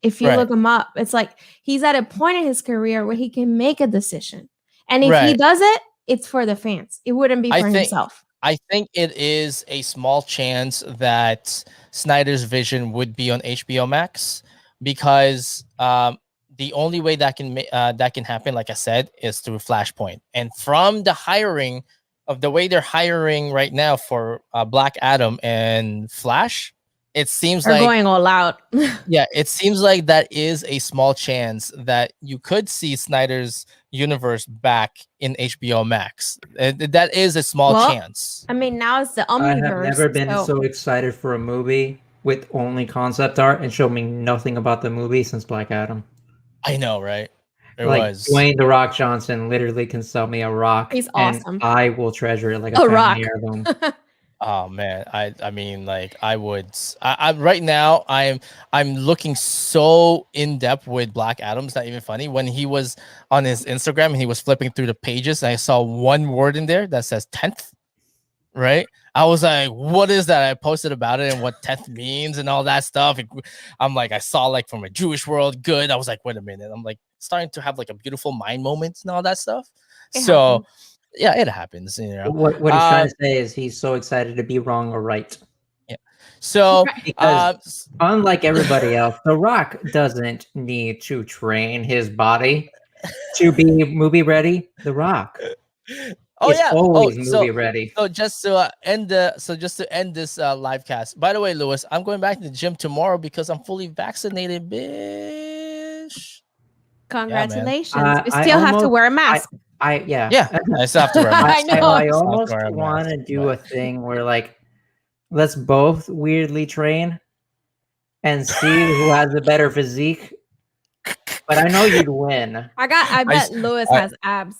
S6: If you look him up, it's like he's at a point in his career where he can make a decision. And if he does it, it's for the fans. It wouldn't be for himself.
S4: I think it is a small chance that Snyder's vision would be on HBO Max, because the only way that can happen, like I said, is through Flashpoint. And from the hiring of the way they're hiring right now for Black Adam and Flash, it seems
S6: they're
S4: like
S6: going all out.
S4: it seems like that is a small chance that you could see Snyder's universe back in HBO Max. That is a small chance.
S6: I mean, now it's the Omniverse.
S5: I have never been so excited for a movie with only concept art and show me nothing about the movie since Black Adam.
S4: I know, right? It
S5: like
S4: was
S5: Dwayne "The Rock" Johnson literally can sell me a rock.
S6: He's awesome.
S5: And I will treasure it like a
S6: rock.
S5: heirloom.
S4: Oh man, I mean, like I right now I'm looking so in depth with Black Adam. It's not even funny. When he was on his Instagram and he was flipping through the pages, and I saw one word in there that says 10th. Right? I was like, what is that? I posted about it and what 10th means and all that stuff. I'm like, I saw like from a Jewish world, good. I was like, wait a minute. I'm like starting to have like a beautiful mind moment and all that stuff. So yeah, it happens.
S5: What he's trying to say is he's so excited to be wrong or right.
S4: Yeah. So
S5: because unlike everybody else, The Rock doesn't need to train his body to be movie ready. The Rock. Always movie ready.
S4: So just to end this live cast. By the way, Lewis, I'm going back to the gym tomorrow because I'm fully vaccinated, bitch.
S6: Congratulations! You still have to wear a mask.
S4: I still have to wear a mask.
S6: I know.
S5: I almost want to do a thing where like let's both weirdly train and see who has a better physique. But I know you'd win.
S6: I bet Lewis has abs.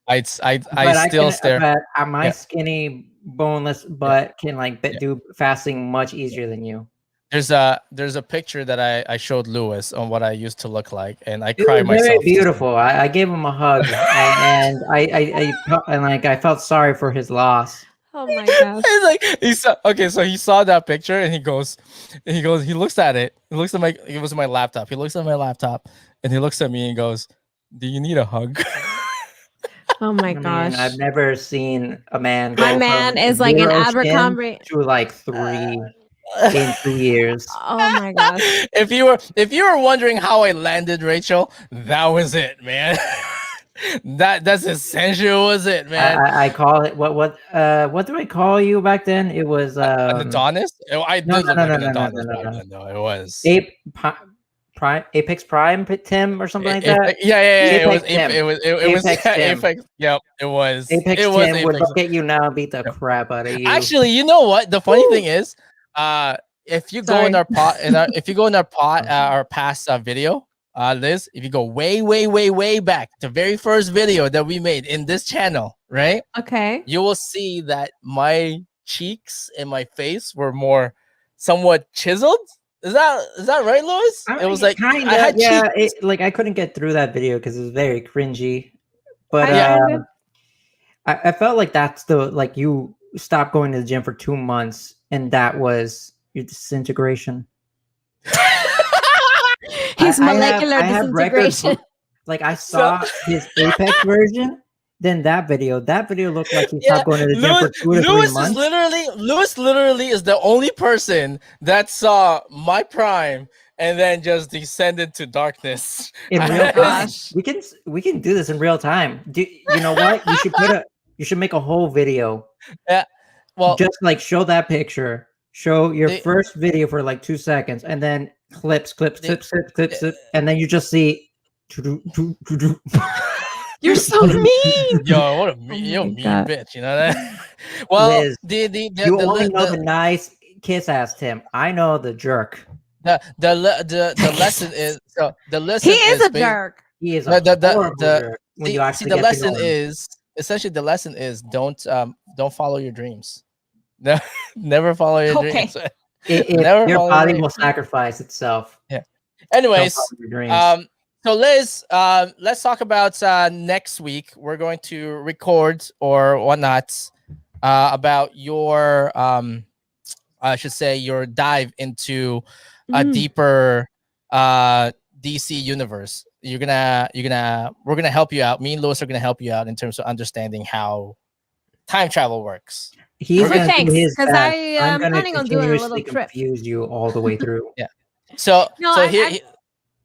S4: I still stare.
S5: But my skinny, boneless butt can do fasting much easier than you.
S4: There's a picture that I showed Lewis on what I used to look like, and I cried myself.
S5: Very beautiful. I gave him a hug, and I felt sorry for his loss.
S6: Oh my gosh!
S4: So he saw that picture and he looks at it. He looks at it was my laptop. He looks at my laptop and he looks at me and goes, "Do you need a hug?"
S6: Oh my gosh!
S5: I've never seen a man.
S6: My man is like an Abercrombie
S5: to like 3 in 2 years.
S6: Oh my gosh!
S4: If you were wondering how I landed, Rachel, that was it, man. that's essential, was it, man?
S5: I call it what do I call you back then? It was
S4: an Adonis.
S5: No, it was Apex Prime Tim or something like that.
S4: It was Apex. Yep, it was.
S5: Apex Tim would look at you now and beat the crap out of you.
S4: Actually, you know what? The funny thing is, if you go in our our past video, Liz, if you go way back, the very first video that we made in this channel, right?
S6: Okay.
S4: You will see that my cheeks and my face were more somewhat chiseled. Is that right, Louis? It was like
S5: kind of, I couldn't get through that video because it was very cringy. But I felt like that's you stopped going to the gym for 2 months, and that was your disintegration.
S6: His molecular disintegration.
S5: I saw his Apex version. Then that video looked like he stopped going to the gym for 2 to 3 months.
S4: Lewis literally is the only person that saw my prime and then just descended to darkness
S5: in real time. We can do this in real time. You know what? You should make a whole video.
S4: Yeah. Well,
S5: just show that picture. Show your first video for 2 seconds, and then clips, and then you just see.
S6: You're so mean.
S4: Yo, what a
S6: Oh
S4: mean,
S6: my
S4: mean
S6: God.
S4: bitch. You know that? Well,
S5: Liz,
S4: the
S5: you only know the nice kiss ass Tim. I know the jerk.
S4: the lesson is the
S6: He
S4: lesson
S6: is
S4: is
S6: a jerk.
S5: He is
S4: the
S5: a
S4: the
S5: horrible
S4: the
S5: jerk when
S4: see,
S5: you
S4: see
S5: actually
S4: the
S5: get to know
S4: lesson
S5: him.
S4: is essentially the lesson is don't follow your dreams. No, never follow your
S6: Okay.
S4: dreams.
S5: If
S4: Never
S5: your
S4: follow
S5: body
S4: your
S5: will
S4: dreams.
S5: sacrifice itself,
S4: Yeah.
S5: don't
S4: Anyways,
S5: follow your dreams.
S4: so Liz, let's talk about next week. We're going to record or whatnot about your I should say your dive into a
S6: Mm.
S4: deeper DC universe. We're gonna help you out. Me and Lewis are gonna help you out in terms of understanding how time travel works.
S5: He's
S6: Okay,
S5: gonna do
S6: thanks.
S5: his
S6: Because
S5: best.
S6: I
S5: I'm
S6: am
S5: gonna
S6: planning on doing a little
S5: continuously
S6: trip.
S5: confuse you all the way through.
S4: Yeah. So
S6: No,
S4: so
S6: I'm,
S4: here,
S6: I'm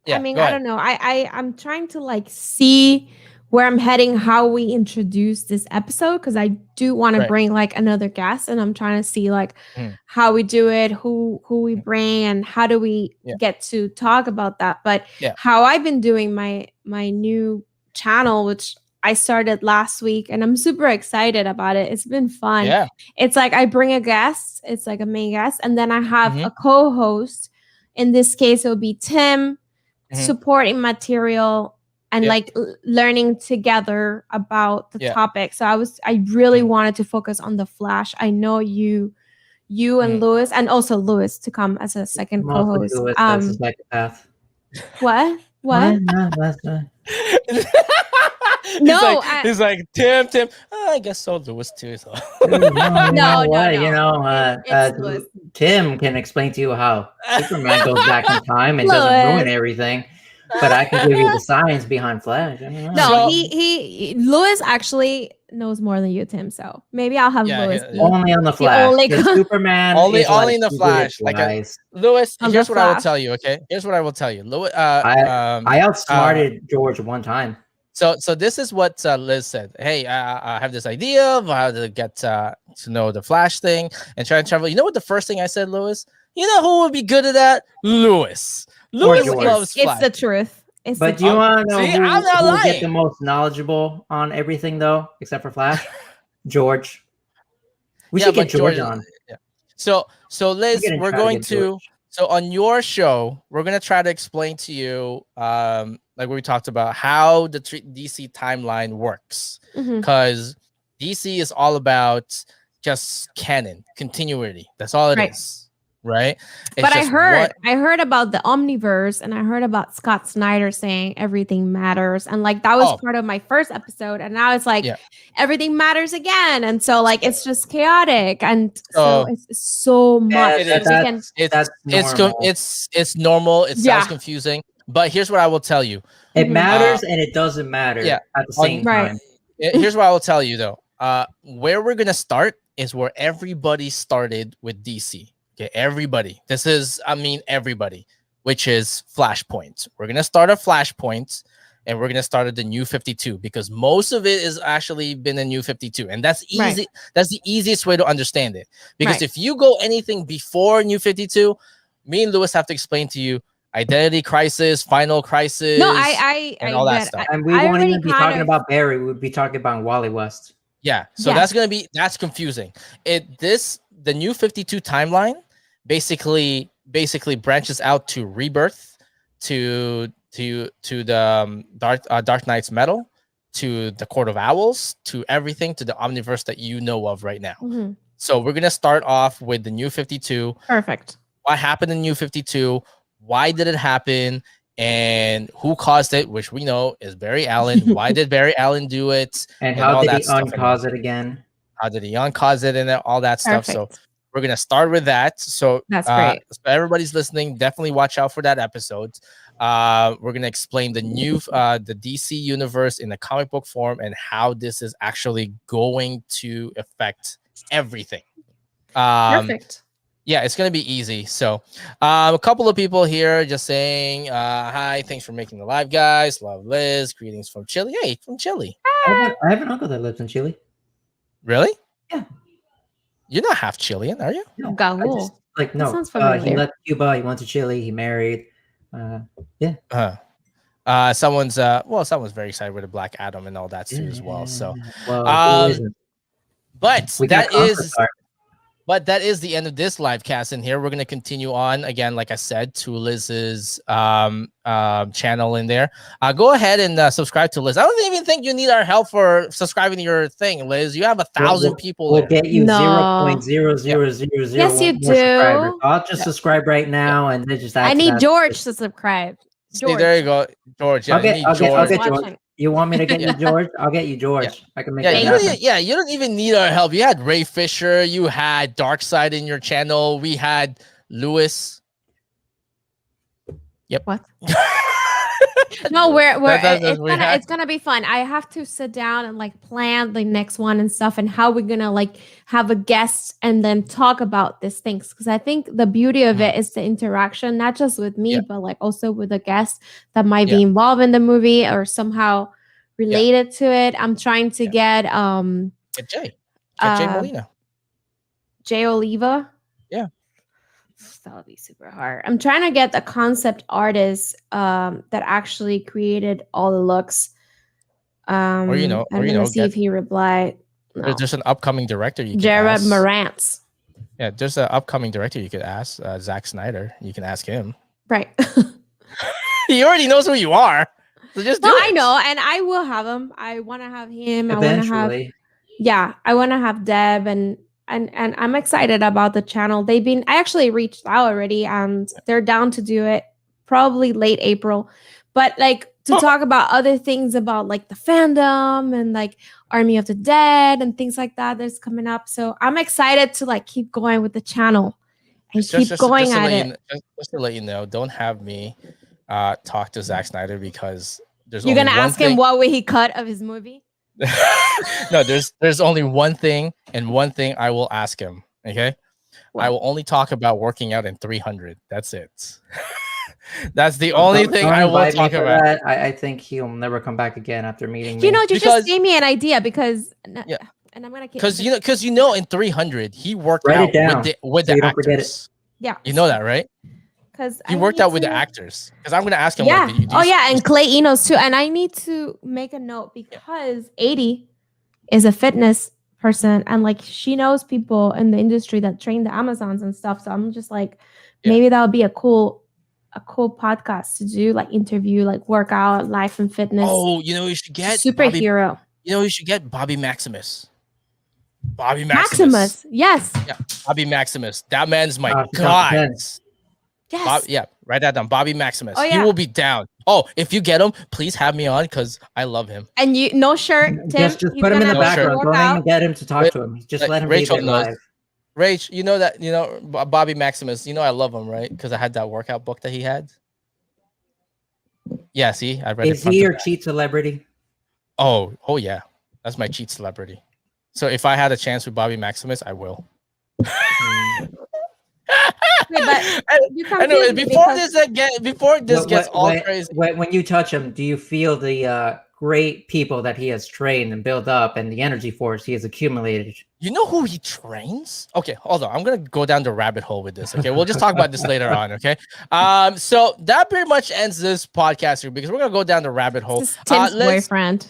S4: yeah.
S6: I mean,
S4: go
S6: I
S4: ahead.
S6: don't know. I'm trying to like see where I'm heading, how we introduce this episode, because I do want to
S4: Right.
S6: bring like another guest, and I'm trying to see like
S4: Mm.
S6: how we do it, who we bring, and how do we
S4: Yeah.
S6: get to talk about that. But
S4: Yeah.
S6: how I've been doing my new channel, which I started last week, and I'm super excited about it. It's been fun.
S4: Yeah.
S6: It's like I bring a guest, it's like a main guest, and then I have
S4: Mhm.
S6: a co-host. In this case, it'll be Tim,
S4: Mhm.
S6: supporting material and
S4: Yeah.
S6: like learning together about the
S4: Yeah.
S6: topic. So I really
S4: Mhm.
S6: wanted to focus on the Flash. I know you and
S4: Mhm.
S6: Lewis, and also Lewis to come as a second
S5: Mostly
S6: co-host.
S5: Lewis as a psychopath.
S6: What?
S5: No, that's
S6: No,
S4: he's like Tim. I guess so. Lewis too. So.
S5: no,
S6: No,
S5: what?
S6: no. It's Lewis.
S5: Tim can explain to you how Superman goes back in time and
S6: Lewis.
S5: doesn't ruin everything. But I can give you the science behind Flash. I don't know.
S6: No,
S4: So-
S6: he Lewis actually knows more than you, Tim. So maybe I'll have
S4: Yeah,
S6: Lewis.
S4: yeah,
S6: be-
S4: yeah.
S5: Only on the Flash.
S6: only
S5: The
S6: co-
S5: Superman
S4: Only
S5: is like
S4: in the
S5: super good
S4: Flash. Like
S5: lies.
S4: Lewis,
S6: On
S4: here's
S6: the
S4: what I will
S6: Flash.
S4: tell you. Okay, here's what I will tell you. Lewis,
S5: I outsmarted George one time.
S4: So this is what Liz said. Hey, I have this idea of how to get to know the Flash thing and try and travel. You know what the first thing I said, Lewis? You know who would be good at that? Lewis. Lewis
S5: George.
S4: loves
S6: It's
S4: Flash.
S6: the truth. It's
S5: But do
S6: the
S5: you want to know
S4: See, I'm not
S5: who will get
S4: lying.
S5: the most knowledgeable on everything, though, except for Flash? George. We
S4: Yeah,
S5: should get
S4: but
S5: George
S4: George-
S5: on.
S4: Yeah. So Liz,
S5: gonna
S4: we're
S5: try to
S4: going
S5: get
S4: to
S5: George.
S4: so on your show, we're gonna try to explain to you, like we talked about, how the DC timeline works,
S6: Mhm.
S4: because DC is all about just canon continuity. That's all it is,
S6: Right.
S4: right? It's
S6: But I
S4: just
S6: heard about the omniverse, and I heard about Scott Snyder saying everything matters, and like that was
S4: Oh.
S6: part of my first episode, and now it's like
S4: Yeah.
S6: everything matters again, and so like it's just chaotic, and so
S4: So-
S6: it's so much.
S4: it
S6: So
S4: is.
S6: we can-
S5: That's
S4: it's
S5: normal.
S4: it's normal. It
S6: Yeah.
S4: sounds confusing, but here's what I will tell you.
S5: It
S6: Mhm.
S5: matters and it doesn't matter
S4: yeah,
S5: at the same
S6: Right.
S5: time.
S4: Here's what I will tell you though. Where we're gonna start is where everybody started with DC. Okay, everybody. This is, I mean, everybody, which is Flashpoint. We're gonna start at Flashpoint, and we're gonna start at the New 52 because most of it is actually been a New 52, and that's easy.
S6: Right.
S4: That's the easiest way to understand it. Because
S6: Right.
S4: if you go anything before New 52, me and Lewis have to explain to you Identity Crisis, Final Crisis.
S6: No, I
S4: and all that
S6: get-
S4: stuff.
S5: And we
S6: I
S5: won't
S6: already
S5: even be
S6: kind
S5: talking
S6: of-
S5: about Barry. We'll be talking about Wally West.
S4: Yeah, so
S6: Yeah.
S4: that's confusing. The New 52 timeline basically branches out to Rebirth, to the Dark Knight's Metal, to the Court of Owls, to everything, to the omniverse that you know of right now.
S6: Mhm.
S4: So we're gonna start off with the New 52.
S6: Perfect.
S4: What happened in New 52? Why did it happen? And who caused it? Which we know is Barry Allen. Why did Barry Allen do it?
S5: And
S4: all
S5: how did
S4: that
S5: he
S4: stuff.
S5: uncause it again?
S4: How did he uncause it and all that stuff? So
S6: Perfect.
S4: we're gonna start with that. So
S6: That's great.
S4: So everybody's listening, definitely watch out for that episode. We're gonna explain the new the DC universe in the comic book form and how this is actually going to affect everything.
S6: Perfect.
S4: Yeah, it's gonna be easy. So a couple of people here just saying hi, thanks for making the live, guys. Love Liz, greetings from Chile. Hey, from Chile.
S5: I have an uncle that lives in Chile.
S4: Really?
S5: Yeah.
S4: You're not half Chilean, are you?
S5: No,
S6: Gaul.
S5: I just, like,
S6: That
S5: no.
S6: sounds
S5: He
S6: familiar.
S5: left Cuba. He went to Chile. He married.
S4: Uh, Someone's very excited with the Black Adam and all that too as well. So,
S5: Well, who
S4: um,
S5: isn't?
S4: but
S5: We got
S4: that
S5: concept
S4: is
S5: art.
S4: But that is the end of this live cast in here. We're gonna continue on again, like I said, to Liz's channel in there. Go ahead and subscribe to Liz. I don't even think you need our help for subscribing to your thing, Liz. You have 1,000 people
S5: We'll
S4: there.
S5: get you
S6: No.
S5: 0.000001
S6: Yes, you
S5: more subscribers.
S6: do.
S5: I'll just subscribe right now and then just add
S6: I
S5: to
S6: need
S5: that.
S6: George to subscribe.
S4: See, there you go, George. Yeah,
S5: I'll get,
S4: you need
S5: I'll get, I'll
S4: George.
S5: get George.
S6: Watching.
S5: You want me to get
S4: Yeah.
S5: you George? I'll get you George. I can make
S4: Yeah,
S5: that
S4: you
S5: happen.
S4: don't, you don't even need our help. You had Ray Fisher, you had Darkseid in your channel, we had Lewis. Yep.
S6: What? No,
S4: That's we had.
S6: it's gonna be fun. I have to sit down and like plan the next one and stuff, and how we're gonna like have a guest and then talk about these things. Because I think the beauty of it is the interaction, not just with me,
S4: Yeah.
S6: but like also with a guest that might
S4: Yeah.
S6: be involved in the movie or somehow related to it. I'm trying to get
S4: Get Jay. Get Jay Molina.
S6: Jay Oliva.
S4: Yeah.
S6: That would be super hard. I'm trying to get the concept artist that actually created all the looks. I'm gonna see if he replied. No.
S4: There's an upcoming director you can
S6: Jared
S4: ask.
S6: Morantz.
S4: Yeah, there's an upcoming director you could ask, Zack Snyder. You can ask him.
S6: Right.
S4: He already knows who you are. So just do
S6: No,
S4: it.
S6: I know, and I will have him. I want to have him. I want to have.
S5: Eventually.
S6: Yeah, I want to have Deb and I'm excited about the channel. I actually reached out already and they're down to do it probably late April. But like to talk about other things about like the fandom and like Army of the Dead and things like that that's coming up. So I'm excited to like keep going with the channel and keep going at it.
S4: Just to let you know, don't have me talk to Zack Snyder because there's
S6: You're
S4: only
S6: gonna
S4: one
S6: ask him what will he cut of his movie?
S4: No, there's only one thing and one thing I will ask him. Okay,
S6: What?
S4: I will only talk about working out in 300. That's it. That's the only thing I will
S5: invite me
S4: talk
S5: for
S4: about.
S5: that. I think he'll never come back again after meeting me.
S6: You know, you
S4: Because-
S6: just gave me an idea because
S4: Yeah.
S6: and I'm gonna keep
S4: Because in 300 he worked
S5: Write
S4: out
S5: it down
S4: with
S5: so
S4: the
S5: you don't forget it.
S4: actors.
S6: yeah.
S4: You know that, right?
S6: Because
S4: He worked out with the actors. Because I'm gonna ask him.
S6: Yeah.
S4: Like, do you
S6: Oh yeah, and Clay Enos too. And I need to make a note because 80 is a fitness person and like she knows people in the industry that train the Amazons and stuff. So I'm just like,
S4: Yeah.
S6: maybe that would be a cool podcast to do, like interview, like workout, life and fitness.
S4: Oh, you know you should get
S6: superhero.
S4: you should get Bobby Maximus. Bobby
S6: Maximus. Yes.
S4: Yeah, Bobby Maximus. That man's my
S5: Oh,
S4: god.
S5: self-defense.
S6: Yes.
S4: Yeah, write that down. Bobby Maximus.
S6: Oh,
S4: He
S6: yeah.
S4: will be down. Oh, if you get him, please have me on because I love him.
S6: And you no shirt, Tim.
S5: Just
S6: He's
S5: put him in the
S6: gonna
S5: background.
S6: work
S5: Don't
S6: out.
S5: even get him to talk to him. Just let him
S4: Rachel
S5: be there
S4: knows.
S5: live.
S4: Rach, you know that Bobby Maximus. You know I love him, right? Because I had that workout book that he had. Yeah, see, I read it.
S5: Is he your cheat celebrity?
S4: Oh yeah, that's my cheat celebrity. So if I had a chance with Bobby Maximus, I will.
S6: Wait, but you
S4: Anyway,
S6: confused me
S4: before this gets all
S5: When-
S4: crazy.
S5: When you touch him, do you feel the great people that he has trained and built up and the energy force he has accumulated?
S4: You know who he trains? Okay, hold on. I'm gonna go down the rabbit hole with this. Okay, we'll just talk about this later on. Okay, so that pretty much ends this podcast here because we're gonna go down the rabbit hole.
S6: this is Tim's boyfriend.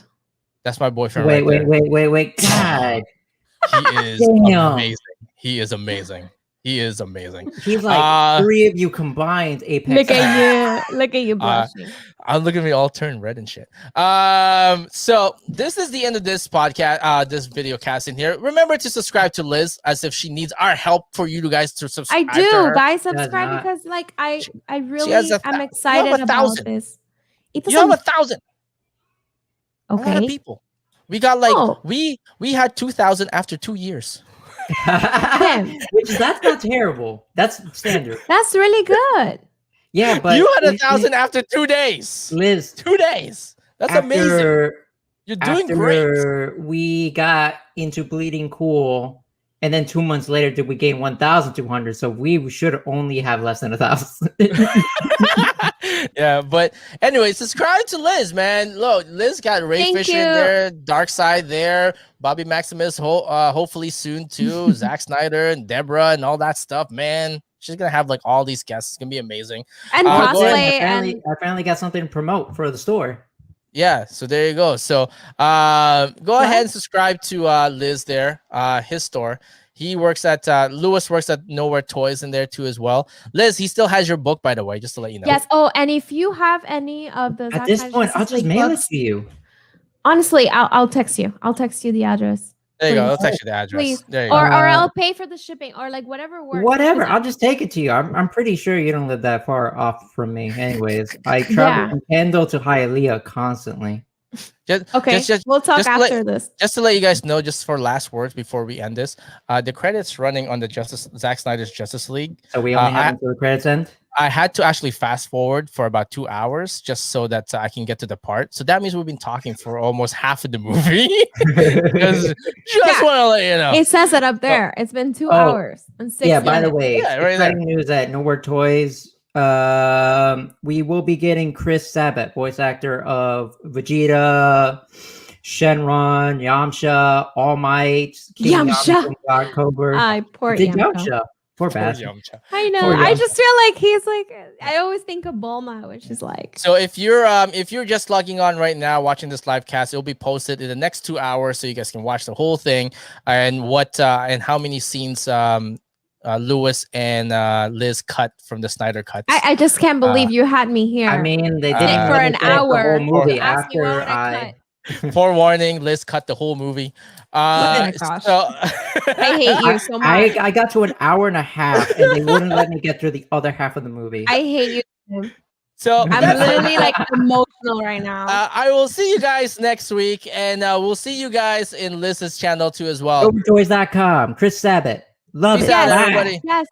S4: That's my boyfriend.
S5: Wait,
S4: right
S5: wait. God,
S4: there. He is
S5: Damn.
S4: amazing. He is amazing. He is amazing.
S5: he's like three of you combined. Apex.
S6: Look at you. Look at you blushing.
S4: Look at me all turn red and shit. So this is the end of this podcast, this video cast in here. Remember to subscribe to Liz as if she needs our help for you guys to subscribe.
S6: I
S4: to
S6: do,
S4: her.
S6: guys.
S5: Does
S6: Subscribe
S5: not.
S6: because like I really
S4: has
S6: am
S4: you
S6: excited
S4: have
S6: about
S4: 1,000.
S6: this. It
S4: You have
S6: doesn't
S4: 1,000. A lot of
S6: okay.
S4: people. We got like
S6: Oh.
S4: we had 2,000 after 2 years.
S5: That's not terrible. That's standard.
S6: That's really good.
S5: Yeah, but
S4: you had 1,000 after 2 days.
S5: Liz,
S4: 2 days. That's amazing. You're doing great.
S5: After we got into Bleeding Cool, and then 2 months later, did we gain 1,200? So we should only have less than 1,000.
S4: Yeah, but anyway, subscribe to Liz, man. Look, Liz got Ray
S6: Thank
S4: Fisher
S6: you.
S4: there, Darkseid there, Bobby Maximus, hopefully soon too, Zack Snyder and Deborah and all that stuff, man. She's gonna have like all these guests. It's gonna be amazing.
S6: And
S4: Go ahead.
S6: cosplay
S5: I finally got something to promote for the store.
S4: Yeah, so there you go. So go ahead and subscribe to Liz there, his store. He works at Lewis works at Nowhere Toys in there too as well. Liz, he still has your book, by the way, just to let you know.
S6: Yes. Oh, and if you have any of the
S5: At this point, I'll just mail it
S6: books,
S5: to you.
S6: honestly, I'll text you. I'll text you the address.
S4: There you go.
S6: Please.
S4: I'll text you the address.
S6: Please.
S4: There you
S6: Or
S4: go.
S6: I'll pay for the shipping or like whatever works.
S5: Whatever,
S6: because
S5: I'll just take it to you. I'm pretty sure you don't live that far off from me. Anyways, I travel from Kendall to Hialeah constantly.
S6: Okay, we'll talk after this.
S4: Just to let you guys know, just for last words before we end this, the credits running on the Zack Snyder's Justice League.
S5: So we only have until the credits end?
S4: I had to actually fast forward for about 2 hours just so that I can get to the part. So that means we've been talking for almost half of the movie. Just want to let you know.
S6: It says it up there. It's been 2 hours and 6 minutes.
S5: By the way,
S4: right
S5: exciting news at Nowhere Toys. We will be getting Chris Sabat, voice actor of Vegeta, Shenron, Yamcha, All Might, King Yamcha, God Cobra.
S6: Poor Yamcha.
S5: Poor bastard.
S6: I know. I just feel like he's like, I always think of Bulma, which is like.
S4: So if you're just logging on right now watching this live cast, it'll be posted in the next 2 hours so you guys can watch the whole thing and and how many scenes Lewis and Liz cut from the Snyder cut.
S6: I just can't believe you had me here.
S5: I mean, they did
S6: for an hour.
S5: The whole movie
S6: after
S5: I
S4: forewarning, Liz cut the whole movie. So
S6: I hate you so much.
S5: I got to an hour and a half and they wouldn't let me get through the other half of the movie.
S6: I hate you.
S4: So
S6: I'm literally like emotional right now.
S4: I will see you guys next week, and we'll see you guys in Liz's channel too as well.
S5: Overjoys.com. Chris Sabat. Love
S4: Peace
S5: it.
S4: out,
S5: Bye.
S4: everybody.
S6: Yes.